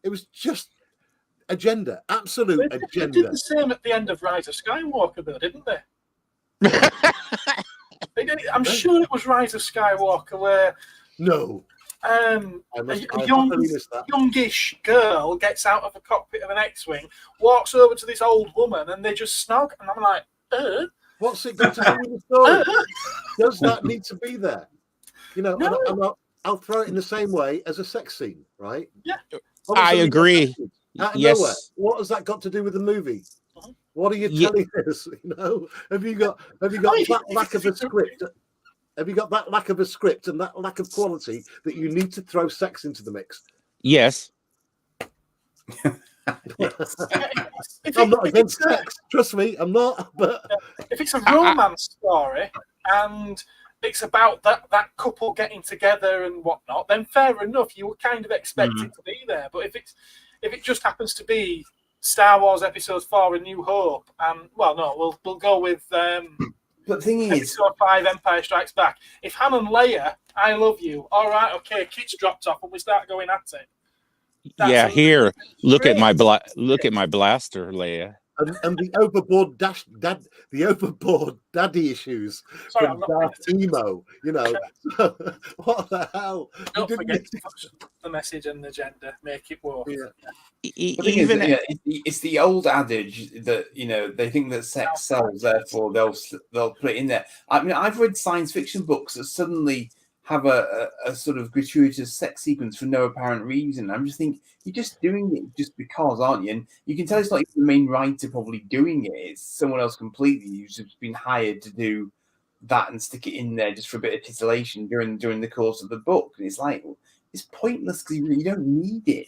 It was just agenda, absolute agenda. They did the same at the end of Rise of Skywalker, though, didn't they? I'm sure it was Rise of Skywalker where... No. A youngish girl gets out of a cockpit of an X-Wing, walks over to this old woman, and they just snog. And I'm like, what's it got to do with the story? Does that need to be there? No. I'll throw it in the same way as a sex scene, right? Yeah. I agree. Yes. Nowhere. What has that got to do with the movie? What are you telling us? Have you got that lack of a script? Have you got that lack of a script and that lack of quality that you need to throw sex into the mix? Yes. I'm not against sex. Trust me, I'm not. But if it's a romance story and it's about that couple getting together and whatnot, then fair enough. You would kind of expect it to be there. But if it just happens to be Star Wars Episode 4: A New Hope, and we'll go with But the thing is, Episode 5, Empire Strikes Back. If Han and Leia, I love you. All right, okay, kids dropped off and we start going at it. Yeah, here, look at my blaster, Leia. And the overboard the overboard daddy issues Sorry, from I'm not Darth Emo, you know. What the hell? Don't forget to push the message and the gender, make it work. Yeah. the thing is, it's the old adage that they think that sex sells, therefore they'll put it in there. I mean, I've read science fiction books that suddenly have a sort of gratuitous sex sequence for no apparent reason. I'm just thinking, you're just doing it just because, aren't you? And you can tell it's not even the main writer probably doing it. It's someone else completely who's just been hired to do that and stick it in there just for a bit of titillation during the course of the book. And it's like, it's pointless because you don't need it,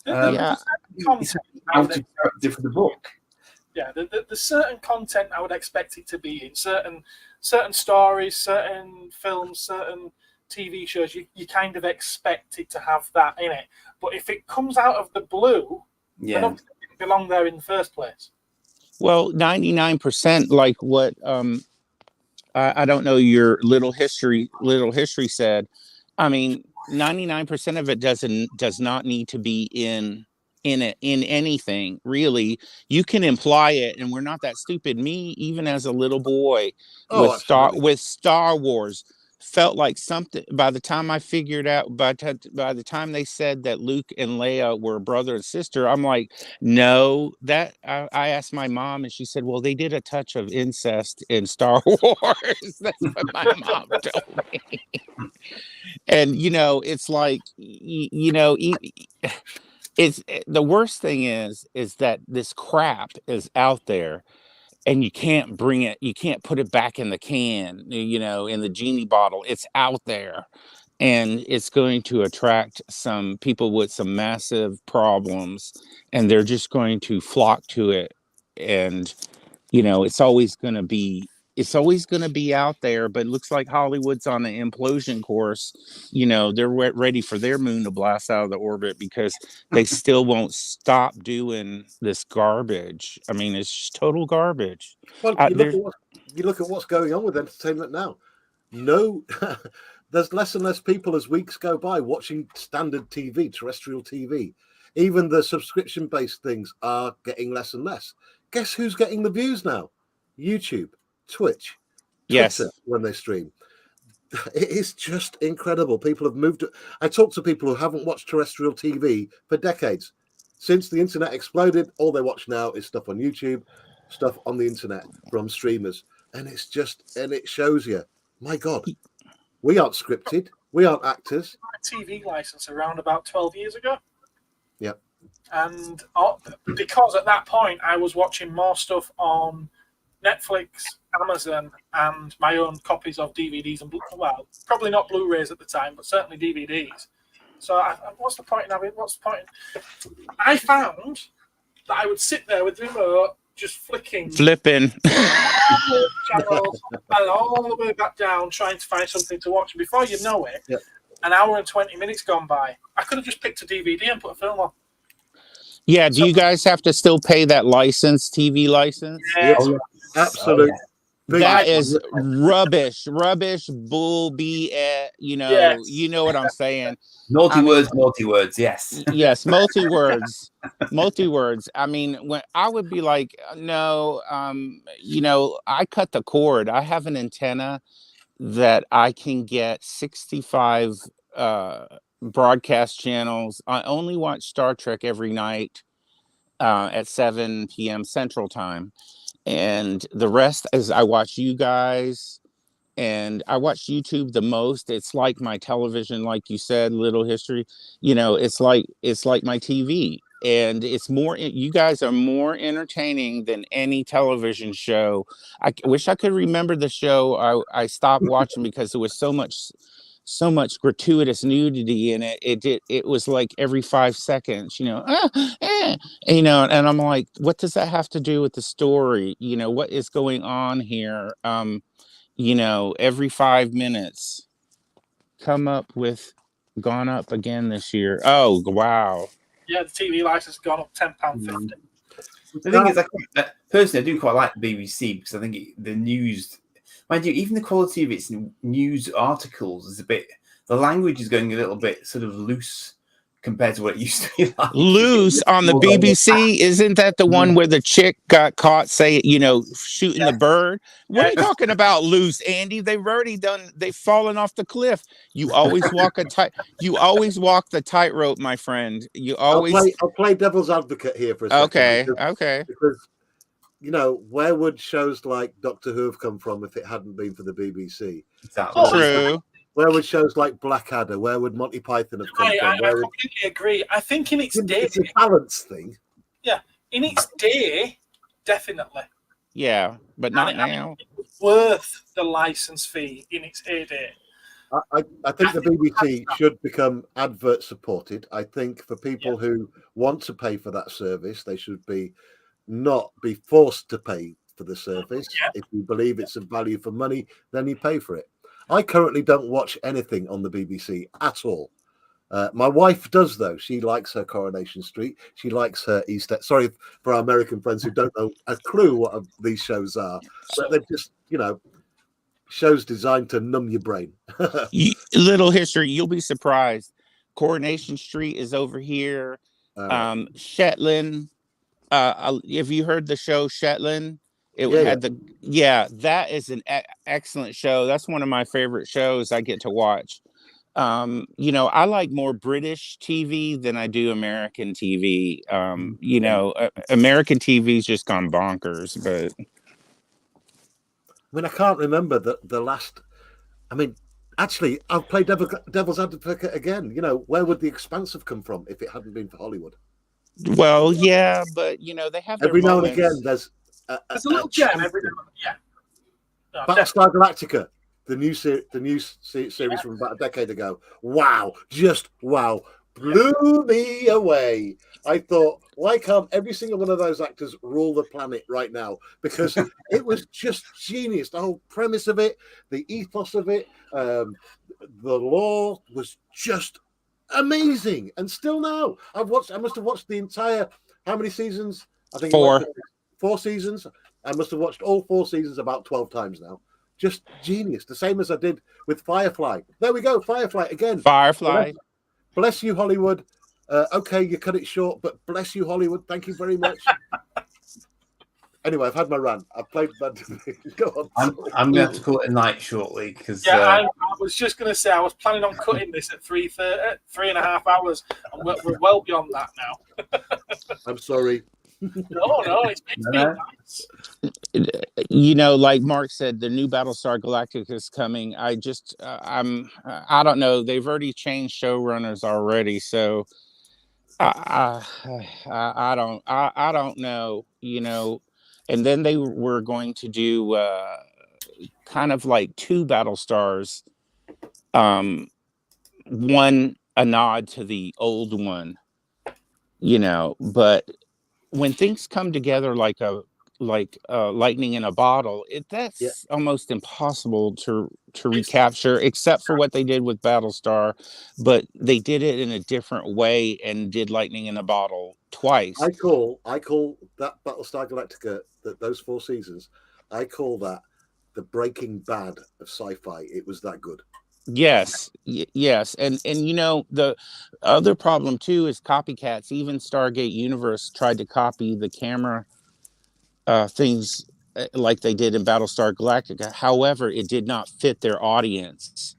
Content out of character for the book. Yeah, the certain content I would expect it to be in certain stories, certain films, certain TV shows. You kind of expect it to have that in it. But if it comes out of the blue, then obviously it didn't belong there in the first place. Well, 99%, like what I don't know, your little history said. I mean, 99% of it does not need to be in anything, really. You can imply it, and we're not that stupid. Me, even as a little boy, with Star Wars, felt like something. By the time I figured out, by the time they said that Luke and Leia were brother and sister, I'm like, no. That I asked my mom, and she said, well, they did a touch of incest in Star Wars. That's what my mom told me. And it's like, it's the worst thing is that this crap is out there, and you can't bring it, you can't put it back in the can, in the genie bottle. It's out there, and it's going to attract some people with some massive problems, and they're just going to flock to it. And it's always going to be out there. But it looks like Hollywood's on an implosion course. They're ready for their moon to blast out of the orbit, because they still won't stop doing this garbage. I mean, it's just total garbage. Well, you look at what's going on with entertainment now. No, there's less and less people as weeks go by watching standard TV, terrestrial TV. Even the subscription-based things are getting less and less. Guess who's getting the views now? YouTube, Twitch, Twitter, when they stream. It is just incredible. People have moved. I talk to people who haven't watched terrestrial TV for decades. Since the internet exploded, all they watch now is stuff on YouTube, stuff on the internet from streamers. And it shows you, my God, we aren't scripted. We aren't actors. A TV license around about 12 years ago. Yep. And because at that point I was watching more stuff on Netflix, Amazon, and my own copies of DVDs and probably not Blu-rays at the time, but certainly DVDs. So what's the point in having? What's the point? I found that I would sit there with the remote, just flipping channels and all the way back down, trying to find something to watch. And before you know it, an hour and 20 minutes gone by. I could have just picked a DVD and put a film on. Yeah, do you guys have to still pay that TV license? Yeah, absolutely. That is rubbish, bull BS. You know what I'm saying. Naughty words. Yes, yes, multi words. I mean, when I would be like, no, I cut the cord. I have an antenna that I can get 65 broadcast channels. I only watch Star Trek every night at 7 p.m. Central Time. And the rest is I watch you guys, and I watch YouTube the most. It's like my television, like you said, little history. It's like my TV, and it's more. You guys are more entertaining than any television show. I wish I could remember the show I stopped watching because there was so much gratuitous nudity in it. It was like every 5 seconds, and I'm like, what does that have to do with the story? What is going on here? Every 5 minutes, gone up again this year. Oh, wow. Yeah, the TV license has gone up £10.50. The thing is, personally, I do quite like the BBC because I think the news, mind you, even the quality of its news articles is a bit. The language is going a little bit sort of loose compared to what it used to be like. Loose on the BBC, isn't that the one where the chick got caught shooting the bird? What are you talking about, loose, Andy? They've fallen off the cliff. You always walk the tightrope, my friend. I'll play devil's advocate here for a second. Okay. Because where would shows like Doctor Who have come from if it hadn't been for the BBC? Exactly. True. Where would shows like Blackadder? Where would Monty Python have come from? I completely agree. I think in its day, it's a balance thing. Yeah, in its day, definitely. Yeah, but not now. It was worth the license fee in its heyday. I think the BBC should become advert supported. I think for people who want to pay for that service, they should not be forced to pay for the service. If you believe it's a value for money, then you pay for it. I currently don't watch anything on the BBC at all. My wife does, though. She likes her Coronation Street. She likes her Easter. Sorry for our American friends who don't know a clue what these shows are. But they're just, shows designed to numb your brain. Little history. You'll be surprised. Coronation Street is over here. Shetland. Have you heard the show Shetland? That is an excellent show. That's one of my favorite shows I get to watch. I like more British TV than I do American TV. American TV's just gone bonkers, but I can't remember the last. Actually, I'll play devil's advocate again. Where would The Expanse have come from if it hadn't been for Hollywood? Well, yeah, but they have every now and again. There's a little gem every now and again. Yeah. Battlestar Galactica, the new series from about a decade ago. Wow, just wow, blew me away. I thought, why can't every single one of those actors rule the planet right now? Because it was just genius. The whole premise of it, the ethos of it, the lore was just amazing. And still now, I must have watched the entire. How many seasons? I think 4. 4 seasons. I must have watched all 4 seasons about 12 times now. Just genius. The same as I did with Firefly. There we go. Firefly again. Firefly. Bless you, Hollywood. Okay, you cut it short, but bless you, Hollywood. Thank you very much. Anyway, I've had my rant. I've played that. Go on. I'm going to have to call it a night shortly because. I was just going to say I was planning on cutting this at 3.5 hours, and we're well beyond that now. I'm sorry. No, it's nice. Like Mark said, the new Battlestar Galactica is coming. I don't know. They've already changed showrunners already, so I don't know. And then they were going to do kind of like 2 Battlestars. One a nod to the old one, but when things come together like lightning in a bottle, that's almost impossible to recapture, except for what they did with Battlestar. But they did it in a different way and did lightning in a bottle twice. I call that Battlestar Galactica, those 4 seasons, I call that the Breaking Bad of sci-fi. It was that good. Yes. And the other problem too is copycats. Even Stargate Universe tried to copy the camera things like they did in Battlestar Galactica. However, it did not fit their audience.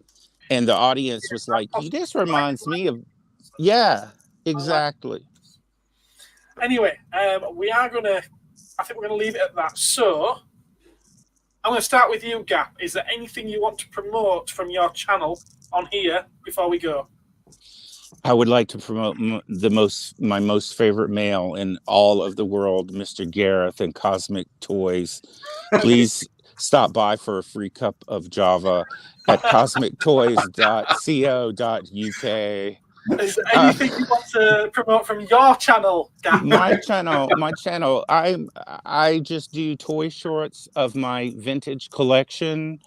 And the audience was like, this reminds me of... Yeah, exactly. Anyway, I think we're going to leave it at that. So... I'm going to start with you, Gap. Is there anything you want to promote from your channel on here before we go? I would like to promote my most favorite male in all of the world, Mr. Gareth and Cosmic Toys. Please stop by for a free cup of Java at cosmictoys.co.uk. Is there anything you want to promote from your channel, Gap? My channel. I just do toy shorts of my vintage collection.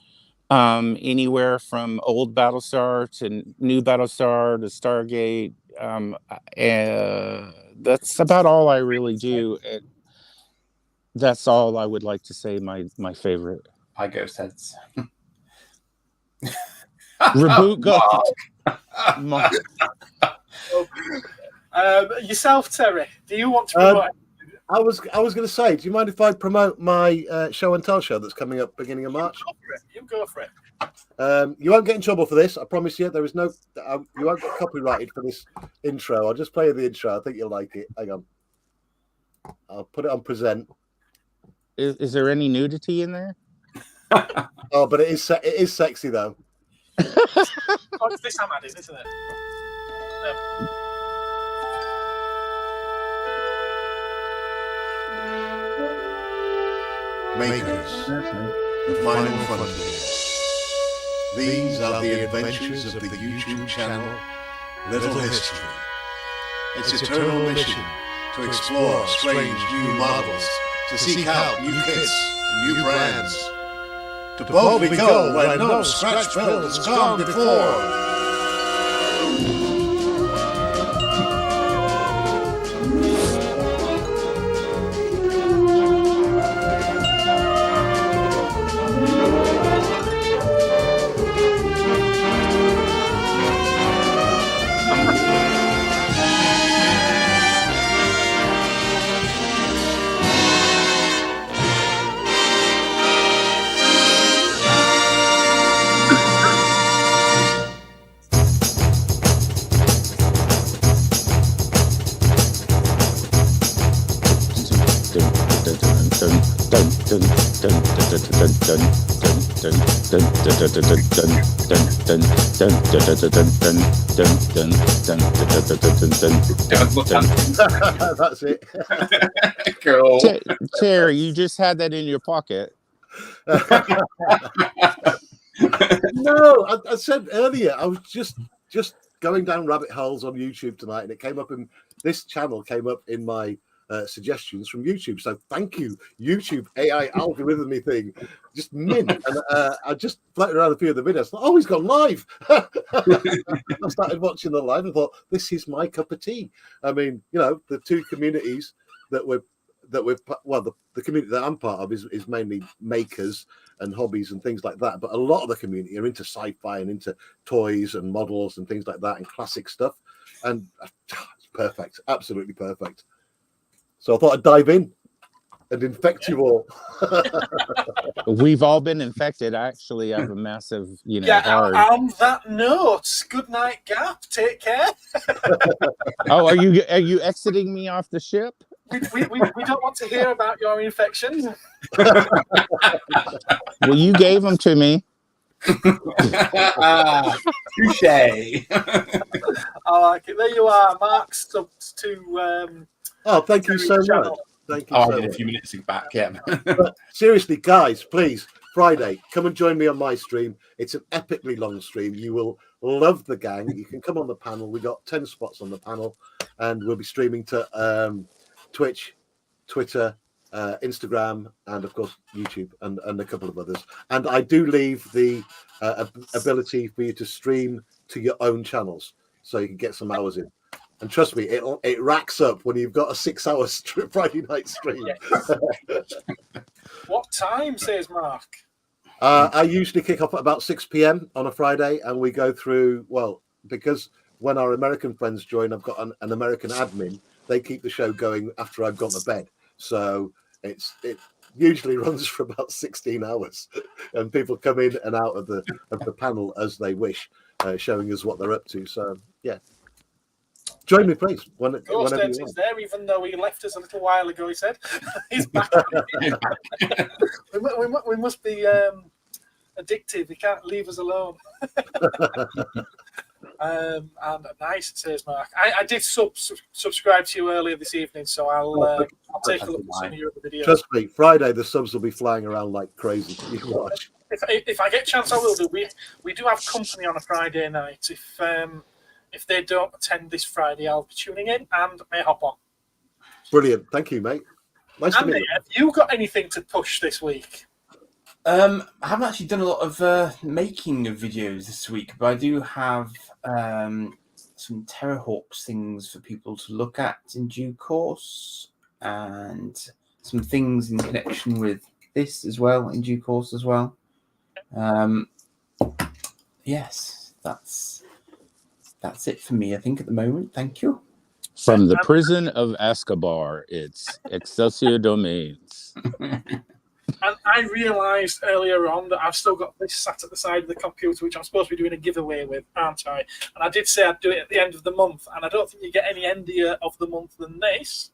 Anywhere from old Battlestar to new Battlestar to Stargate. That's about all I really do. That's all I would like to say. My favorite. I ghost heads. Reboot Ghost. Mark. Yourself, Terry, do you want to promote? I was going to say, do you mind if I promote my show and tell show that's coming up beginning of March? You go for it. You won't get in trouble for this. I promise you. There is no. You won't get copyrighted for this intro. I'll just play you the intro. I think you'll like it. Hang on. I'll put it on present. Is there any nudity in there? Oh, but it is sexy though. Oh, it's this I'm adding, isn't it? Makers, the final frontier. These are the adventures of the YouTube channel Little History. Its eternal mission to explore strange new models, to seek out new kits and new brands, to boldly go where no scratch build has gone before. That's it. Cool. Terry, you just had that in your pocket. No, I said earlier I was just going down rabbit holes on YouTube tonight, and it came up in this channel came up in my suggestions from YouTube. So thank you, YouTube AI algorithmy thing, just mint. And I just floated around a few of the videos. Thought, oh, he's gone live. I started watching the live and thought, this is my cup of tea. I mean, you know, the two communities that we're well, the community that I'm part of is mainly makers and hobbies and things like that. But a lot of the community are into sci-fi and into toys and models and things like that and classic stuff. And it's perfect, absolutely perfect. So I thought I'd dive in and infect you all. We've all been infected. I actually have a massive, hard. On that note, good night, Gap. Take care. Oh, are you exiting me off the ship? We don't want to hear about your infections. Well, you gave them to me. Touche. I like it. There you are, Mark. Subs to. Oh, thank you so much. Thank you. I so did a much. few minutes back, yeah. But seriously, guys, please, Friday, come and join me on my stream. It's an epically long stream. You will love the gang. You can come on the panel. We got 10 spots on the panel, and we'll be streaming to Twitch, Twitter, Instagram, and of course YouTube, and a couple of others. And I do leave the ability for you to stream to your own channels, so you can get some hours in. And trust me, it racks up when you've got a 6-hour Friday night stream. Yes. What time, says Mark? I usually kick off at about 6 p.m. on a Friday, and we go through, well, because when our American friends join, I've got an American admin. They keep the show going after I've gone to bed. So it usually runs for about 16 hours, and people come in and out of the panel as they wish, showing us what they're up to. So, yeah. Join me, please. Whenever you want. Is there, even though he left us a little while ago, he said. He's back. we must be addictive. He can't leave us alone. And nice, says Mark. I did subscribe to you earlier this evening, so I'll take a look at some of your other videos. Trust me, Friday the subs will be flying around like crazy. You can watch. If I get a chance, I will do. We do have company on a Friday night. If they don't attend this Friday, I'll be tuning in and may hop on. Brilliant. Thank you, mate. Nice to meet you. Have you got anything to push this week? I haven't actually done a lot of making of videos this week, but I do have some Terrorhawks things for people to look at in due course, and some things in connection with this as well in due course as well. Yes, that's it for me, I think, at the moment. Thank you. From the prison of Escobar, it's Excelsior Domains. And I realised earlier on that I've still got this sat at the side of the computer, which I'm supposed to be doing a giveaway with, aren't I? And I did say I'd do it at the end of the month, and I don't think you get any endier of the month than this.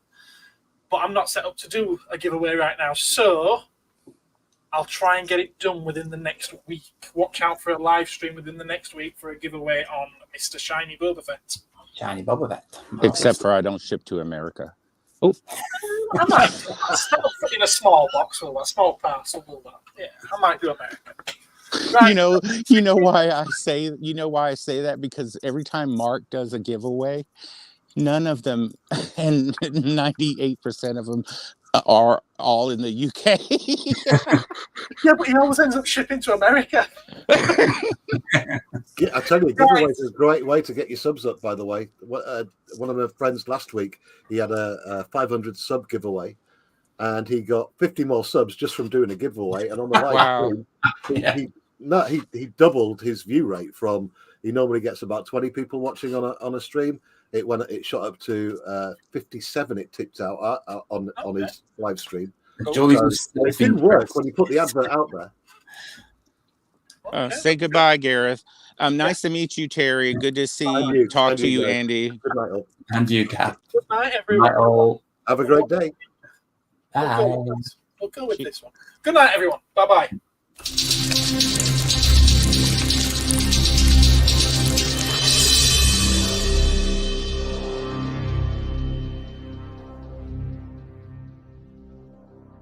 But I'm not set up to do a giveaway right now, so I'll try and get it done within the next week. Watch out for a live stream within the next week for a giveaway on Mr. Shiny Boba Fett. Shiny Boba Fett. Except for I don't ship to America. Oh, I might in a small box, a small parcel. Yeah, I might do America. Right. You know why I say that, because every time Mark does a giveaway, none of them, and 98% of them, are all in the UK. Yeah, but he always ends up shipping to America. I tell you, giveaways is a great way to get your subs up, by the way. One of my friends last week, he had a 500 sub giveaway, and he got 50 more subs just from doing a giveaway. And on the live stream, he doubled his view rate from, he normally gets about 20 people watching on a stream. It shot up to 57. It tipped out on his live stream. So it did work when you put the advert out there. Say goodbye, Gareth. Nice to meet you, Terry. Good to see talk to you, Andy. Good night, all. And you, Cap. Good night, everyone. Have a great day. Bye. We'll go with this one. Good night, everyone. Bye-bye.